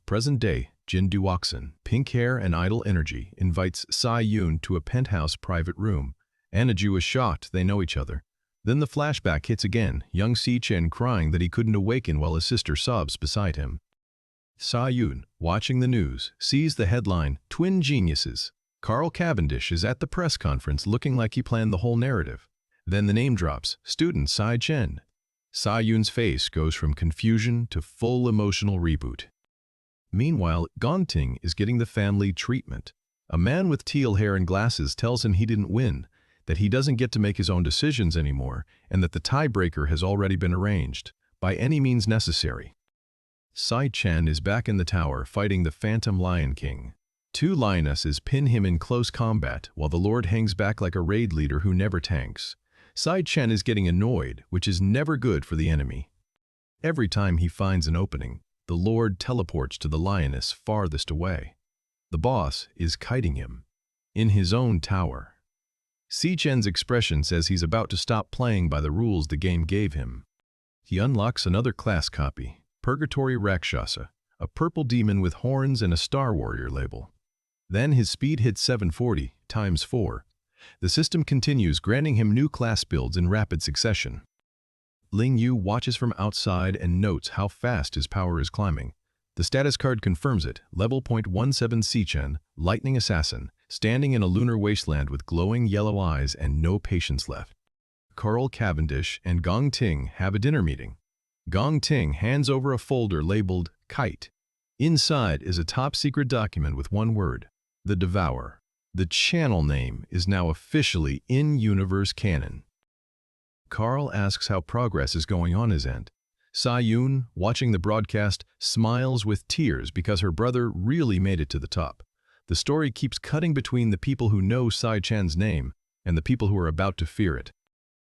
Present day, Jin Duoxin, pink hair and idle energy, invites Si-Yun to a penthouse private room. Anna-Ju is shocked they know each other. Then the flashback hits again, young Si-Chen crying that he couldn't awaken while his sister sobs beside him. Si-Yun, watching the news, sees the headline, Twin Geniuses. Carl Cavendish is at the press conference looking like he planned the whole narrative. Then the name drops, student Si-Chen. Si-Yun's face goes from confusion to full emotional reboot. Meanwhile, Gong Ting is getting the family treatment. A man with teal hair and glasses tells him he didn't win, that he doesn't get to make his own decisions anymore, and that the tiebreaker has already been arranged, by any means necessary. Si-Chen is back in the tower fighting the Phantom Lion King. 2 lionesses pin him in close combat, while the Lord hangs back like a raid leader who never tanks. Si-Chen is getting annoyed, which is never good for the enemy. Every time he finds an opening, the Lord teleports to the lioness farthest away. The boss is kiting him. In his own tower. Si-Chen's expression says he's about to stop playing by the rules the game gave him. He unlocks another class copy, Purgatory Rakshasa, a purple demon with horns and a Star Warrior label. Then his speed hits 740 times 4. The system continues, granting him new class builds in rapid succession. Ling Yu watches from outside and notes how fast his power is climbing. The status card confirms it, level 0.17 Si-Chen, Lightning Assassin, standing in a lunar wasteland with glowing yellow eyes and no patience left. Carl Cavendish and Gong Ting have a dinner meeting. Gong Ting hands over a folder labeled Kite. Inside is a top-secret document with one word, the Devourer. The channel name is now officially in-universe canon. Carl asks how progress is going on his end. Si-Yun, watching the broadcast, smiles with tears because her brother really made it to the top. The story keeps cutting between the people who know Si-Chen's name and the people who are about to fear it.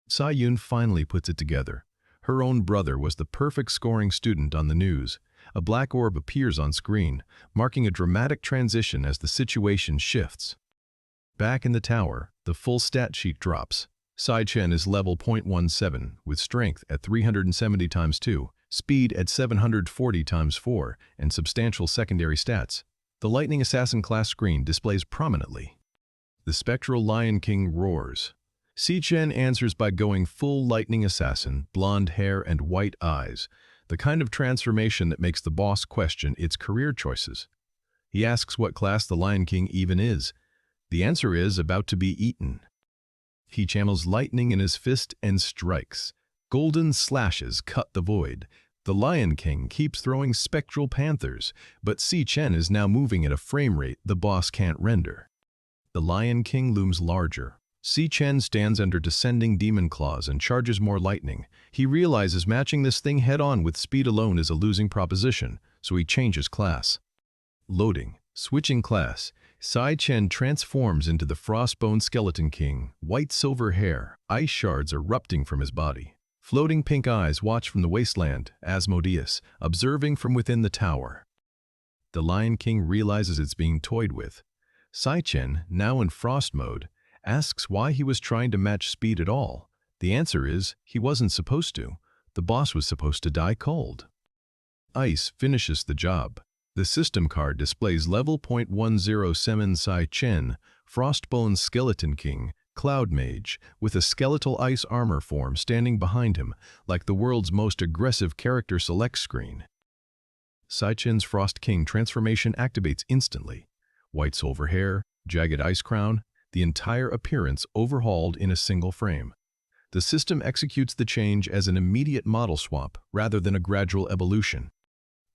Si-Yun finally puts it together. Her own brother was the perfect scoring student on the news. A black orb appears on screen, marking a dramatic transition as the situation shifts. Back in the tower, the full stat sheet drops. Si-Chen is level 0.17, with strength at 370 times 2, speed at 740 times 4, and substantial secondary stats. The Lightning Assassin class screen displays prominently. The Spectral Lion King roars. Si-Chen answers by going full lightning assassin, blonde hair and white eyes, the kind of transformation that makes the boss question its career choices. He asks what class the Lion King even is. The answer is about to be eaten. He channels lightning in his fist and strikes. Golden slashes cut the void. The Lion King keeps throwing spectral panthers, but Si-Chen is now moving at a frame rate the boss can't render. The Lion King looms larger. Si-Chen stands under descending demon claws and charges more lightning. He realizes matching this thing head-on with speed alone is a losing proposition, so he changes class. Loading. Switching class. Si-Chen transforms into the Frostbone Skeleton King, white silver hair, ice shards erupting from his body. Floating pink eyes watch from the wasteland, Asmodeus, observing from within the tower. The Lion King realizes it's being toyed with. Si-Chen, now in frost mode, asks why he was trying to match speed at all. The answer is, he wasn't supposed to. The boss was supposed to die cold. Ice finishes the job. The system card displays level 0.107 Si-Chen, Frostbone Skeleton King, Cloud Mage, with a skeletal ice armor form standing behind him, like the world's most aggressive character select screen. Si-Chen's Frost King transformation activates instantly. White silver hair, jagged ice crown, the entire appearance overhauled in a single frame. The system executes the change as an immediate model swap rather than a gradual evolution.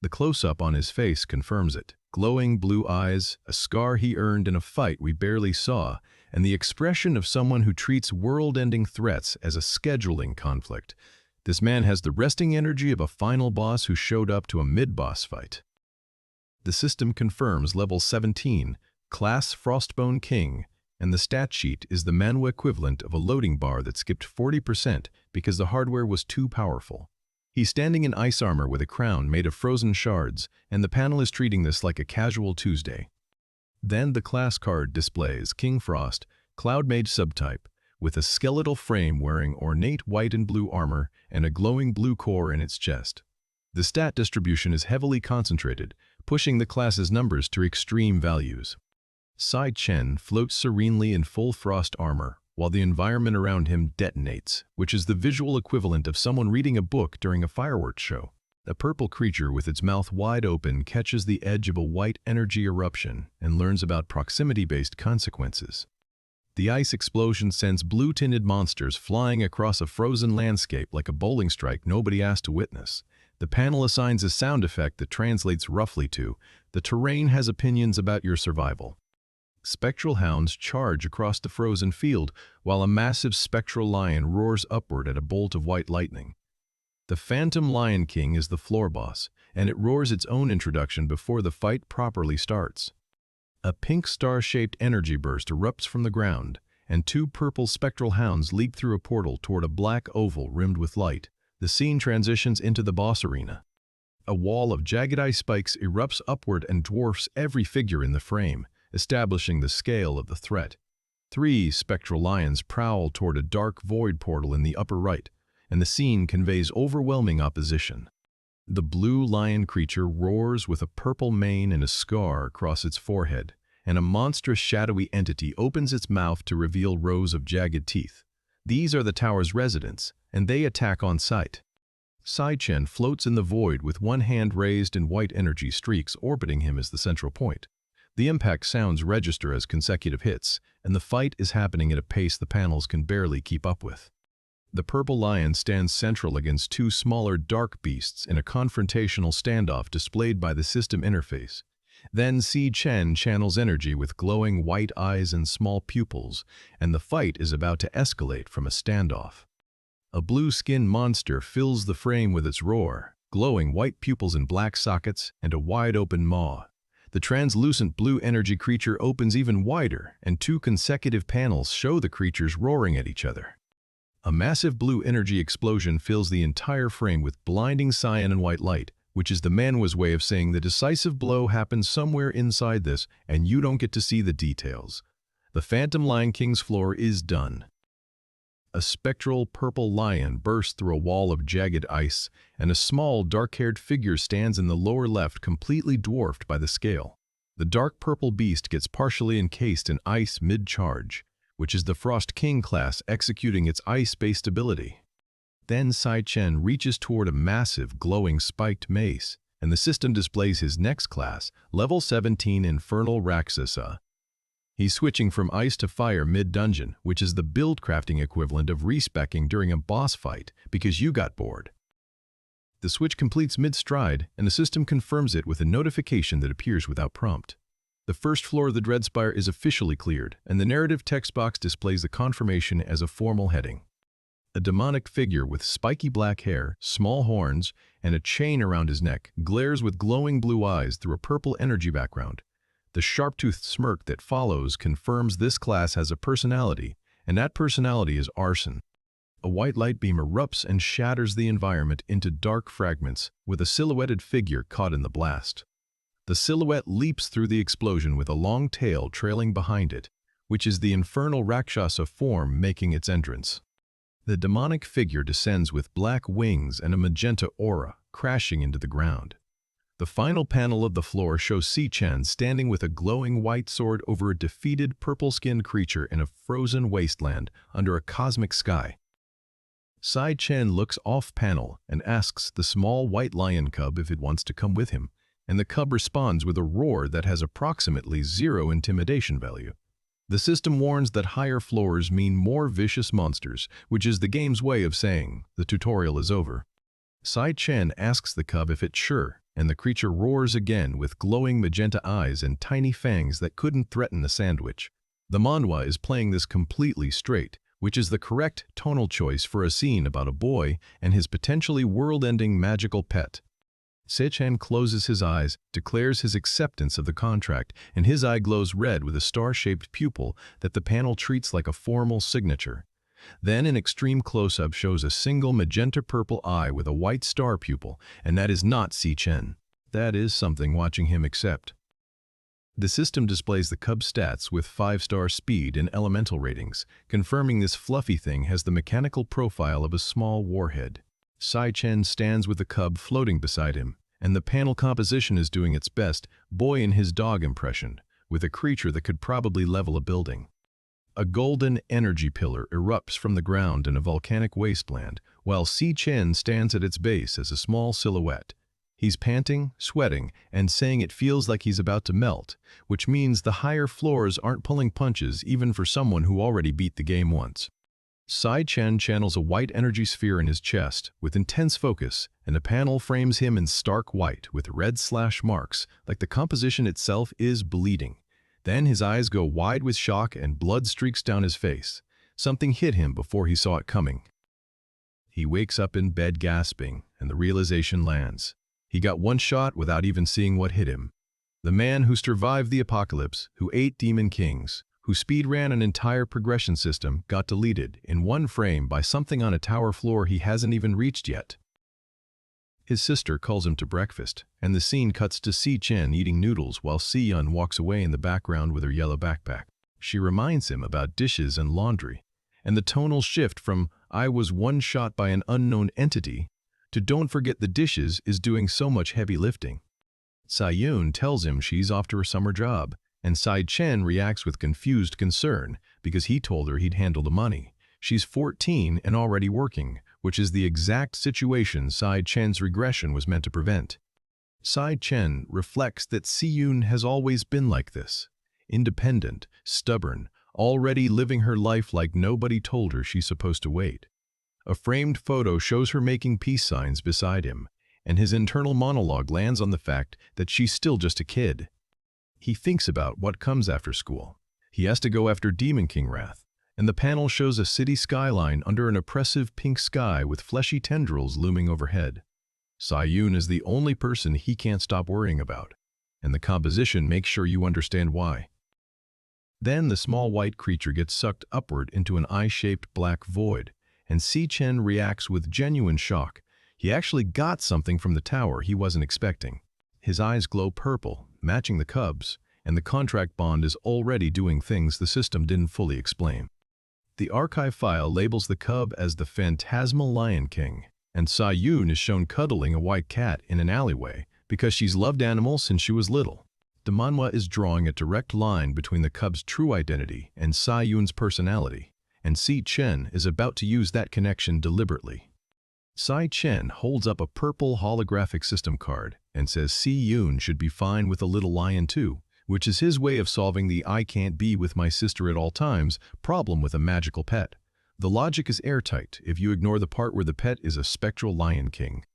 The close-up on his face confirms it. Glowing blue eyes, a scar he earned in a fight we barely saw, and the expression of someone who treats world-ending threats as a scheduling conflict. This man has the resting energy of a final boss who showed up to a mid-boss fight. The system confirms level 17, class Frostbone King, and the stat sheet is the Manhwa equivalent of a loading bar that skipped 40% because the hardware was too powerful. He's standing in ice armor with a crown made of frozen shards, and the panel is treating this like a casual Tuesday. Then the class card displays King Frost, Cloud Mage subtype, with a skeletal frame wearing ornate white and blue armor and a glowing blue core in its chest. The stat distribution is heavily concentrated, pushing the class's numbers to extreme values. Si-Chen floats serenely in full frost armor, while the environment around him detonates, which is the visual equivalent of someone reading a book during a fireworks show. A purple creature with its mouth wide open catches the edge of a white energy eruption and learns about proximity-based consequences. The ice explosion sends blue-tinted monsters flying across a frozen landscape like a bowling strike nobody asked to witness. The panel assigns a sound effect that translates roughly to, "The terrain has opinions about your survival." Spectral hounds charge across the frozen field, while a massive spectral lion roars upward at a bolt of white lightning. The Phantom Lion King is the floor boss, and it roars its own introduction before the fight properly starts. A pink star-shaped energy burst erupts from the ground, and two purple spectral hounds leap through a portal toward a black oval rimmed with light. The scene transitions into the boss arena. A wall of jagged ice spikes erupts upward and dwarfs every figure in the frame, establishing the scale of the threat. 3 spectral lions prowl toward a dark void portal in the upper right, and the scene conveys overwhelming opposition. The blue lion creature roars with a purple mane and a scar across its forehead, and a monstrous shadowy entity opens its mouth to reveal rows of jagged teeth. These are the tower's residents, and they attack on sight. Si-Chen floats in the void with one hand raised and white energy streaks orbiting him as the central point. The impact sounds register as consecutive hits, and the fight is happening at a pace the panels can barely keep up with. The purple lion stands central against 2 smaller dark beasts in a confrontational standoff displayed by the system interface. Then Si-Chen channels energy with glowing white eyes and small pupils, and the fight is about to escalate from a standoff. A blue-skinned monster fills the frame with its roar, glowing white pupils and black sockets, and a wide-open maw. The translucent blue energy creature opens even wider, and 2 consecutive panels show the creatures roaring at each other. A massive blue energy explosion fills the entire frame with blinding cyan and white light, which is the Manhwa's way of saying the decisive blow happens somewhere inside this, and you don't get to see the details. The Phantom Lion King's floor is done. A spectral purple lion bursts through a wall of jagged ice, and a small, dark-haired figure stands in the lower left, completely dwarfed by the scale. The dark purple beast gets partially encased in ice mid-charge. which is the Frost King class executing its ice-based ability. Then Sai Chen reaches toward a massive, glowing spiked mace, and the system displays his next class, level 17 Infernal Rakshasa. He's switching from ice to fire mid-dungeon, which is the build crafting equivalent of respeccing during a boss fight because you got bored. The switch completes mid-stride, and the system confirms it with a notification that appears without prompt. The first floor of the Dreadspire is officially cleared, and the narrative text box displays the confirmation as a formal heading. A demonic figure with spiky black hair, small horns, and a chain around his neck glares with glowing blue eyes through a purple energy background. The sharp-toothed smirk that follows confirms this class has a personality, and that personality is arson. A white light beam erupts and shatters the environment into dark fragments, with a silhouetted figure caught in the blast. The silhouette leaps through the explosion with a long tail trailing behind it, which is the infernal Rakshasa form making its entrance. The demonic figure descends with black wings and a magenta aura, crashing into the ground. The final panel of the floor shows Si Chen standing with a glowing white sword over a defeated purple-skinned creature in a frozen wasteland under a cosmic sky. Si Chen looks off-panel and asks the small white lion cub if it wants to come with him, and the cub responds with a roar that has approximately 0 intimidation value. The system warns that higher floors mean more vicious monsters, which is the game's way of saying the tutorial is over. Si Chen asks the cub if it's sure, and the creature roars again with glowing magenta eyes and tiny fangs that couldn't threaten a sandwich. The Manhwa is playing this completely straight, which is the correct tonal choice for a scene about a boy and his potentially world-ending magical pet. Si Chen closes his eyes, declares his acceptance of the contract, and his eye glows red with a star-shaped pupil that the panel treats like a formal signature. Then an extreme close-up shows a single magenta-purple eye with a white star pupil, and that is not Si Chen. That is something watching him accept. The system displays the cub's stats with 5-star speed and elemental ratings, confirming this fluffy thing has the mechanical profile of a small warhead. Si Chen stands with the cub floating beside him, and the panel composition is doing its best boy and his dog impression, with a creature that could probably level a building. A golden energy pillar erupts from the ground in a volcanic wasteland, while Si Chen stands at its base as a small silhouette. He's panting, sweating, and saying it feels like he's about to melt, which means the higher floors aren't pulling punches even for someone who already beat the game once. Si Chen channels a white energy sphere in his chest with intense focus, and a panel frames him in stark white with red slash marks like the composition itself is bleeding. Then his eyes go wide with shock and blood streaks down his face. Something hit him before he saw it coming. He wakes up in bed gasping, and the realization lands. He got one shot without even seeing what hit him. The man who survived the apocalypse, who ate demon kings, who speedran an entire progression system, got deleted in one frame by something on a tower floor he hasn't even reached yet. His sister calls him to breakfast, and the scene cuts to Si Chen eating noodles while Si Yun walks away in the background with her yellow backpack. She reminds him about dishes and laundry, and the tonal shift from "I was one shot by an unknown entity" to "don't forget the dishes" is doing so much heavy lifting. Si Yun tells him she's off to her summer job, and Si Chen reacts with confused concern because he told her he'd handle the money. She's 14 and already working, which is the exact situation Si Chen's regression was meant to prevent. Si Chen reflects that Si Yun has always been like this, independent, stubborn, already living her life like nobody told her she's supposed to wait. A framed photo shows her making peace signs beside him, and his internal monologue lands on the fact that she's still just a kid. He thinks about what comes after school. He has to go after Demon King Wrath, and the panel shows a city skyline under an oppressive pink sky with fleshy tendrils looming overhead. Si Yun is the only person he can't stop worrying about, and the composition makes sure you understand why. Then the small white creature gets sucked upward into an eye-shaped black void, and Si Chen reacts with genuine shock. He actually got something from the tower he wasn't expecting. His eyes glow purple, matching the cub's, and the contract bond is already doing things the system didn't fully explain. The archive file labels the cub as the Phantasmal Lion King, and Si Yun is shown cuddling a white cat in an alleyway because she's loved animals since she was little. The manhwa is drawing a direct line between the cub's true identity and Si-Yoon's personality, and Si-Chen is about to use that connection deliberately. Si-Chen holds up a purple holographic system card and says Si-Yoon should be fine with a little lion too, which is his way of solving the "I can't be with my sister at all times" problem with a magical pet. The logic is airtight if you ignore the part where the pet is a spectral lion king.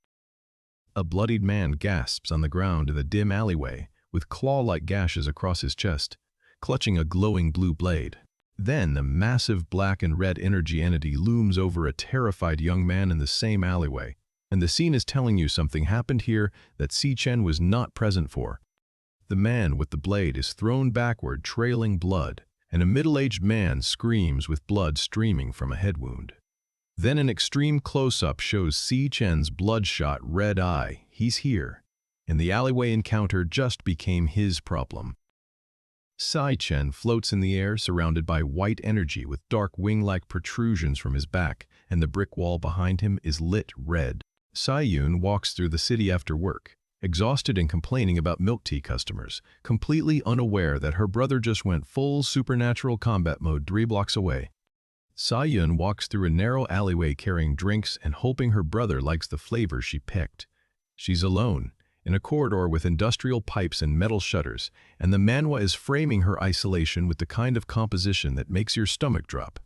A bloodied man gasps on the ground in the dim alleyway, with claw-like gashes across his chest, clutching a glowing blue blade. Then the massive black and red energy entity looms over a terrified young man in the same alleyway, and the scene is telling you something happened here that Si-Chen was not present for. The man with the blade is thrown backward, trailing blood, and a middle-aged man screams with blood streaming from a head wound. Then an extreme close-up shows Si-Chen's bloodshot red eye. He's here, and the alleyway encounter just became his problem. Si-Chen floats in the air surrounded by white energy with dark wing-like protrusions from his back, and the brick wall behind him is lit red. Si-Yoon walks through the city after work, exhausted and complaining about milk tea customers, completely unaware that her brother just went full supernatural combat mode 3 blocks away. Si-Yoon walks through a narrow alleyway carrying drinks and hoping her brother likes the flavor she picked. She's alone, in a corridor with industrial pipes and metal shutters, and the manhwa is framing her isolation with the kind of composition that makes your stomach drop.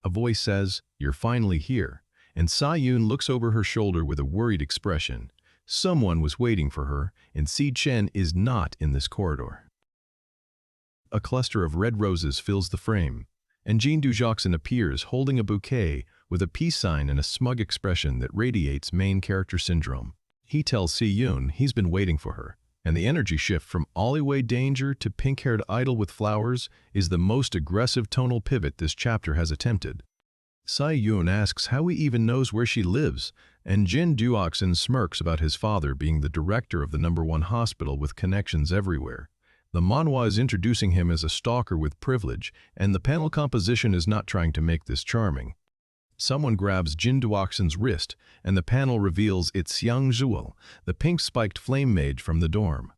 A voice says, "You're finally here," and Si-Yoon looks over her shoulder with a worried expression. Someone was waiting for her, and Si-Chen is not in this corridor. A cluster of red roses fills the frame, and Jin Do-Joksin appears holding a bouquet with a peace sign and a smug expression that radiates main character syndrome. He tells Si-Yoon he's been waiting for her, and the energy shift from alleyway danger to pink-haired idol with flowers is the most aggressive tonal pivot this chapter has attempted. Si-Yoon asks how he even knows where she lives, and Jin Do-Joksin smirks about his father being the director of the #1 hospital with connections everywhere. The manhwa is introducing him as a stalker with privilege, and the panel composition is not trying to make this charming. Someone grabs Jin Do-Joksin's wrist, and the panel reveals it's Yang Zhuel, the pink-spiked flame mage from the dorm,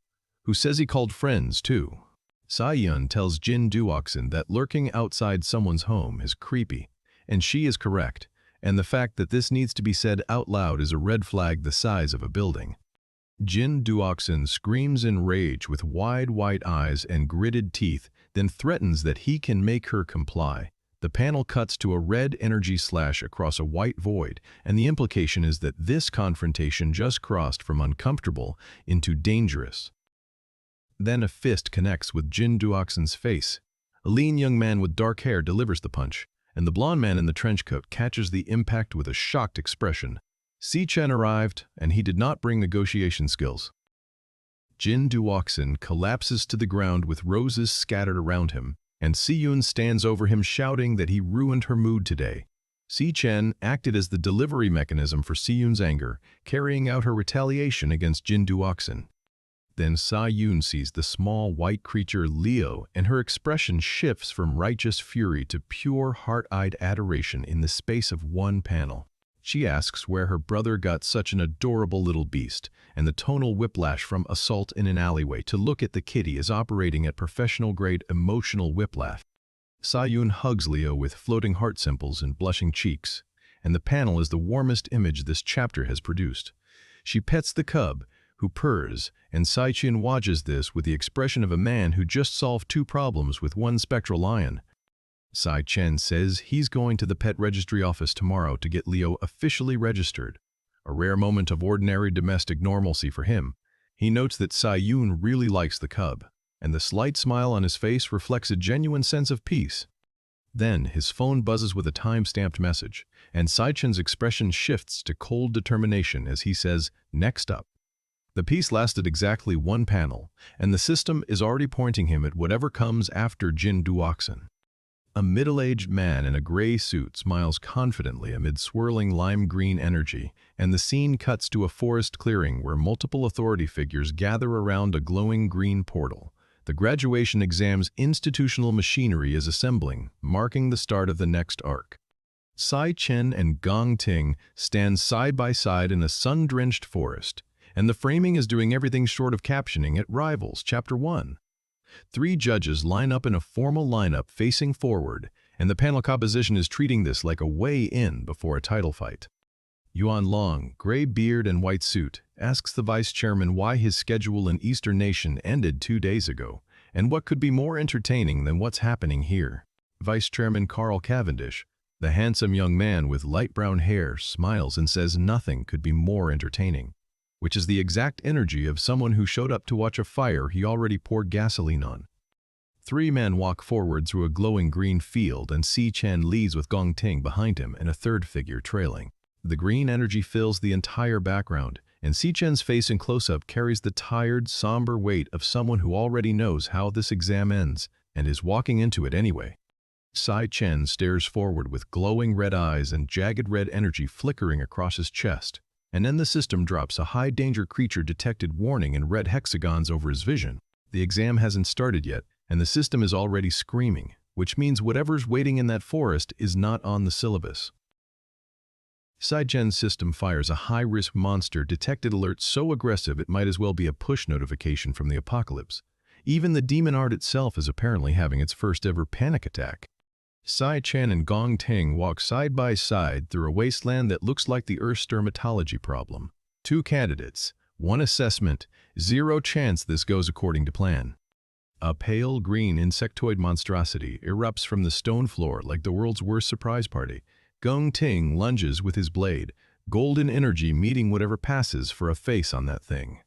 who says he called friends too. Si-Yoon tells Jin Do-Joksin that lurking outside someone's home is creepy, and she is correct, and the fact that this needs to be said out loud is a red flag the size of a building. Jin Do-Joksin screams in rage with wide white eyes and gritted teeth, then threatens that he can make her comply. The panel cuts to a red energy slash across a white void, and the implication is that this confrontation just crossed from uncomfortable into dangerous. Then a fist connects with Jin Do-Joksin's face. A lean young man with dark hair delivers the punch, and the blond man in the trench coat catches the impact with a shocked expression. Si-Chen arrived, and he did not bring negotiation skills. Jin Do-Joksin collapses to the ground with roses scattered around him, and Si-Yoon stands over him shouting that he ruined her mood today. Si-Chen acted as the delivery mechanism for Si-Yoon's anger, carrying out her retaliation against Jin Do-Joksin. Then Si-Yoon sees the small white creature Leo, and her expression shifts from righteous fury to pure heart-eyed adoration in the space of one panel. She asks where her brother got such an adorable little beast, and the tonal whiplash from assault in an alleyway to look at the kitty is operating at professional-grade emotional whiplash. Si-Yoon hugs Leo with floating heart symbols and blushing cheeks, and the panel is the warmest image this chapter has produced. She pets the cub, who purrs, and Si-Chen watches this with the expression of a man who just solved 2 problems with 1 spectral lion. Si-Chen says he's going to the pet registry office tomorrow to get Leo officially registered, a rare moment of ordinary domestic normalcy for him. He notes that Si-Yoon really likes the cub, and the slight smile on his face reflects a genuine sense of peace. Then his phone buzzes with a time-stamped message, and Si-Chen's expression shifts to cold determination as he says, "Next up." The piece lasted exactly 1 panel, and the system is already pointing him at whatever comes after Jin Do-Joksin. A middle-aged man in a gray suit smiles confidently amid swirling lime-green energy, and the scene cuts to a forest clearing where multiple authority figures gather around a glowing green portal. The graduation exam's institutional machinery is assembling, marking the start of the next arc. Si-Chen and Gong Ting stand side by side in a sun-drenched forest, And the framing is doing everything short of captioning it rivals Chapter 1. 3 judges line up in a formal lineup facing forward, and the panel composition is treating this like a weigh-in before a title fight. Yuan Long, gray beard and white suit, asks the vice chairman why his schedule in Eastern Nation ended 2 days ago, and what could be more entertaining than what's happening here. Vice Chairman Carl Cavendish, the handsome young man with light brown hair, smiles and says nothing could be more entertaining, which is the exact energy of someone who showed up to watch a fire he already poured gasoline on. 3 men walk forward through a glowing green field, and Si Chen leads with Gong Ting behind him and a third figure trailing. The green energy fills the entire background, and Si Chen's face in close-up carries the tired, somber weight of someone who already knows how this exam ends and is walking into it anyway. Si Chen stares forward with glowing red eyes and jagged red energy flickering across his chest, and then the system drops a high-danger creature detected warning in red hexagons over his vision. The exam hasn't started yet, and the system is already screaming, which means whatever's waiting in that forest is not on the syllabus. Si Chen's system fires a high-risk monster detected alert so aggressive it might as well be a push notification from the apocalypse. Even the demon art itself is apparently having its first-ever panic attack. Si Chen and Gong Ting walk side by side through a wasteland that looks like the Earth's dermatology problem. 2 candidates, 1 assessment, 0 chance this goes according to plan. A pale green insectoid monstrosity erupts from the stone floor like the world's worst surprise party. Gong Ting lunges with his blade, golden energy meeting whatever passes for a face on that thing.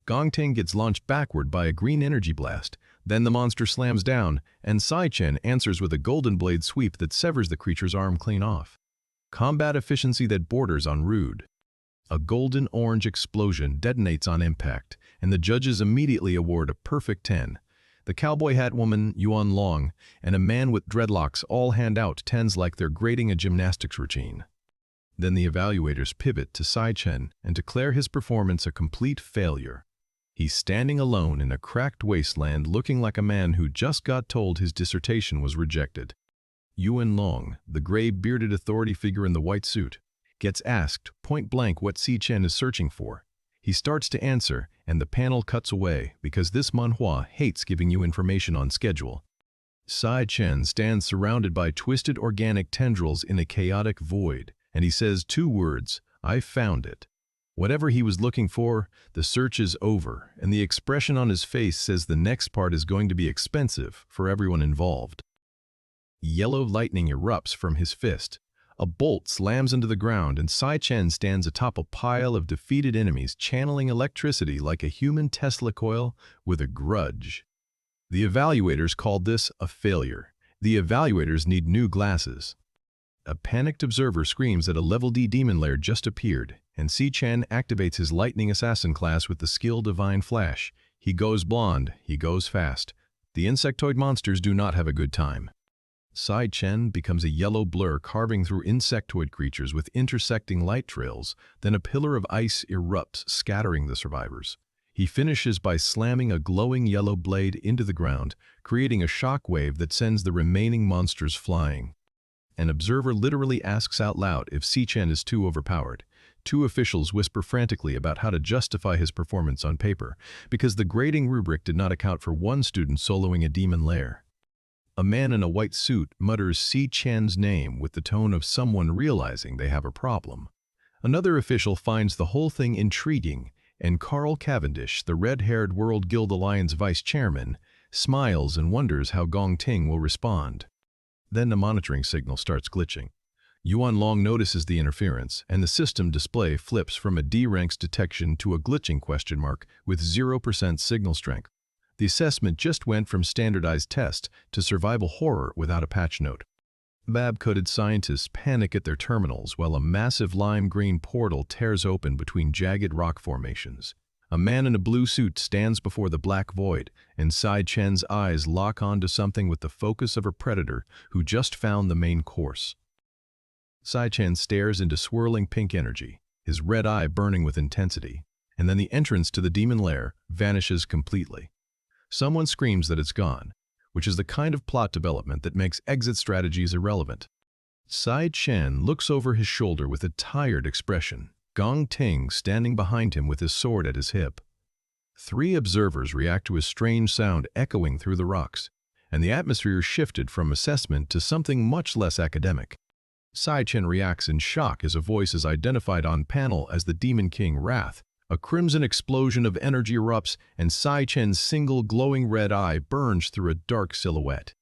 Gong Ting gets launched backward by a green energy blast, then the monster slams down, and Si Chen answers with a golden blade sweep that severs the creature's arm clean off. Combat efficiency that borders on rude. A golden-orange explosion detonates on impact, and the judges immediately award a perfect 10. The cowboy hat woman, Yuan Long, and a man with dreadlocks all hand out 10s like they're grading a gymnastics routine. Then the evaluators pivot to Si Chen and declare his performance a complete failure. He's standing alone in a cracked wasteland looking like a man who just got told his dissertation was rejected. Yuan Long, the gray-bearded authority figure in the white suit, gets asked point-blank what Si Chen is searching for. He starts to answer, and the panel cuts away because this Manhwa hates giving you information on schedule. Si Chen stands surrounded by twisted organic tendrils in a chaotic void, and he says 2 words, "I found it." Whatever he was looking for, the search is over, and the expression on his face says the next part is going to be expensive for everyone involved. Yellow lightning erupts from his fist. A bolt slams into the ground, and Si Chen stands atop a pile of defeated enemies channeling electricity like a human Tesla coil with a grudge. The evaluators called this a failure. The evaluators need new glasses. A panicked observer screams that a level D demon lair just appeared, and Si Chen activates his lightning assassin class with the skill Divine Flash. He goes blonde, he goes fast. The insectoid monsters do not have a good time. Si Chen becomes a yellow blur carving through insectoid creatures with intersecting light trails, then a pillar of ice erupts, scattering the survivors. He finishes by slamming a glowing yellow blade into the ground, creating a shockwave that sends the remaining monsters flying. An observer literally asks out loud if Si Chen is too overpowered. 2 officials whisper frantically about how to justify his performance on paper, because the grading rubric did not account for 1 student soloing a demon lair. A man in a white suit mutters Si Chen's name with the tone of someone realizing they have a problem. Another official finds the whole thing intriguing, and Carl Cavendish, the red-haired World Guild Alliance vice chairman, smiles and wonders how Gong Ting will respond. Then the monitoring signal starts glitching. Yuan Long notices the interference, and the system display flips from a D-ranks detection to a glitching question mark with 0% signal strength. The assessment just went from standardized test to survival horror without a patch note. Lab-coated scientists panic at their terminals while a massive lime-green portal tears open between jagged rock formations. A man in a blue suit stands before the black void, and Si Chen's eyes lock onto something with the focus of a predator who just found the main course. Si Chen stares into swirling pink energy, his red eye burning with intensity, and then the entrance to the demon lair vanishes completely. Someone screams that it's gone, which is the kind of plot development that makes exit strategies irrelevant. Si Chen looks over his shoulder with a tired expression. Gong Ting standing behind him with his sword at his hip. 3 observers react to a strange sound echoing through the rocks, and the atmosphere shifted from assessment to something much less academic. Sai Chen reacts in shock as a voice is identified on panel as the Demon King Wrath. A crimson explosion of energy erupts, and Sai Chen's single glowing red eye burns through a dark silhouette.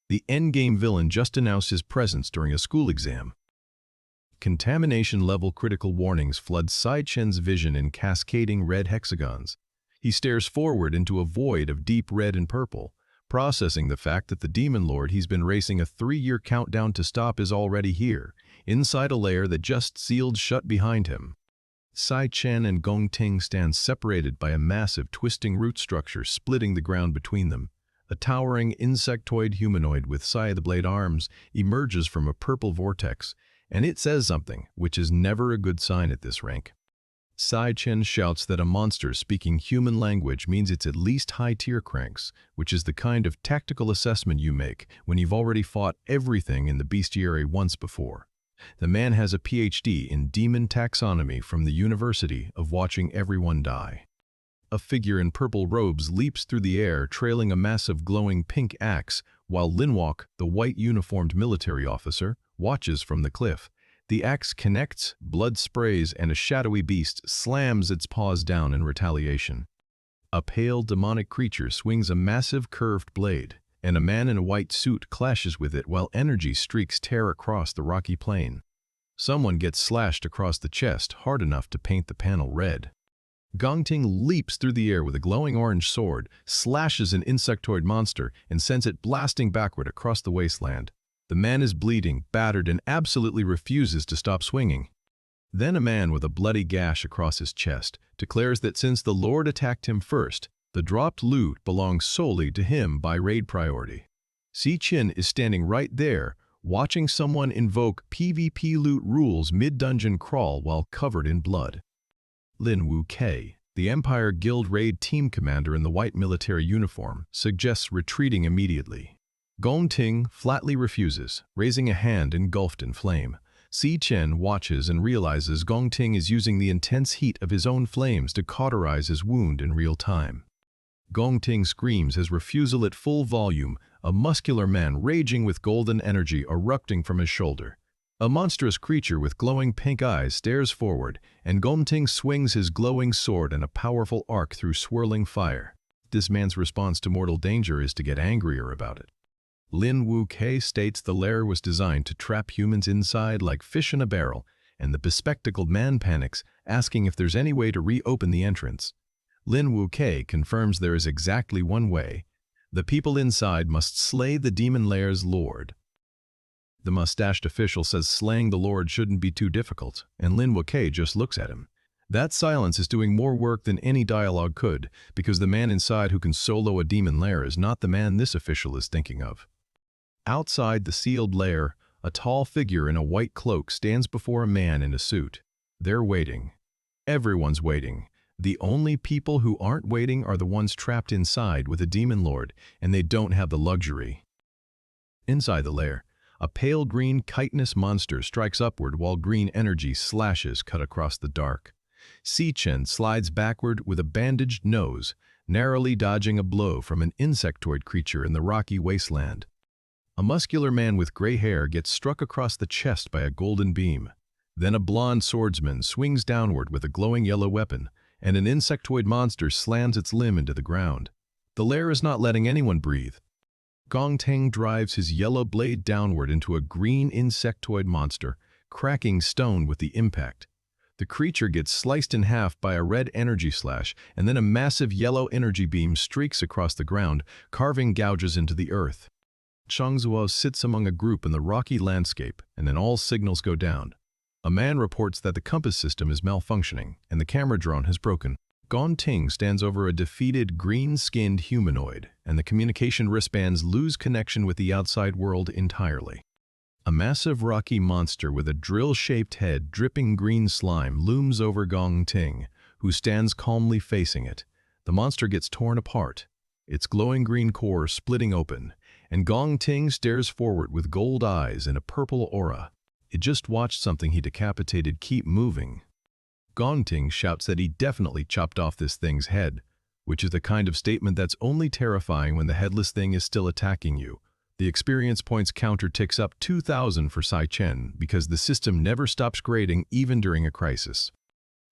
The endgame villain just announced his presence during a school exam. Contamination-level critical warnings flood Sai Chen's vision in cascading red hexagons. He stares forward into a void of deep red and purple, processing the fact that the Demon Lord he's been racing a 3-year countdown to stop is already here, inside a lair that just sealed shut behind him. Sai Chen and Gong Ting stand separated by a massive twisting root structure splitting the ground between them. A towering insectoid humanoid with scythe-blade arms emerges from a purple vortex, and it says something, which is never a good sign at this rank. Sai Chen shouts that a monster speaking human language means it's at least high-tier cranks, which is the kind of tactical assessment you make when you've already fought everything in the bestiary once before. The man has a PhD in demon taxonomy from the University of Watching Everyone Die. A figure in purple robes leaps through the air trailing a massive glowing pink axe, while Linwalk, the white-uniformed military officer, watches from the cliff. The axe connects, blood sprays, and a shadowy beast slams its paws down in retaliation. A pale demonic creature swings a massive curved blade, and a man in a white suit clashes with it while energy streaks tear across the rocky plain. Someone gets slashed across the chest hard enough to paint the panel red. Gong Ting leaps through the air with a glowing orange sword, slashes an insectoid monster, and sends it blasting backward across the wasteland. The man is bleeding, battered, and absolutely refuses to stop swinging. Then a man with a bloody gash across his chest declares that since the Lord attacked him first, the dropped loot belongs solely to him by raid priority. Si Chin is standing right there, watching someone invoke PvP loot rules mid-dungeon crawl while covered in blood. Lin Wu Kei, the Empire Guild raid team commander in the white military uniform, suggests retreating immediately. Gong Ting flatly refuses, raising a hand engulfed in flame. Si Chen watches and realizes Gong Ting is using the intense heat of his own flames to cauterize his wound in real time. Gong Ting screams his refusal at full volume, a muscular man raging with golden energy erupting from his shoulder. A monstrous creature with glowing pink eyes stares forward, and Gong Ting swings his glowing sword in a powerful arc through swirling fire. This man's response to mortal danger is to get angrier about it. Lin Wu Kei states the lair was designed to trap humans inside like fish in a barrel, and the bespectacled man panics, asking if there's any way to reopen the entrance. Lin Wu Kei confirms there is exactly one way. The people inside must slay the demon lair's lord. The mustached official says slaying the lord shouldn't be too difficult, and Lin Wu Kei just looks at him. That silence is doing more work than any dialogue could, because the man inside who can solo a demon lair is not the man this official is thinking of. Outside the sealed lair, a tall figure in a white cloak stands before a man in a suit. They're waiting. Everyone's waiting. The only people who aren't waiting are the ones trapped inside with a demon lord, and they don't have the luxury. Inside the lair, a pale green chitinous monster strikes upward while green energy slashes cut across the dark. Si Chen slides backward with a bandaged nose, narrowly dodging a blow from an insectoid creature in the rocky wasteland. A muscular man with gray hair gets struck across the chest by a golden beam. Then a blonde swordsman swings downward with a glowing yellow weapon, and an insectoid monster slams its limb into the ground. The lair is not letting anyone breathe. Gong Ting drives his yellow blade downward into a green insectoid monster, cracking stone with the impact. The creature gets sliced in half by a red energy slash, and then a massive yellow energy beam streaks across the ground, carving gouges into the earth. Changzuo sits among a group in the rocky landscape, and then all signals go down. A man reports that the compass system is malfunctioning, and the camera drone has broken. Gong Ting stands over a defeated green-skinned humanoid, and the communication wristbands lose connection with the outside world entirely. A massive rocky monster with a drill-shaped head dripping green slime looms over Gong Ting, who stands calmly facing it. The monster gets torn apart, its glowing green core splitting open, and Gong Ting stares forward with gold eyes and a purple aura. It just watched something he decapitated keep moving. Gong Ting shouts that he definitely chopped off this thing's head, which is the kind of statement that's only terrifying when the headless thing is still attacking you. The experience points counter ticks up 2,000 for Sai Chen because the system never stops grading even during a crisis.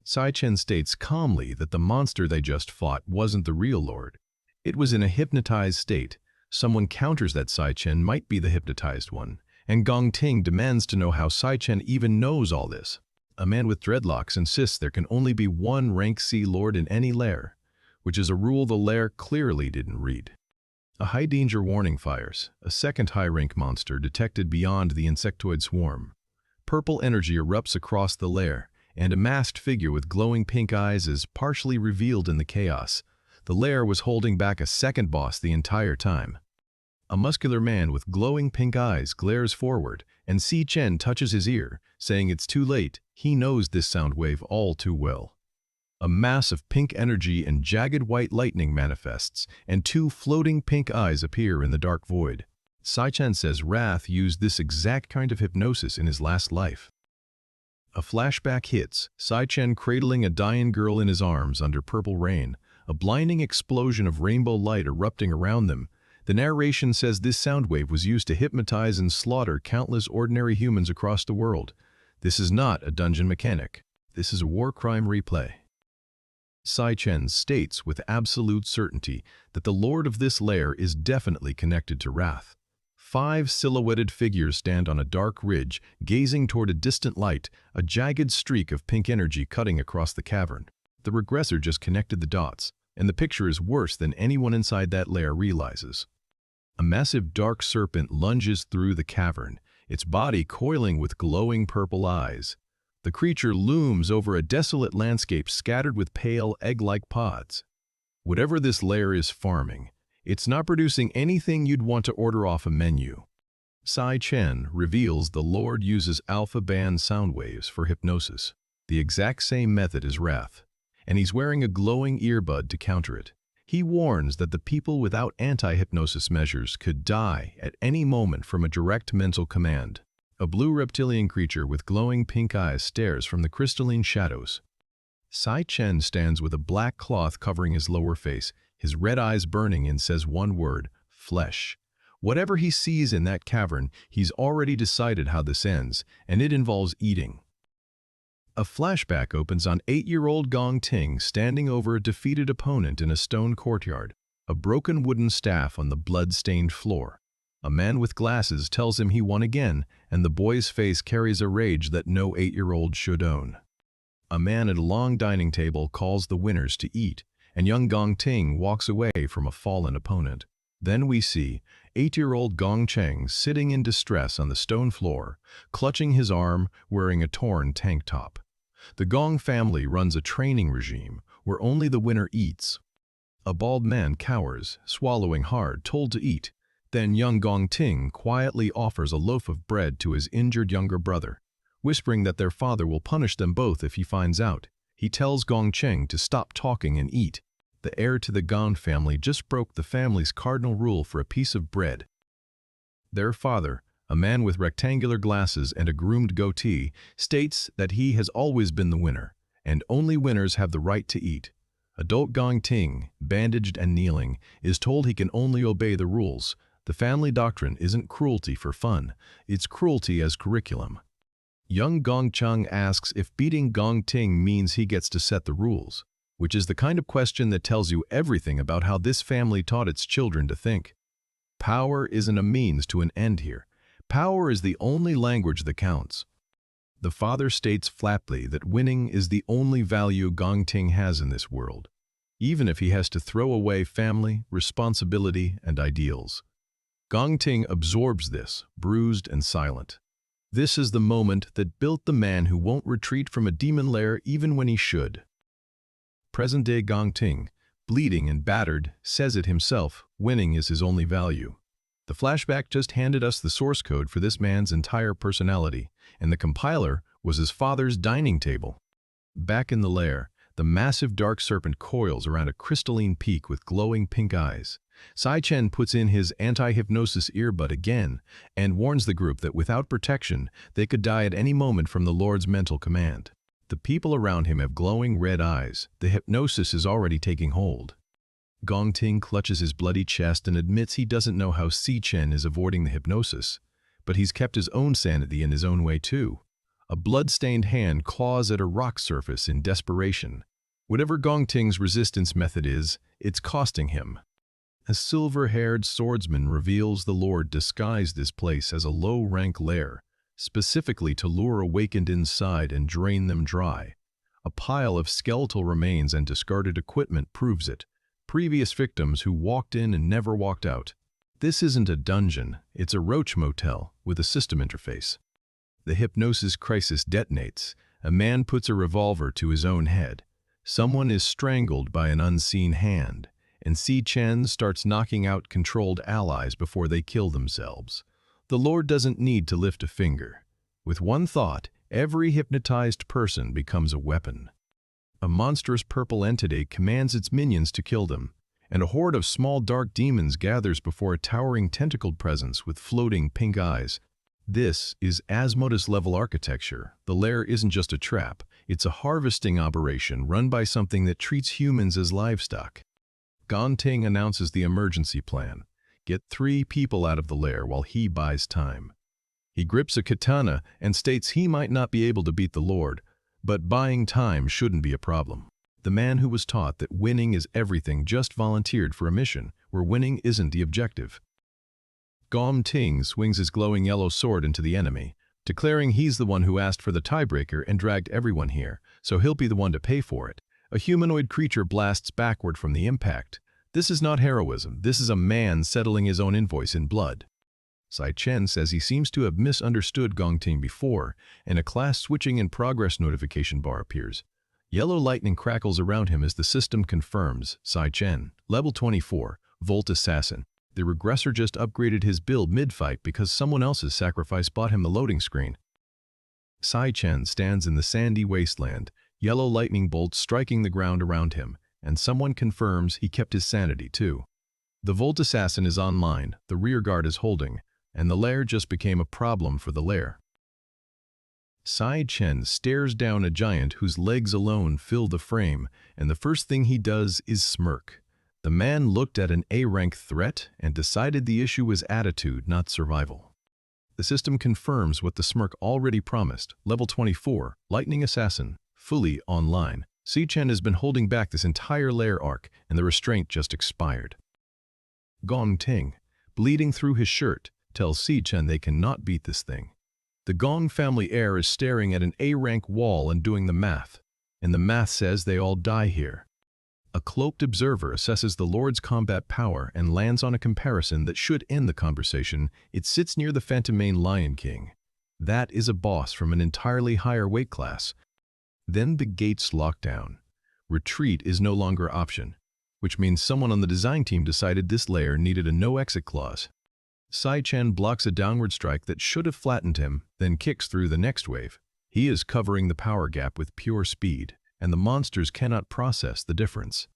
Sai Chen states calmly that the monster they just fought wasn't the real lord. It was in a hypnotized state. Someone counters that Sai Chen might be the hypnotized one, and Gong Ting demands to know how Sai Chen even knows all this. A man with dreadlocks insists there can only be one rank C lord in any lair, which is a rule the lair clearly didn't read. A high danger warning fires, a second high-rank monster detected beyond the insectoid swarm. Purple energy erupts across the lair, and a masked figure with glowing pink eyes is partially revealed in the chaos. The lair was holding back a second boss the entire time. A muscular man with glowing pink eyes glares forward, and Si Chen touches his ear, saying it's too late. He knows this sound wave all too well. A mass of pink energy and jagged white lightning manifests, and two floating pink eyes appear in the dark void. Sai Chen says Wrath used this exact kind of hypnosis in his last life. A flashback hits, Sai Chen cradling a dying girl in his arms under purple rain, a blinding explosion of rainbow light erupting around them. The narration says this sound wave was used to hypnotize and slaughter countless ordinary humans across the world. This is not a dungeon mechanic. This is a war crime replay. Sai Chen states with absolute certainty that the lord of this lair is definitely connected to Wrath. 5 silhouetted figures stand on a dark ridge, gazing toward a distant light, a jagged streak of pink energy cutting across the cavern. The regressor just connected the dots, and the picture is worse than anyone inside that lair realizes. A massive dark serpent lunges through the cavern, its body coiling with glowing purple eyes. The creature looms over a desolate landscape scattered with pale egg-like pods. Whatever this lair is farming, it's not producing anything you'd want to order off a menu. Sai Chen reveals the Lord uses alpha band sound waves for hypnosis, the exact same method as Wrath, and he's wearing a glowing earbud to counter it. He warns that the people without anti-hypnosis measures could die at any moment from a direct mental command. A blue reptilian creature with glowing pink eyes stares from the crystalline shadows. Sai Chen stands with a black cloth covering his lower face, his red eyes burning, and says one word: flesh. Whatever he sees in that cavern, he's already decided how this ends, and it involves eating. A flashback opens on 8-year-old Gong Ting standing over a defeated opponent in a stone courtyard, a broken wooden staff on the blood-stained floor. A man with glasses tells him he won again, and the boy's face carries a rage that no 8-year-old should own. A man at a long dining table calls the winners to eat, and young Gong Ting walks away from a fallen opponent. Then we see 8-year-old Gong Cheng sitting in distress on the stone floor, clutching his arm, wearing a torn tank top. The Gong family runs a training regime where only the winner eats. A bald man cowers, swallowing hard, told to eat. Then young Gong Ting quietly offers a loaf of bread to his injured younger brother, whispering that their father will punish them both if he finds out. He tells Gong Cheng to stop talking and eat. The heir to the Gong family just broke the family's cardinal rule for a piece of bread. Their father, a man with rectangular glasses and a groomed goatee, states that he has always been the winner, and only winners have the right to eat. Adult Gong Ting, bandaged and kneeling, is told he can only obey the rules. The family doctrine isn't cruelty for fun, it's cruelty as curriculum. Young Gong Cheng asks if beating Gong Ting means he gets to set the rules, which is the kind of question that tells you everything about how this family taught its children to think. Power isn't a means to an end here. Power is the only language that counts. The father states flatly that winning is the only value Gong Ting has in this world, even if he has to throw away family, responsibility, and ideals. Gong Ting absorbs this, bruised and silent. This is the moment that built the man who won't retreat from a demon lair even when he should. Present-day Gong Ting, bleeding and battered, says it himself, winning is his only value. The flashback just handed us the source code for this man's entire personality, and the compiler was his father's dining table. Back in the lair, the massive dark serpent coils around a crystalline peak with glowing pink eyes. Sai Chen puts in his anti-hypnosis earbud again and warns the group that without protection, they could die at any moment from the Lord's mental command. The people around him have glowing red eyes. The hypnosis is already taking hold. Gong Ting clutches his bloody chest and admits he doesn't know how Si Chen is avoiding the hypnosis, but he's kept his own sanity in his own way too. A blood-stained hand claws at a rock surface in desperation. Whatever Gong Ting's resistance method is, it's costing him. A silver-haired swordsman reveals the Lord disguised this place as a low-rank lair, specifically to lure awakened inside and drain them dry. A pile of skeletal remains and discarded equipment proves it. Previous victims who walked in and never walked out. This isn't a dungeon, it's a roach motel with a system interface. The hypnosis crisis detonates. A man puts a revolver to his own head. Someone is strangled by an unseen hand, and Si Chen starts knocking out controlled allies before they kill themselves. The Lord doesn't need to lift a finger. With one thought, every hypnotized person becomes a weapon. A monstrous purple entity commands its minions to kill them, and a horde of small dark demons gathers before a towering tentacled presence with floating pink eyes. This is Asmodus-level architecture. The lair isn't just a trap, it's a harvesting operation run by something that treats humans as livestock. Gong Ting announces the emergency plan. Get 3 people out of the lair while he buys time. He grips a katana and states he might not be able to beat the Lord, but buying time shouldn't be a problem. The man who was taught that winning is everything just volunteered for a mission where winning isn't the objective. Gong Ting swings his glowing yellow sword into the enemy, declaring he's the one who asked for the tiebreaker and dragged everyone here, so he'll be the one to pay for it. A humanoid creature blasts backward from the impact. This is not heroism, this is a man settling his own invoice in blood. Si Chen says he seems to have misunderstood Gong Ting before, and a class switching in progress notification bar appears. Yellow lightning crackles around him as the system confirms. Si Chen, level 24, Volt Assassin. The regressor just upgraded his build mid-fight because someone else's sacrifice bought him the loading screen. Si Chen stands in the sandy wasteland, yellow lightning bolts striking the ground around him, and someone confirms he kept his sanity too. The Volt Assassin is online, the rear guard is holding, and the lair just became a problem for the lair. Si Chen stares down a giant whose legs alone fill the frame, and the first thing he does is smirk. The man looked at an A-rank threat and decided the issue was attitude, not survival. The system confirms what the smirk already promised. Level 24, Lightning Assassin, fully online. Si Chen has been holding back this entire lair arc, and the restraint just expired. Gong Ting, bleeding through his shirt, tells Si Chen they cannot beat this thing. The Gong family heir is staring at an A-rank wall and doing the math, and the math says they all die here. A cloaked observer assesses the Lord's combat power and lands on a comparison that should end the conversation. It sits near the Phantom Mane Lion King. That is a boss from an entirely higher weight class. Then the gates lock down. Retreat is no longer option, which means someone on the design team decided this layer needed a no-exit clause. Si Chen blocks a downward strike that should have flattened him, then kicks through the next wave. He is covering the power gap with pure speed, and the monsters cannot process the difference.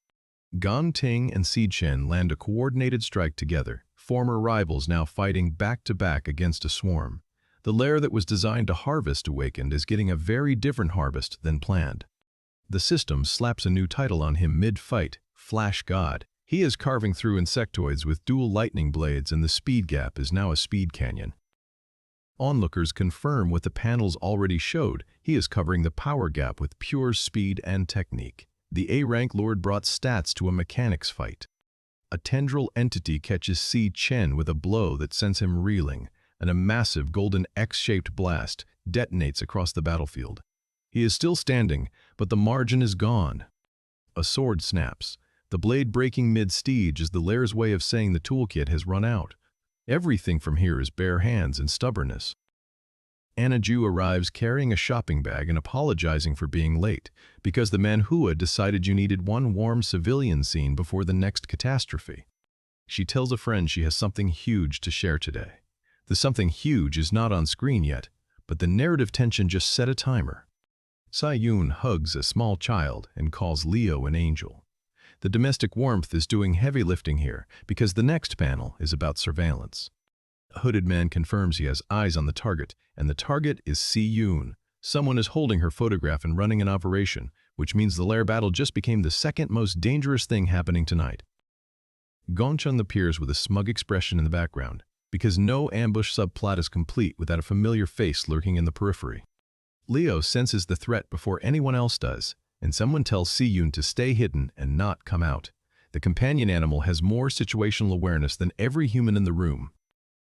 Gong Ting and Si Chen land a coordinated strike together, former rivals now fighting back-to-back against a swarm. The lair that was designed to harvest awakened is getting a very different harvest than planned. The system slaps a new title on him mid-fight, Flash God. He is carving through insectoids with dual lightning blades, and the speed gap is now a speed canyon. Onlookers confirm what the panels already showed. He is covering the power gap with pure speed and technique. The A-rank Lord brought stats to a mechanics fight. A tendril entity catches Si Chen with a blow that sends him reeling, and a massive golden X-shaped blast detonates across the battlefield. He is still standing, but the margin is gone. A sword snaps, the blade breaking mid-stage as the lair's way of saying the toolkit has run out. Everything from here is bare hands and stubbornness. Anna Ju arrives carrying a shopping bag and apologizing for being late, because the Manhwa decided you needed one warm civilian scene before the next catastrophe. She tells a friend she has something huge to share today. The something huge is not on screen yet, but the narrative tension just set a timer. Si-yoon hugs a small child and calls Leo an angel. The domestic warmth is doing heavy lifting here because the next panel is about surveillance. A hooded man confirms he has eyes on the target, and the target is Si-yoon. Someone is holding her photograph and running an operation, which means the lair battle just became the second most dangerous thing happening tonight. Gongchun appears with a smug expression in the background, because no ambush subplot is complete without a familiar face lurking in the periphery. Leo senses the threat before anyone else does, and someone tells Si-Yun to stay hidden and not come out. The companion animal has more situational awareness than every human in the room.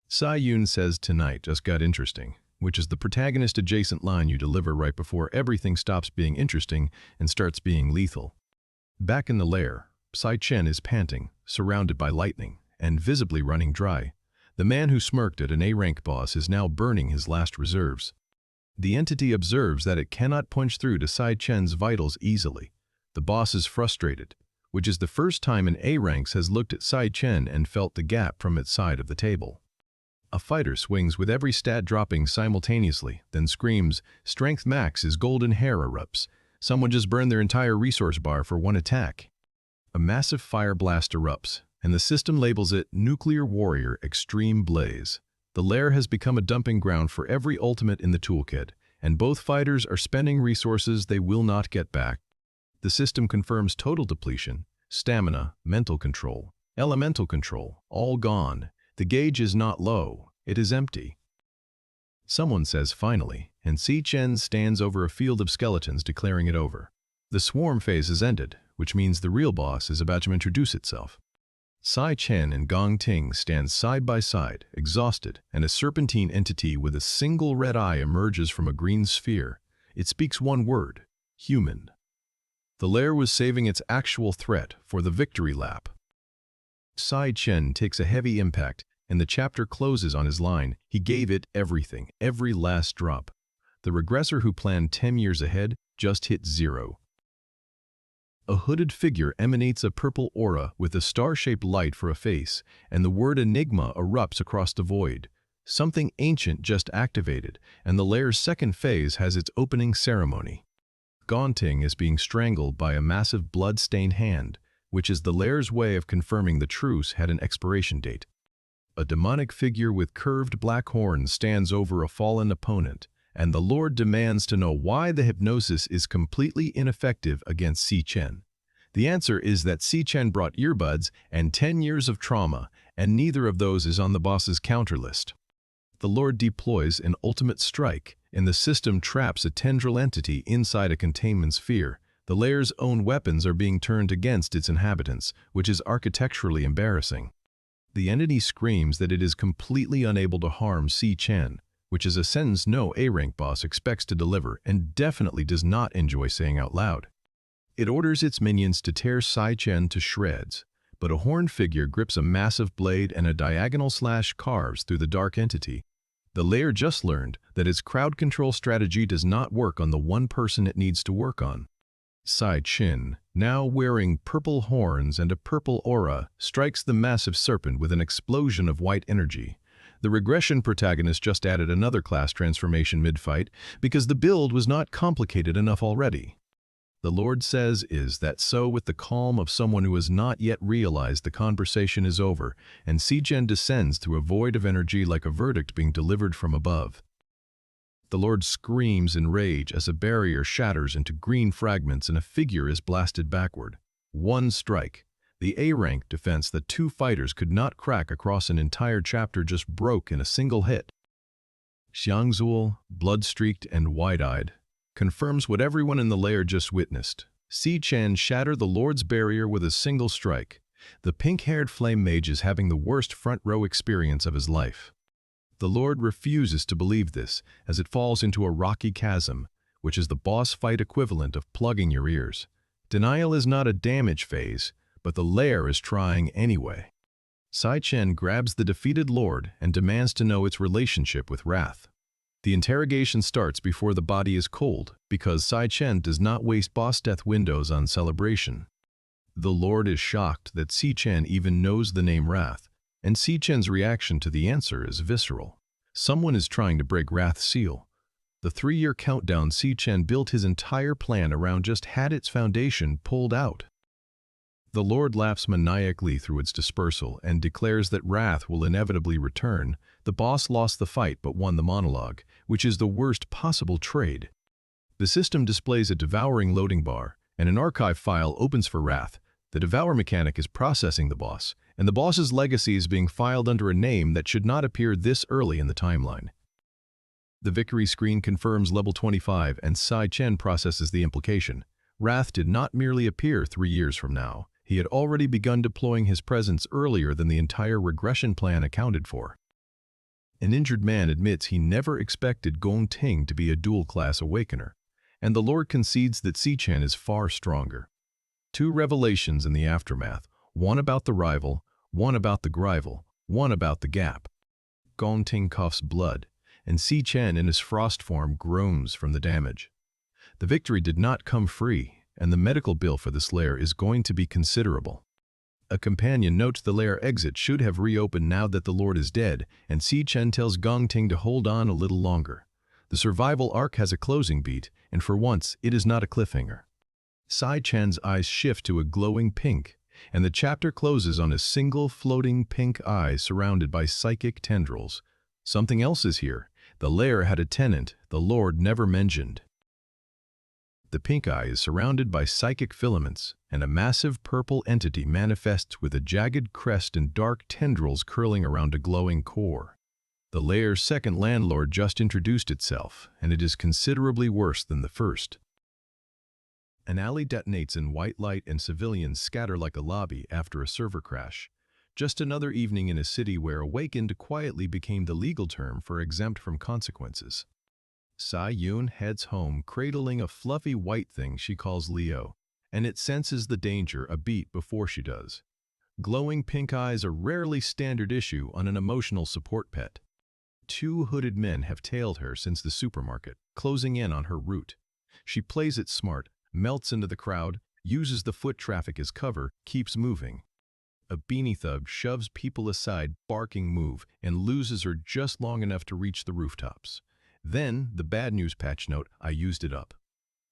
Si-Yun says tonight just got interesting, which is the protagonist-adjacent line you deliver right before everything stops being interesting and starts being lethal. Back in the lair, Sai-Chen is panting, surrounded by lightning, and visibly running dry. The man who smirked at an A-rank boss is now burning his last reserves. The entity observes that it cannot punch through to Sai-Chen's vitals easily. The boss is frustrated, which is the first time an A-ranks has looked at Sai-Chen and felt the gap from its side of the table. A fighter swings with every stat dropping simultaneously, then screams, "Strength max," his golden hair erupts. Someone just burned their entire resource bar for one attack. A massive fire blast erupts, and the system labels it Nuclear Warrior Extreme Blaze. The lair has become a dumping ground for every ultimate in the toolkit, and both fighters are spending resources they will not get back. The system confirms total depletion, stamina, mental control, elemental control, all gone. The gauge is not low, it is empty. Someone says finally, and Si-Chen stands over a field of skeletons declaring it over. The swarm phase is ended, which means the real boss is about to introduce itself. Sai-Chen and Gong Ting stand side by side, exhausted, and a serpentine entity with a single red eye emerges from a green sphere. It speaks one word: human. The lair was saving its actual threat for the victory lap. Sai-Chen takes a heavy impact, and the chapter closes on his line. He gave it everything, every last drop. The regressor who planned 10 years ahead just hit 0. A hooded figure emanates a purple aura with a star-shaped light for a face, and the word Enigma erupts across the void. Something ancient just activated, and the lair's second phase has its opening ceremony. Gaunting is being strangled by a massive blood-stained hand, which is the lair's way of confirming the truce had an expiration date. A demonic figure with curved black horns stands over a fallen opponent, and the Lord demands to know why the hypnosis is completely ineffective against Si-Chen. The answer is that Si-Chen brought earbuds and 10 years of trauma, and neither of those is on the boss's counter list. The Lord deploys an ultimate strike, and the system traps a tendril entity inside a containment sphere. The lair's own weapons are being turned against its inhabitants, which is architecturally embarrassing. The entity screams that it is completely unable to harm Si-Chen, which is a sentence no A-rank boss expects to deliver and definitely does not enjoy saying out loud. It orders its minions to tear Si-Chen to shreds, but a horned figure grips a massive blade and a diagonal slash carves through the dark entity. The lair just learned that its crowd control strategy does not work on the one person it needs to work on. Si-Chen, now wearing purple horns and a purple aura, strikes the massive serpent with an explosion of white energy. The regression protagonist just added another class transformation mid-fight because the build was not complicated enough already. The Lord says is that so with the calm of someone who has not yet realized the conversation is over, and Si-Chen descends through a void of energy like a verdict being delivered from above. The Lord screams in rage as a barrier shatters into green fragments and a figure is blasted backward. One strike. The A-rank defense that 2 fighters could not crack across an entire chapter just broke in a single hit. Xiangzhuo, blood-streaked and wide-eyed, confirms what everyone in the lair just witnessed. Si-Chen shattered the Lord's barrier with a single strike. The pink-haired flame mage is having the worst front-row experience of his life. The Lord refuses to believe this, as it falls into a rocky chasm, which is the boss fight equivalent of plugging your ears. Denial is not a damage phase, but the lair is trying anyway. Si-Chen grabs the defeated Lord and demands to know its relationship with Wrath. The interrogation starts before the body is cold, because Si-Chen does not waste boss death windows on celebration. The Lord is shocked that Si-Chen even knows the name Wrath, and Si-Chen's reaction to the answer is visceral. Someone is trying to break Wrath's seal. The 3-year countdown Si-Chen built his entire plan around just had its foundation pulled out. The Lord laughs maniacally through its dispersal and declares that Wrath will inevitably return. The boss lost the fight but won the monologue, which is the worst possible trade. The system displays a devouring loading bar, and an archive file opens for Wrath. The Devour mechanic is processing the boss, and the boss's legacy is being filed under a name that should not appear this early in the timeline. The victory screen confirms level 25, and Sai Chen processes the implication. Wrath did not merely appear 3 years from now. He had already begun deploying his presence earlier than the entire regression plan accounted for. An injured man admits he never expected Gong Ting to be a dual-class awakener, and the Lord concedes that Si Chen is far stronger. 2 revelations in the aftermath, one about the rival, one about the rival, one about the gap. Gong Ting coughs blood, and Si Chen in his frost form groans from the damage. The victory did not come free, and the medical bill for the Slayer is going to be considerable. A companion notes the lair exit should have reopened now that the Lord is dead, and Si Chen tells Gong Ting to hold on a little longer. The survival arc has a closing beat, and for once, it is not a cliffhanger. Sai Chen's eyes shift to a glowing pink, and the chapter closes on a single floating pink eye surrounded by psychic tendrils. Something else is here. The lair had a tenant the Lord never mentioned. The pink eye is surrounded by psychic filaments, and a massive purple entity manifests with a jagged crest and dark tendrils curling around a glowing core. The lair's second landlord just introduced itself, and it is considerably worse than the first. An alley detonates in white light and civilians scatter like a lobby after a server crash. Just another evening in a city where awakened quietly became the legal term for exempt from consequences. Sai Yun heads home cradling a fluffy white thing she calls Leo, and it senses the danger a beat before she does. Glowing pink eyes are rarely standard issue on an emotional support pet. 2 hooded men have tailed her since the supermarket, closing in on her route. She plays it smart, melts into the crowd, uses the foot traffic as cover, keeps moving. A beanie thug shoves people aside, barking move, and loses her just long enough to reach the rooftops. Then, the bad news patch note, I used it up.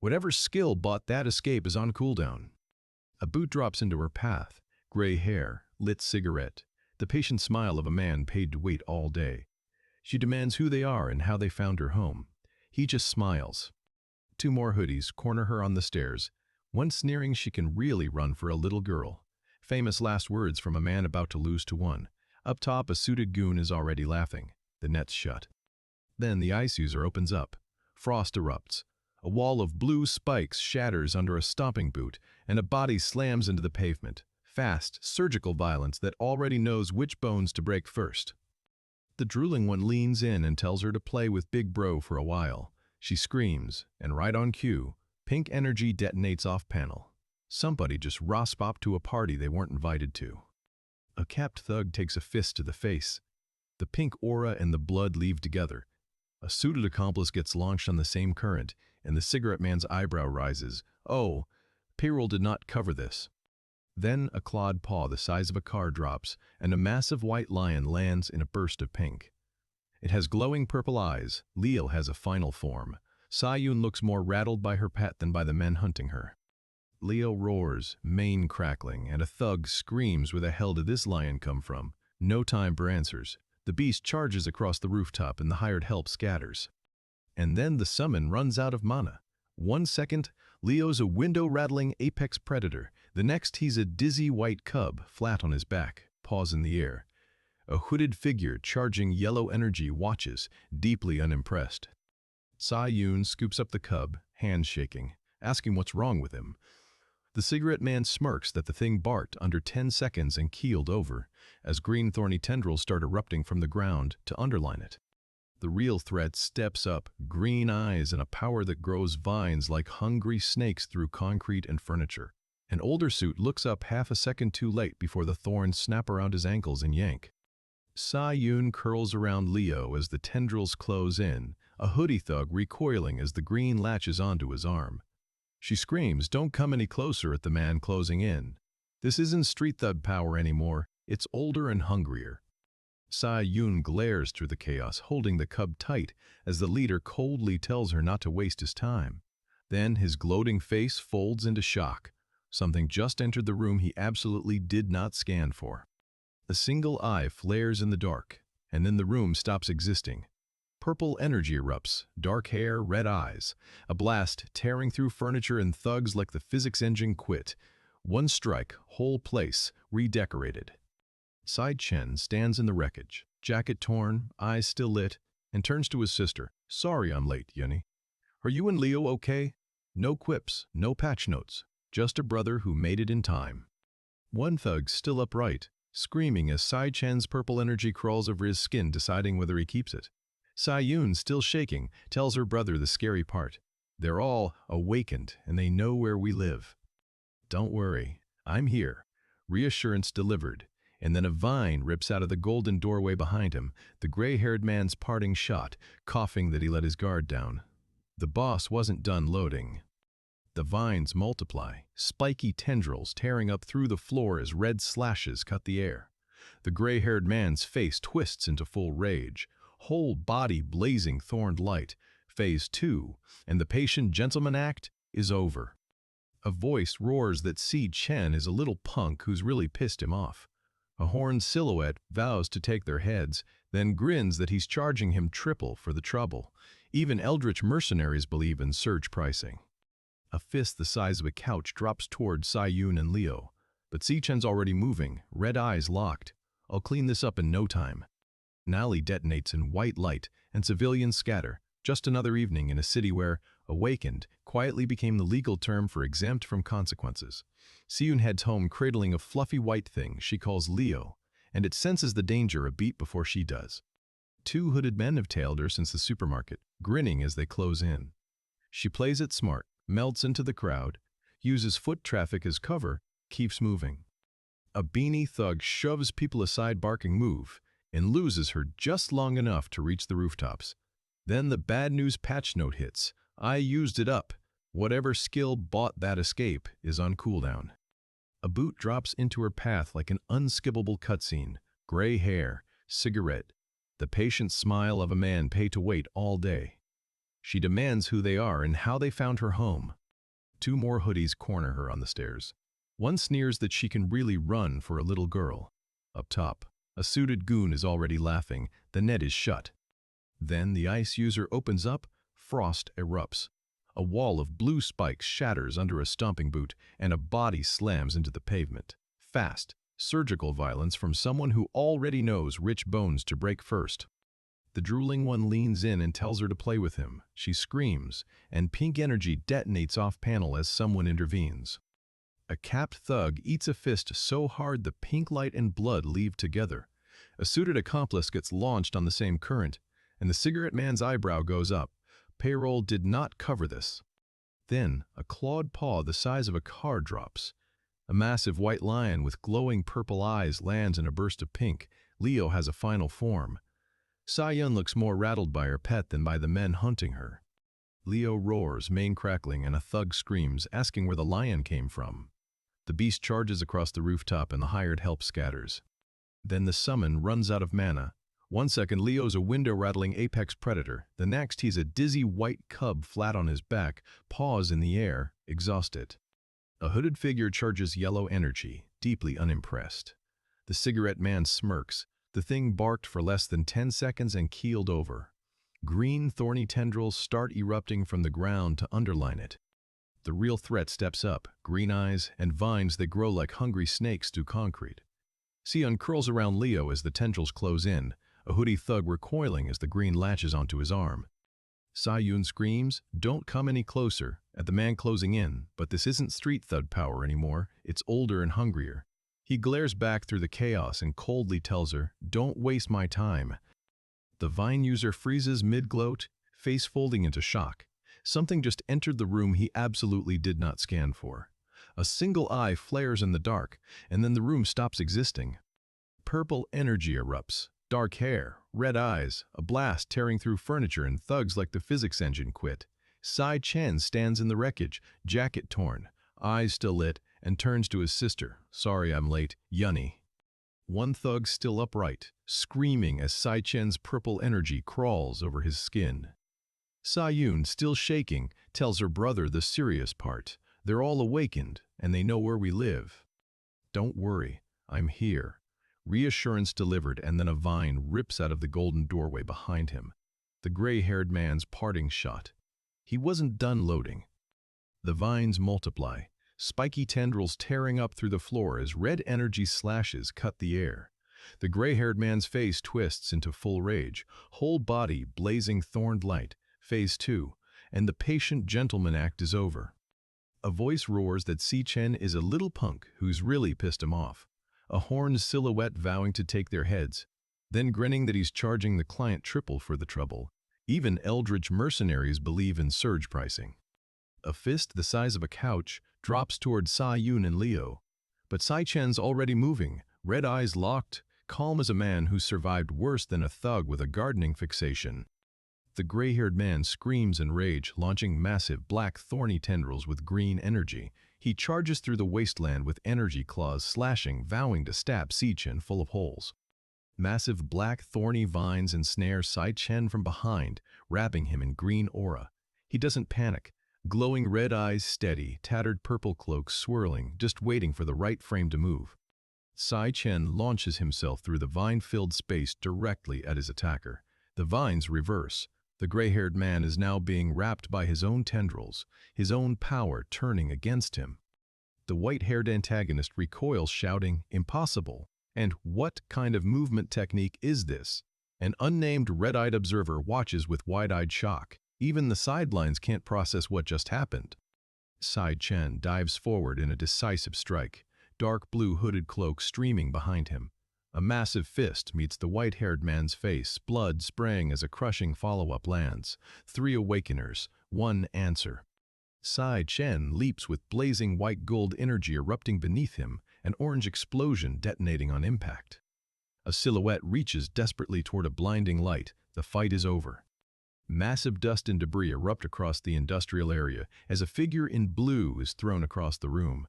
Whatever skill bought that escape is on cooldown. A boot drops into her path. Gray hair, lit cigarette, the patient smile of a man paid to wait all day. She demands who they are and how they found her home. He just smiles. 2 more hoodies corner her on the stairs, one sneering she can really run for a little girl. Famous last words from a man about to lose to one. Up top, a suited goon is already laughing. The net's shut. Then the ice user opens up. Frost erupts. A wall of blue spikes shatters under a stomping boot, and a body slams into the pavement. Fast, surgical violence that already knows which bones to break first. The drooling one leans in and tells her to play with Big Bro for a while. She screams, and right on cue, pink energy detonates off panel. Somebody just rasp to a party they weren't invited to. A capped thug takes a fist to the face. The pink aura and the blood leave together. A suited accomplice gets launched on the same current, and the cigarette man's eyebrow rises. Oh, payroll did not cover this. Then a clawed paw the size of a car drops, and a massive white lion lands in a burst of pink. It has glowing purple eyes. Leo has a final form. Sai Yun looks more rattled by her pet than by the men hunting her. Leo roars, mane crackling, and a thug screams, where the hell did this lion come from? No time for answers. The beast charges across the rooftop and the hired help scatters. And then the summon runs out of mana. 1 second, Leo's a window-rattling apex predator. The next, he's a dizzy white cub, flat on his back, paws in the air. A hooded figure charging yellow energy watches, deeply unimpressed. Sai Yun scoops up the cub, hands shaking, asking what's wrong with him. The cigarette man smirks that the thing barked under 10 seconds and keeled over, as green thorny tendrils start erupting from the ground to underline it. The real threat steps up, green eyes and a power that grows vines like hungry snakes through concrete and furniture. An older suit looks up half a second too late before the thorns snap around his ankles and yank. Sai Yun curls around Leo as the tendrils close in, a hoodie thug recoiling as the green latches onto his arm. She screams, "Don't come any closer," at the man closing in. This isn't street thug power anymore, it's older and hungrier. Sai Yun glares through the chaos, holding the cub tight as the leader coldly tells her not to waste his time. Then his gloating face folds into shock. Something just entered the room he absolutely did not scan for. A single eye flares in the dark, and then the room stops existing. Purple energy erupts, dark hair, red eyes. A blast tearing through furniture and thugs like the physics engine quit. One strike, whole place, redecorated. Sai Chen stands in the wreckage, jacket torn, eyes still lit, and turns to his sister. Sorry I'm late, Yunny. Are you and Leo okay? No quips, no patch notes, just a brother who made it in time. One thug still upright, screaming as Sai Chen's purple energy crawls over his skin, deciding whether he keeps it. Sai Yun, still shaking, tells her brother the scary part. They're all awakened, and they know where we live. Don't worry, I'm here. Reassurance delivered, and then a vine rips out of the golden doorway behind him, the gray-haired man's parting shot, coughing that he let his guard down. The boss wasn't done loading. The vines multiply, spiky tendrils tearing up through the floor as red slashes cut the air. The gray-haired man's face twists into full rage, whole body blazing thorned light. Phase 2, and the patient gentleman act is over. A voice roars that Si Chen is a little punk who's really pissed him off. A horned silhouette vows to take their heads, then grins that he's charging him triple for the trouble. Even eldritch mercenaries believe in surge pricing. A fist the size of a couch drops toward Sai Yun and Leo, but Si Chen's already moving, red eyes locked. I'll clean this up in no time. Nally detonates in white light, and civilians scatter. Just another evening in a city where awakened quietly became the legal term for exempt from consequences. Si-Yun heads home cradling a fluffy white thing she calls Leo, and it senses the danger a beat before she does. Two hooded men have tailed her since the supermarket, grinning as they close in. She plays it smart, melts into the crowd, uses foot traffic as cover, keeps moving. A beanie thug shoves people aside barking move, and loses her just long enough to reach the rooftops. Then the bad news patch note hits. I used it up. Whatever skill bought that escape is on cooldown. A boot drops into her path like an unskippable cutscene. Gray hair, cigarette, the patient smile of a man paid to wait all day. She demands who they are and how they found her home. Two more hoodies corner her on the stairs. One sneers that she can really run for a little girl. Up top, a suited goon is already laughing. The net is shut. Then the ice user opens up, frost erupts. A wall of blue spikes shatters under a stomping boot, and a body slams into the pavement. Fast, surgical violence from someone who already knows which bones to break first. The drooling one leans in and tells her to play with him. She screams, and pink energy detonates off-panel as someone intervenes. A capped thug eats a fist so hard the pink light and blood leave together. A suited accomplice gets launched on the same current, and the cigarette man's eyebrow goes up. Payroll did not cover this. Then, a clawed paw the size of a car drops. A massive white lion with glowing purple eyes lands in a burst of pink. Leo has a final form. Sai Yun looks more rattled by her pet than by the men hunting her. Leo roars, mane crackling, and a thug screams, asking where the lion came from. The beast charges across the rooftop and the hired help scatters. Then the summon runs out of mana. 1 second, Leo's a window-rattling apex predator. The next, he's a dizzy white cub flat on his back, paws in the air, exhausted. A hooded figure charges yellow energy, deeply unimpressed. The cigarette man smirks. The thing barked for less than 10 seconds and keeled over. Green, thorny tendrils start erupting from the ground to underline it. The real threat steps up, green eyes and vines that grow like hungry snakes through concrete. Si-Yun curls around Leo as the tendrils close in, a hoodie thug recoiling as the green latches onto his arm. Sai-Yun screams, "Don't come any closer," at the man closing in, but this isn't street thug power anymore, it's older and hungrier. He glares back through the chaos and coldly tells her, "Don't waste my time." The vine user freezes mid-gloat, face folding into shock. Something just entered the room he absolutely did not scan for. A single eye flares in the dark, and then the room stops existing. Purple energy erupts. Dark hair, red eyes, a blast tearing through furniture, and thugs like the physics engine quit. Sai Chen stands in the wreckage, jacket torn, eyes still lit, and turns to his sister. "Sorry I'm late, Yunny." One thug still upright, screaming as Sai Chen's purple energy crawls over his skin. Sai Yun, still shaking, tells her brother the serious part. They're all awakened, and they know where we live. "Don't worry, I'm here." Reassurance delivered, and then a vine rips out of the golden doorway behind him. The gray-haired man's parting shot. He wasn't done loading. The vines multiply, spiky tendrils tearing up through the floor as red energy slashes cut the air. The gray-haired man's face twists into full rage, whole body blazing thorned light. Phase 2, and the patient gentleman act is over. A voice roars that Si-Chen is a little punk who's really pissed him off. A horned silhouette vowing to take their heads, then grinning that he's charging the client triple for the trouble. Even eldritch mercenaries believe in surge pricing. A fist the size of a couch drops toward Sa-Yun and Leo. But Si-Chen's already moving, red eyes locked, calm as a man who's survived worse than a thug with a gardening fixation. The gray-haired man screams in rage, launching massive black thorny tendrils with green energy. He charges through the wasteland with energy claws slashing, vowing to stab Si-Chen full of holes. Massive black thorny vines ensnare Si-Chen from behind, wrapping him in green aura. He doesn't panic. Glowing red eyes steady, tattered purple cloak swirling, just waiting for the right frame to move. Si-Chen launches himself through the vine-filled space directly at his attacker. The vines reverse. The gray-haired man is now being wrapped by his own tendrils, his own power turning against him. The white-haired antagonist recoils, shouting, "Impossible! And what kind of movement technique is this?" An unnamed red-eyed observer watches with wide-eyed shock. Even the sidelines can't process what just happened. Si-Chen dives forward in a decisive strike, dark blue hooded cloak streaming behind him. A massive fist meets the white-haired man's face, blood spraying as a crushing follow-up lands. 3 awakeners, 1 answer. Si-Chen leaps with blazing white gold energy erupting beneath him, an orange explosion detonating on impact. A silhouette reaches desperately toward a blinding light. The fight is over. Massive dust and debris erupt across the industrial area as a figure in blue is thrown across the room.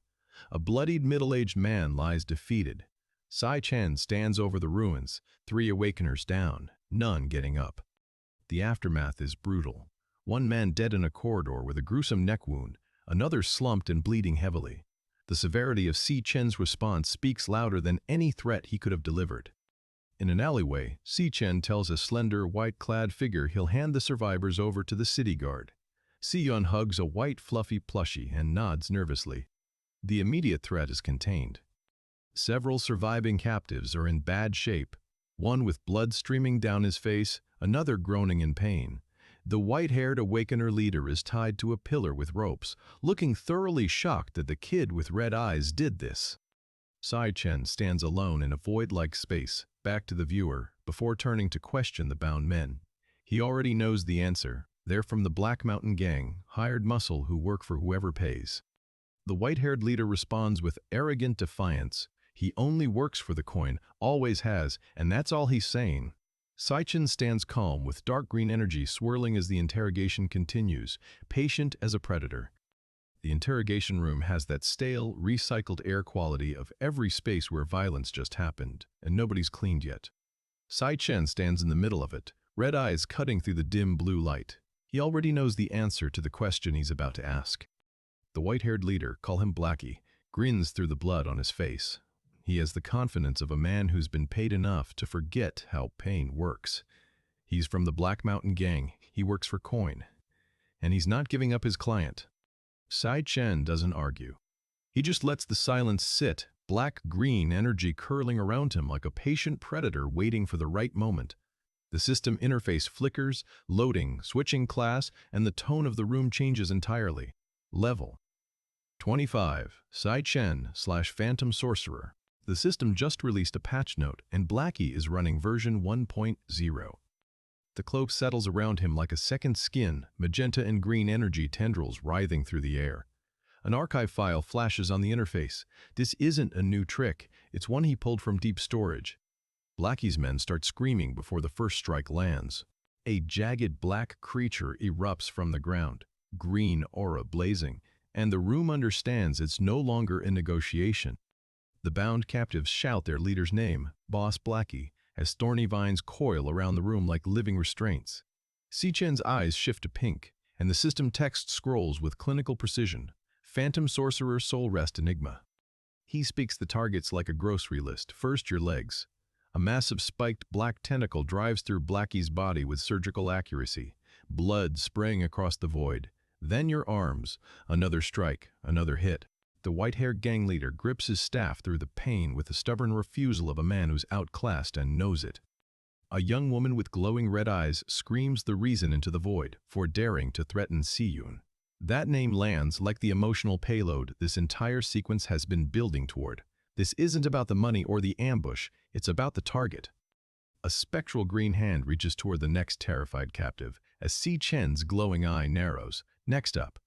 A bloodied middle-aged man lies defeated. Si-Chen stands over the ruins, 3 awakeners down, none getting up. The aftermath is brutal. 1 man dead in a corridor with a gruesome neck wound, another slumped and bleeding heavily. The severity of Si-Chen's response speaks louder than any threat he could have delivered. In an alleyway, Si-Chen tells a slender, white-clad figure he'll hand the survivors over to the city guard. Si-Yun hugs a white, fluffy plushie and nods nervously. The immediate threat is contained. Several surviving captives are in bad shape, one with blood streaming down his face, another groaning in pain. The white-haired awakener leader is tied to a pillar with ropes, looking thoroughly shocked that the kid with red eyes did this. Si-Chen stands alone in a void-like space, back to the viewer, before turning to question the bound men. He already knows the answer. They're from the Black Mountain Gang, hired muscle who work for whoever pays. The white-haired leader responds with arrogant defiance. He only works for the coin, always has, and that's all he's saying. Si-Chen stands calm with dark green energy swirling as the interrogation continues, patient as a predator. The interrogation room has that stale, recycled air quality of every space where violence just happened, and nobody's cleaned yet. Si-Chen stands in the middle of it, red eyes cutting through the dim blue light. He already knows the answer to the question he's about to ask. The white-haired leader, call him Blackie, grins through the blood on his face. He has the confidence of a man who's been paid enough to forget how pain works. He's from the Black Mountain Gang, he works for coin. And he's not giving up his client. Si-Chen doesn't argue. He just lets the silence sit, black-green energy curling around him like a patient predator waiting for the right moment. The system interface flickers, loading, switching class, and the tone of the room changes entirely. Level 25, Si-Chen/Phantom Sorcerer. The system just released a patch note, and Blackie is running version 1.0. The cloak settles around him like a second skin, magenta and green energy tendrils writhing through the air. An archive file flashes on the interface. This isn't a new trick, it's one he pulled from deep storage. Blackie's men start screaming before the first strike lands. A jagged black creature erupts from the ground, green aura blazing, and the room understands it's no longer a negotiation. The bound captives shout their leader's name, Boss Blackie, as thorny vines coil around the room like living restraints. Si-Chen's eyes shift to pink, and the system text scrolls with clinical precision. Phantom Sorcerer Soul Rest Enigma. He speaks the targets like a grocery list. First, your legs. A massive spiked black tentacle drives through Blackie's body with surgical accuracy, blood spraying across the void. Then your arms. Another strike, another hit. The white-haired gang leader grips his staff through the pain with the stubborn refusal of a man who's outclassed and knows it. A young woman with glowing red eyes screams the reason into the void for daring to threaten Siyun. That name lands like the emotional payload this entire sequence has been building toward. This isn't about the money or the ambush, it's about the target. A spectral green hand reaches toward the next terrified captive as Si Chen's glowing eye narrows. Next up,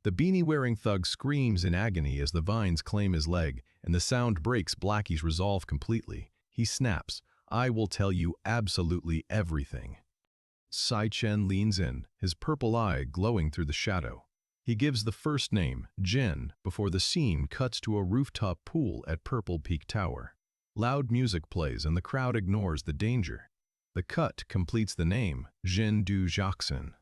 the beanie-wearing thug screams in agony as the vines claim his leg, and the sound breaks Blackie's resolve completely. He snaps, "I will tell you absolutely everything." Si Chen leans in, his purple eye glowing through the shadow. He gives the first name, Jin, before the scene cuts to a rooftop pool at Purple Peak Tower. Loud music plays and the crowd ignores the danger. The cut completes the name, Jin Du Jackson.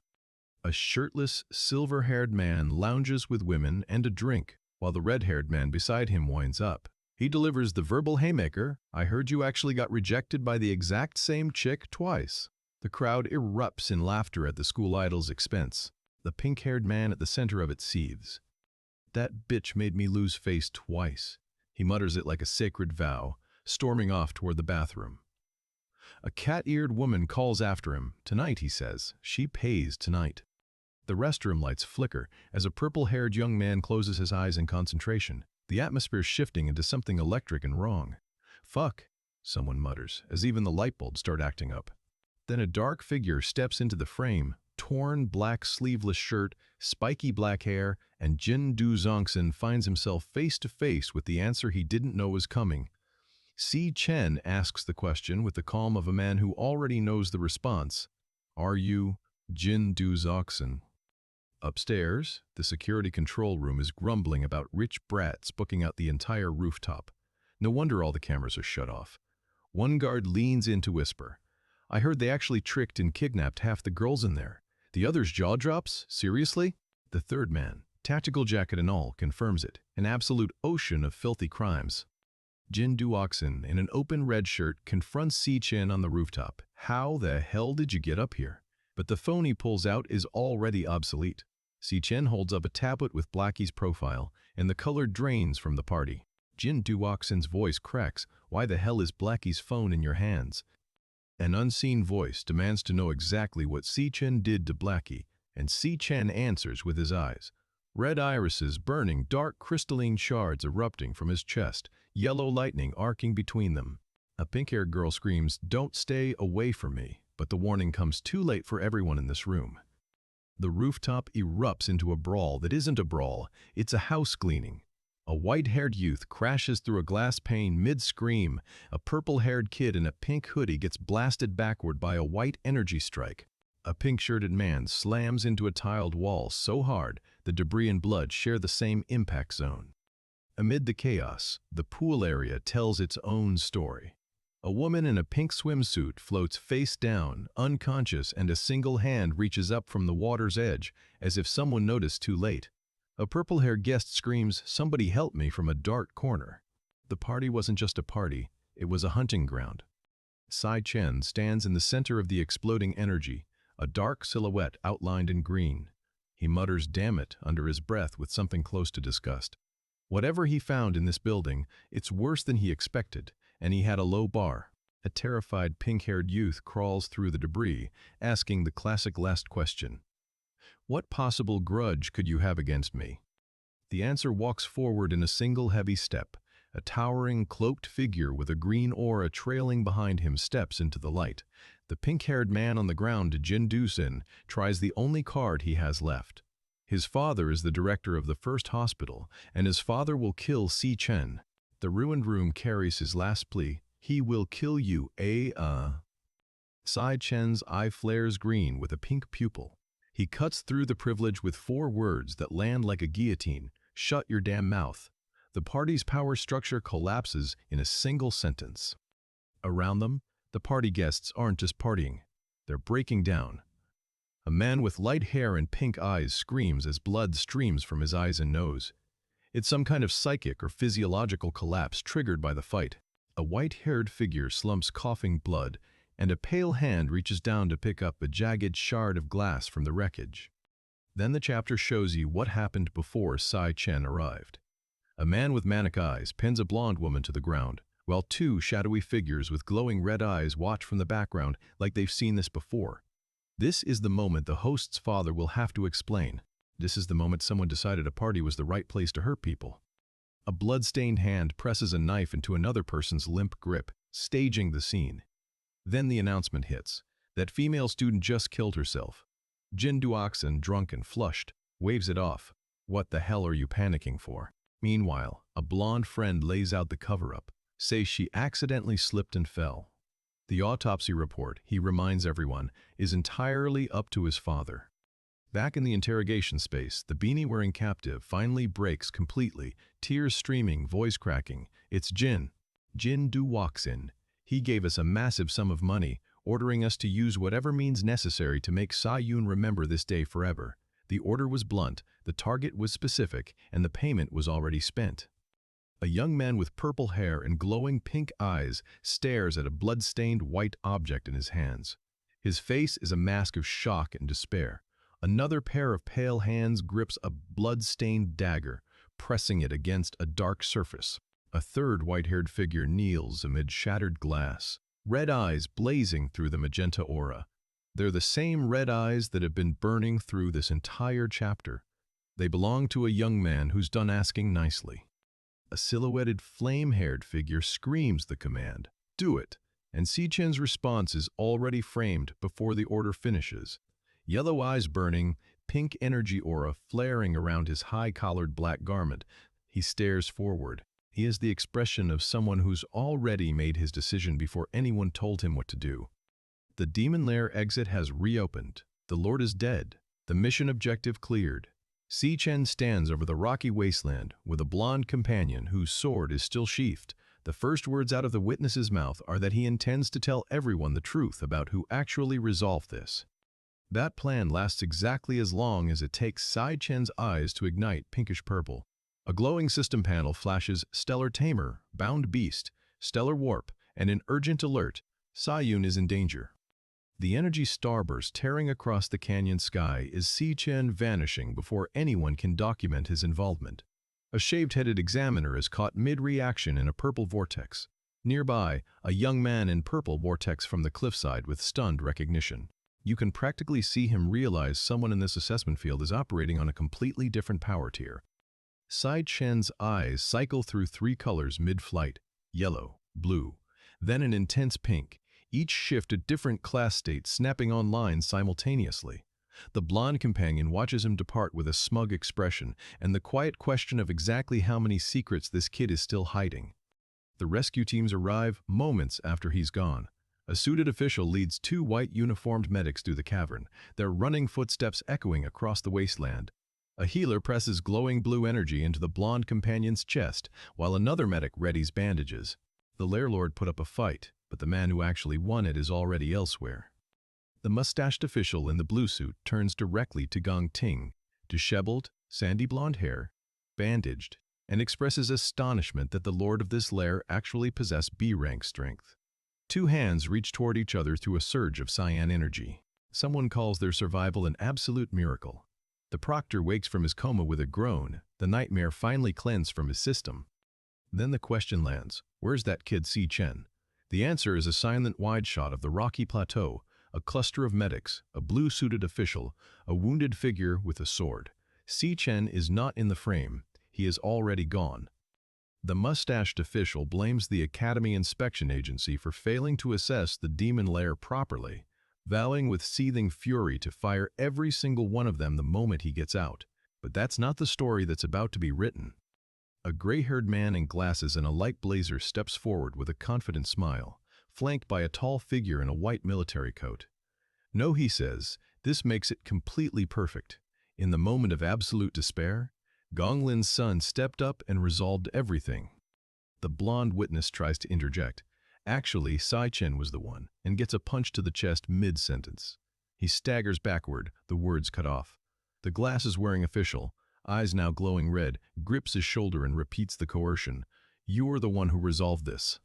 A shirtless, silver-haired man lounges with women and a drink, while the red-haired man beside him winds up. He delivers the verbal haymaker, "I heard you actually got rejected by the exact same chick twice." The crowd erupts in laughter at the school idol's expense. The pink-haired man at the center of it seethes. "That bitch made me lose face twice." He mutters it like a sacred vow, storming off toward the bathroom. A cat-eared woman calls after him. "Tonight," he says. "She pays tonight." The restroom lights flicker as a purple-haired young man closes his eyes in concentration, the atmosphere shifting into something electric and wrong. "Fuck," someone mutters, as even the light bulbs start acting up. Then a dark figure steps into the frame, torn black sleeveless shirt, spiky black hair, and Jin Du Zongson finds himself face to face with the answer he didn't know was coming. Si Chen asks the question with the calm of a man who already knows the response. "Are you Jin Du Zongson?" Upstairs, the security control room is grumbling about rich brats booking out the entire rooftop. No wonder all the cameras are shut off. One guard leans in to whisper, "I heard they actually tricked and kidnapped half the girls in there." The other's jaw drops? "Seriously?" The third man, tactical jacket and all, confirms it. An absolute ocean of filthy crimes. Jin Duoxin, in an open red shirt, confronts Si Chen on the rooftop. "How the hell did you get up here?" But the phone he pulls out is already obsolete. Si Chen holds up a tablet with Blackie's profile, and the color drains from the party. Jin Duoxin's voice cracks. "Why the hell is Blackie's phone in your hands?" An unseen voice demands to know exactly what Si Chen did to Blackie, and Si Chen answers with his eyes. Red irises burning, dark crystalline shards erupting from his chest, yellow lightning arcing between them. A pink-haired girl screams, "Don't stay away from me," but the warning comes too late for everyone in this room. The rooftop erupts into a brawl that isn't a brawl, it's a house cleaning. A white-haired youth crashes through a glass pane mid-scream. A purple-haired kid in a pink hoodie gets blasted backward by a white energy strike. A pink-shirted man slams into a tiled wall so hard the debris and blood share the same impact zone. Amid the chaos, the pool area tells its own story. A woman in a pink swimsuit floats face down, unconscious, and a single hand reaches up from the water's edge as if someone noticed too late. A purple-haired guest screams, "Somebody help me," from a dark corner. The party wasn't just a party, it was a hunting ground. Si Chen stands in the center of the exploding energy, a dark silhouette outlined in green. He mutters "damn it" under his breath with something close to disgust. Whatever he found in this building, it's worse than he expected, and he had a low bar. A terrified pink-haired youth crawls through the debris, asking the classic last question. "What possible grudge could you have against me?" The answer walks forward in a single heavy step. A towering, cloaked figure with a green aura trailing behind him steps into the light. The pink-haired man on the ground, Jin Dusin, tries the only card he has left. His father is the director of the first hospital, and his father will kill Si Chen. The ruined room carries his last plea, "He will kill you, Si Chen's eye flares green with a pink pupil. He cuts through the privilege with 4 words that land like a guillotine, "Shut your damn mouth." The party's power structure collapses in a single sentence. Around them, the party guests aren't just partying, they're breaking down. A man with light hair and pink eyes screams as blood streams from his eyes and nose. It's some kind of psychic or physiological collapse triggered by the fight. A white-haired figure slumps coughing blood, and a pale hand reaches down to pick up a jagged shard of glass from the wreckage. Then the chapter shows you what happened before Sai Chen arrived. A man with manic eyes pins a blonde woman to the ground, while two shadowy figures with glowing red eyes watch from the background like they've seen this before. This is the moment the host's father will have to explain. This is the moment someone decided a party was the right place to hurt people. A blood-stained hand presses a knife into another person's limp grip, staging the scene. Then the announcement hits. That female student just killed herself. Jin Duoxin, drunk and flushed, waves it off. What the hell are you panicking for? Meanwhile, a blonde friend lays out the cover-up, says she accidentally slipped and fell. The autopsy report, he reminds everyone, is entirely up to his father. Back in the interrogation space, the beanie-wearing captive finally breaks completely, tears streaming, voice cracking. It's Jin. Jin Duoxin. He gave us a massive sum of money, ordering us to use whatever means necessary to make Sai-Yun remember this day forever. The order was blunt, the target was specific, and the payment was already spent. A young man with purple hair and glowing pink eyes stares at a blood-stained white object in his hands. His face is a mask of shock and despair. Another pair of pale hands grips a blood-stained dagger, pressing it against a dark surface. A third white-haired figure kneels amid shattered glass, red eyes blazing through the magenta aura. They're the same red eyes that have been burning through this entire chapter. They belong to a young man who's done asking nicely. A silhouetted flame-haired figure screams the command, "Do it!" And Si Chen's response is already framed before the order finishes. Yellow eyes burning, pink energy aura flaring around his high-collared black garment. He stares forward. He is the expression of someone who's already made his decision before anyone told him what to do. The demon lair exit has reopened. The Lord is dead. The mission objective cleared. Si Chen stands over the rocky wasteland with a blonde companion whose sword is still sheathed. The first words out of the witness's mouth are that he intends to tell everyone the truth about who actually resolved this. That plan lasts exactly as long as it takes Sai Chen's eyes to ignite pinkish purple. A glowing system panel flashes Stellar Tamer, Bound Beast, Stellar Warp, and an urgent alert. Sai-Yun is in danger. The energy starburst tearing across the canyon sky is Si Chen vanishing before anyone can document his involvement. A shaved-headed examiner is caught mid-reaction in a purple vortex. Nearby, a young man in purple vortex from the cliffside with stunned recognition. You can practically see him realize someone in this assessment field is operating on a completely different power tier. Sai Chen's eyes cycle through three colors mid-flight: yellow, blue, then an intense pink, each shift a different class state snapping on lines simultaneously. The blonde companion watches him depart with a smug expression and the quiet question of exactly how many secrets this kid is still hiding. The rescue teams arrive moments after he's gone. A suited official leads two white uniformed medics through the cavern, their running footsteps echoing across the wasteland. A healer presses glowing blue energy into the blonde companion's chest, while another medic readies bandages. The Lairlord put up a fight, but the man who actually won it is already elsewhere. The mustached official in the blue suit turns directly to Gong Ting, disheveled, sandy blonde hair, bandaged, and expresses astonishment that the lord of this lair actually possessed B-rank strength. Two hands reach toward each other through a surge of cyan energy. Someone calls their survival an absolute miracle. The proctor wakes from his coma with a groan, the nightmare finally cleansed from his system. Then the question lands, where's that kid Si Chen? The answer is a silent wide shot of the rocky plateau, a cluster of medics, a blue-suited official, a wounded figure with a sword. Si Chen is not in the frame. He is already gone. The mustached official blames the Academy Inspection Agency for failing to assess the demon lair properly, vowing with seething fury to fire every single one of them the moment he gets out. But that's not the story that's about to be written. A gray-haired man in glasses and a light blazer steps forward with a confident smile, flanked by a tall figure in a white military coat. "No," he says, "this makes it completely perfect." In the moment of absolute despair, Gong Lin's son stepped up and resolved everything. The blonde witness tries to interject. Actually, Sai Chen was the one, and gets a punch to the chest mid-sentence. He staggers backward, the words cut off. The glasses-wearing official, eyes now glowing red, grips his shoulder and repeats the coercion. "You're the one who resolved this."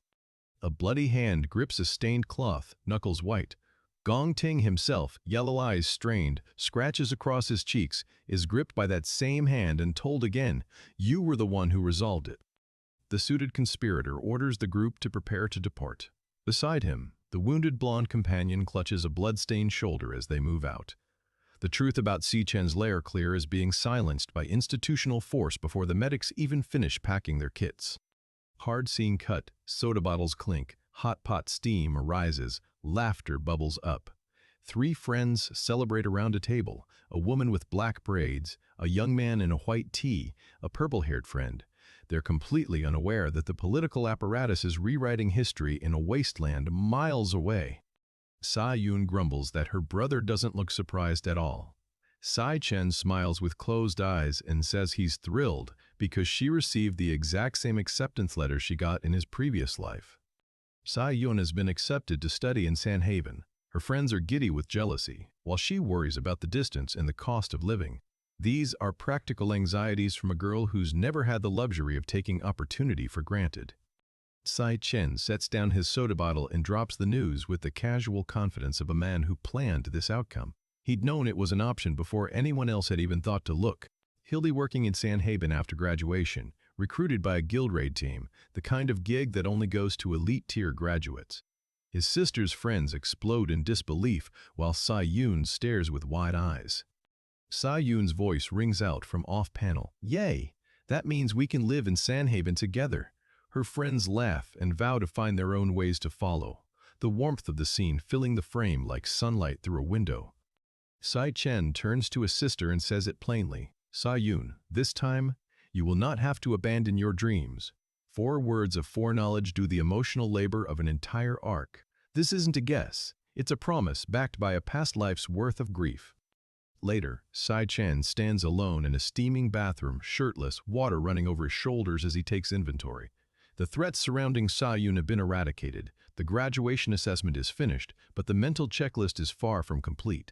A bloody hand grips a stained cloth, knuckles white. Gong Ting himself, yellow eyes strained, scratches across his cheeks, is gripped by that same hand and told again, "You were the one who resolved it." The suited conspirator orders the group to prepare to depart. Beside him, the wounded blonde companion clutches a blood-stained shoulder as they move out. The truth about Si Chen's lair clear is being silenced by institutional force before the medics even finish packing their kits. Hard scene cut, soda bottles clink, hot pot steam arises, laughter bubbles up. Three friends celebrate around a table, a woman with black braids, a young man in a white tee, a purple-haired friend. They're completely unaware that the political apparatus is rewriting history in a wasteland miles away. Sa Yun grumbles that her brother doesn't look surprised at all. Si Chen smiles with closed eyes and says he's thrilled because she received the exact same acceptance letter she got in his previous life. Sa Yun has been accepted to study in Sanhaven. Her friends are giddy with jealousy, while she worries about the distance and the cost of living. These are practical anxieties from a girl who's never had the luxury of taking opportunity for granted. Si Chen sets down his soda bottle and drops the news with the casual confidence of a man who planned this outcome. He'd known it was an option before anyone else had even thought to look. He'll be working in Sanhaven after graduation, recruited by a guild raid team, the kind of gig that only goes to elite-tier graduates. His sister's friends explode in disbelief while Sa Yun stares with wide eyes. Sa Yun's voice rings out from off-panel. "Yay! That means we can live in Sanhaven together." Her friends laugh and vow to find their own ways to follow, the warmth of the scene filling the frame like sunlight through a window. Si Chen turns to his sister and says it plainly. "Sa Yun, this time, you will not have to abandon your dreams." 4 words of foreknowledge do the emotional labor of an entire arc. This isn't a guess. It's a promise backed by a past life's worth of grief. Later, Si Chen stands alone in a steaming bathroom, shirtless, water running over his shoulders as he takes inventory. The threats surrounding Sa Yun have been eradicated. The graduation assessment is finished, but the mental checklist is far from complete.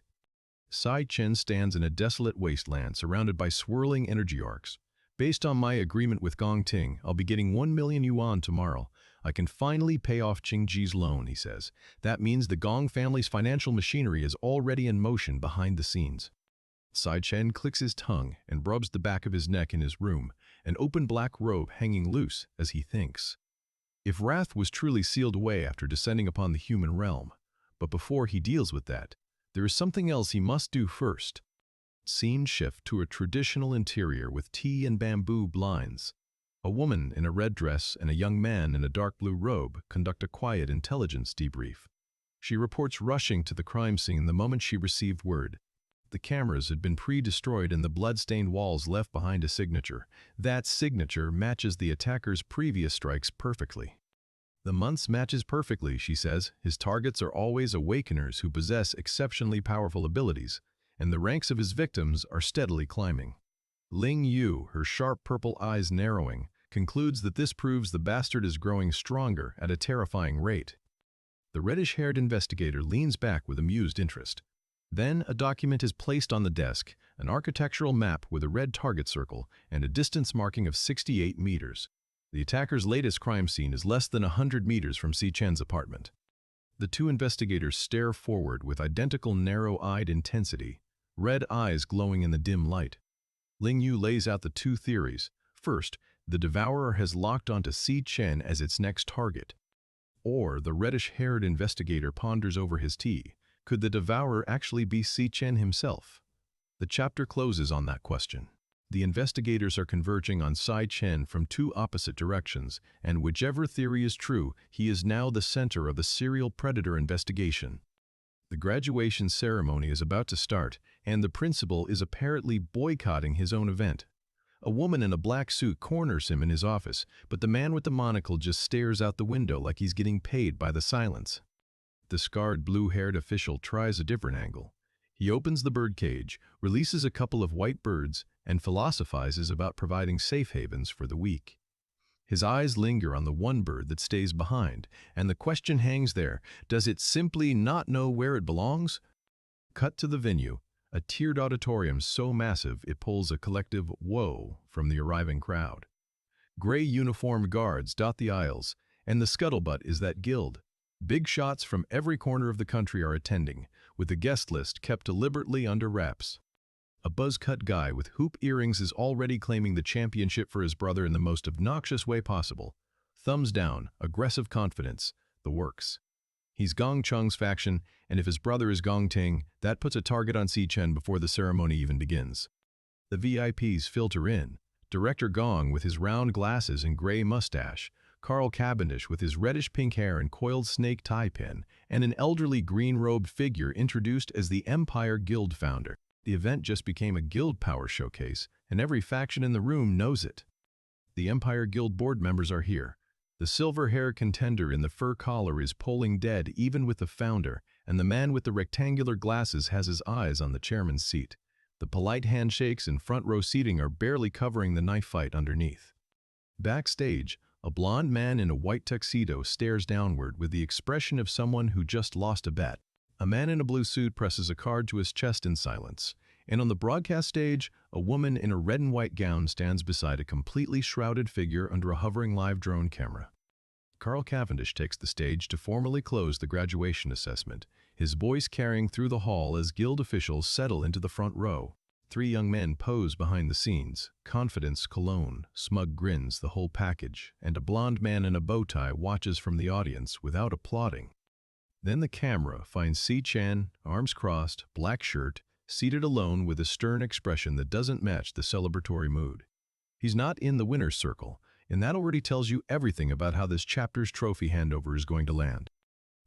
Si Chen stands in a desolate wasteland surrounded by swirling energy arcs. "Based on my agreement with Gong Ting, I'll be getting 1 million yuan tomorrow. I can finally pay off Qingji's loan," he says. "That means the Gong family's financial machinery is already in motion behind the scenes." Si Chen clicks his tongue and rubs the back of his neck in his room, an open black robe hanging loose as he thinks. If wrath was truly sealed away after descending upon the human realm, but before he deals with that, there is something else he must do first. Scene shift to a traditional interior with tea and bamboo blinds. A woman in a red dress and a young man in a dark blue robe conduct a quiet intelligence debrief. She reports rushing to the crime scene the moment she received word. The cameras had been pre-destroyed and the blood-stained walls left behind a signature. That signature matches the attacker's previous strikes perfectly. "The months matches perfectly," she says. "His targets are always awakeners who possess exceptionally powerful abilities, and the ranks of his victims are steadily climbing." Ling Yu, her sharp purple eyes narrowing, concludes that this proves the bastard is growing stronger at a terrifying rate. The reddish-haired investigator leans back with amused interest. Then a document is placed on the desk, an architectural map with a red target circle and a distance marking of 68 meters. The attacker's latest crime scene is less than 100 meters from Si Chen's apartment. The two investigators stare forward with identical narrow-eyed intensity, red eyes glowing in the dim light. Ling Yu lays out the 2 theories. First, the Devourer has locked onto Si Chen as its next target. Or the reddish-haired investigator ponders over his tea. Could the Devourer actually be Si Chen himself? The chapter closes on that question. The investigators are converging on Si Chen from 2 opposite directions, and whichever theory is true, he is now the center of the serial predator investigation. The graduation ceremony is about to start, and the principal is apparently boycotting his own event. A woman in a black suit corners him in his office, but the man with the monocle just stares out the window like he's getting paid by the silence. The scarred blue-haired official tries a different angle. He opens the birdcage, releases a couple of white birds, and philosophizes about providing safe havens for the weak. His eyes linger on the one bird that stays behind, and the question hangs there, does it simply not know where it belongs? Cut to the venue, a tiered auditorium so massive it pulls a collective whoa from the arriving crowd. Gray uniformed guards dot the aisles, And the scuttlebutt is that guild. Big shots from every corner of the country are attending, with the guest list kept deliberately under wraps. A buzz-cut guy with hoop earrings is already claiming the championship for his brother in the most obnoxious way possible. Thumbs down, aggressive confidence, the works. He's Gong Chung's faction, and if his brother is Gong Ting, that puts a target on Si Chen before the ceremony even begins. The VIPs filter in. Director Gong with his round glasses and gray mustache, Carl Cavendish with his reddish-pink hair and coiled snake tie pin, and an elderly green-robed figure introduced as the Empire Guild founder. The event just became a guild power showcase, and every faction in the room knows it. The Empire Guild board members are here. The silver-haired contender in the fur collar is polling dead even with the founder, and the man with the rectangular glasses has his eyes on the chairman's seat. The polite handshakes and front-row seating are barely covering the knife fight underneath. Backstage, a blond man in a white tuxedo stares downward with the expression of someone who just lost a bet. A man in a blue suit presses a card to his chest in silence, and on the broadcast stage, a woman in a red and white gown stands beside a completely shrouded figure under a hovering live drone camera. Carl Cavendish takes the stage to formally close the graduation assessment, his voice carrying through the hall as guild officials settle into the front row. 3 young men pose behind the scenes, confidence, cologne, smug grins, the whole package, and a blond man in a bow tie watches from the audience without applauding. Then the camera finds Si Chen, arms crossed, black shirt, seated alone with a stern expression that doesn't match the celebratory mood. He's not in the winner's circle, and that already tells you everything about how this chapter's trophy handover is going to land.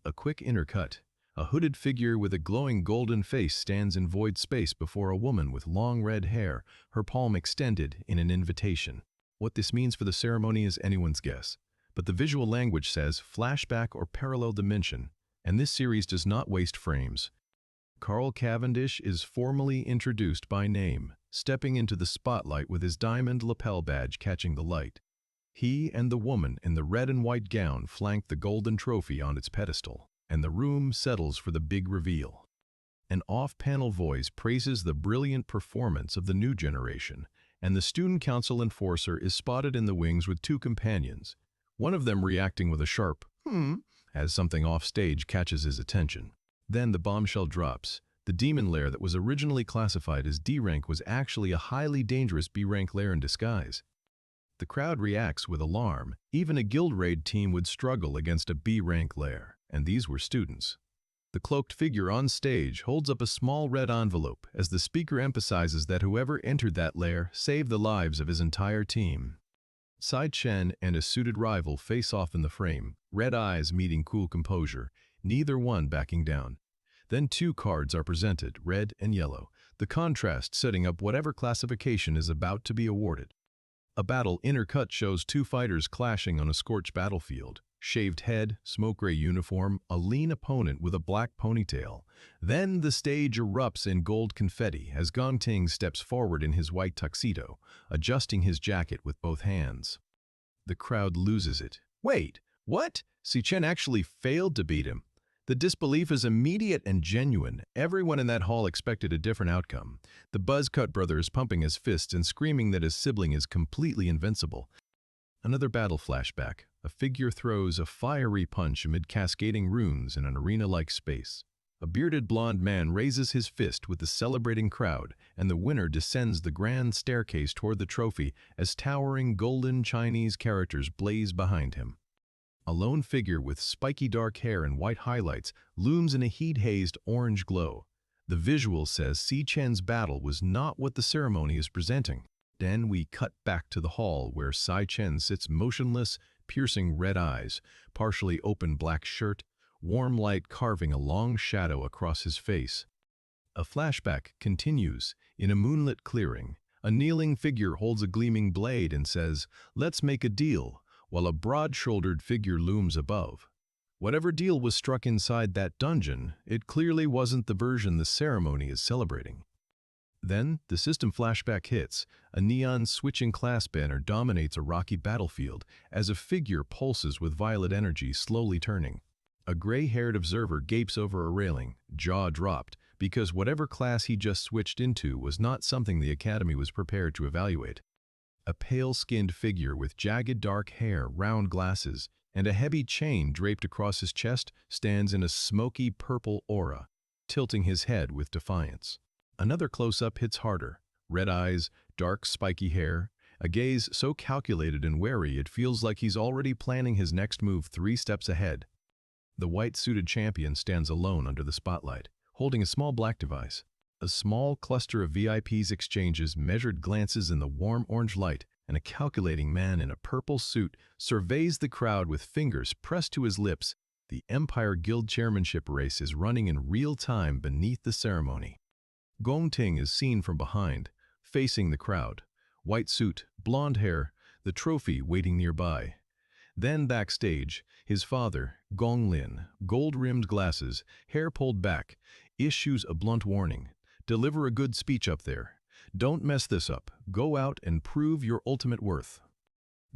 A quick intercut. A hooded figure with a glowing golden face stands in void space before a woman with long red hair, her palm extended in an invitation. What this means for the ceremony is anyone's guess, but the visual language says flashback or parallel dimension, and this series does not waste frames. Carl Cavendish is formally introduced by name, stepping into the spotlight with his diamond lapel badge catching the light. He and the woman in the red and white gown flank the golden trophy on its pedestal, and the room settles for the big reveal. An off-panel voice praises the brilliant performance of the new generation, and the student council enforcer is spotted in the wings with 2 companions, one of them reacting with a sharp, as something off-stage catches his attention. Then the bombshell drops. The demon lair that was originally classified as D-rank was actually a highly dangerous B-rank lair in disguise. The crowd reacts with alarm. Even a guild raid team would struggle against a B-rank lair, and these were students. The cloaked figure on stage holds up a small red envelope as the speaker emphasizes that whoever entered that lair saved the lives of his entire team. Si Chen and a suited rival face off in the frame, red eyes meeting cool composure, neither one backing down. Then 2 cards are presented, red and yellow, the contrast setting up whatever classification is about to be awarded. A battle intercut shows 2 fighters clashing on a scorched battlefield. Shaved head, smoke gray uniform, a lean opponent with a black ponytail. Then the stage erupts in gold confetti as Gong Ting steps forward in his white tuxedo, adjusting his jacket with both hands. The crowd loses it. Wait, what? Si Chen actually failed to beat him. The disbelief is immediate and genuine. Everyone in that hall expected a different outcome. The buzz-cut brother is pumping his fists and screaming that his sibling is completely invincible. Another battle flashback. A figure throws a fiery punch amid cascading runes in an arena-like space. A bearded blond man raises his fist with the celebrating crowd, and the winner descends the grand staircase toward the trophy as towering golden Chinese characters blaze behind him. A lone figure with spiky dark hair and white highlights looms in a heat-hazed orange glow. The visual says Si Chen's battle was not what the ceremony is presenting. Then we cut back to the hall where Si Chen sits motionless, piercing red eyes, partially open black shirt, warm light carving a long shadow across his face. A flashback continues. In a moonlit clearing, a kneeling figure holds a gleaming blade and says, "Let's make a deal," while a broad-shouldered figure looms above. Whatever deal was struck inside that dungeon, it clearly wasn't the version the ceremony is celebrating. Then, the system flashback hits. A neon switching class banner dominates a rocky battlefield as a figure pulses with violet energy slowly turning. A gray-haired observer gapes over a railing, jaw dropped, because whatever class he just switched into was not something the Academy was prepared to evaluate. A pale-skinned figure with jagged dark hair, round glasses, and a heavy chain draped across his chest stands in a smoky purple aura, tilting his head with defiance. Another close-up hits harder. Red eyes, dark spiky hair, a gaze so calculated and wary it feels like he's already planning his next move 3 steps ahead. The white-suited champion stands alone under the spotlight, holding a small black device. A small cluster of VIPs exchanges measured glances in the warm orange light, and a calculating man in a purple suit surveys the crowd with fingers pressed to his lips. The Empire Guild chairmanship race is running in real time beneath the ceremony. Gong Ting is seen from behind, facing the crowd. White suit, blonde hair, the trophy waiting nearby. Then backstage, his father, Gong Lin, gold-rimmed glasses, hair pulled back, issues a blunt warning. Deliver a good speech up there. Don't mess this up. Go out and prove your ultimate worth.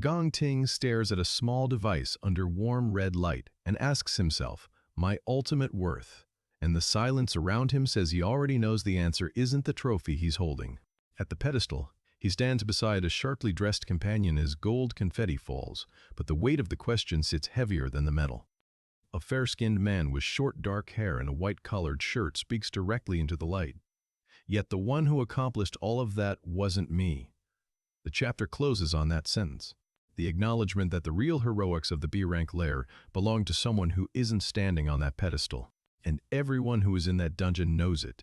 Gong Ting stares at a small device under warm red light and asks himself, my ultimate worth. And the silence around him says he already knows the answer isn't the trophy he's holding. At the pedestal, he stands beside a sharply dressed companion as gold confetti falls, but the weight of the question sits heavier than the metal. A fair-skinned man with short dark hair and a white-collared shirt speaks directly into the light. Yet the one who accomplished all of that wasn't me. The chapter closes on that sentence. The acknowledgement that the real heroics of the B-rank lair belong to someone who isn't standing on that pedestal. And everyone who is in that dungeon knows it.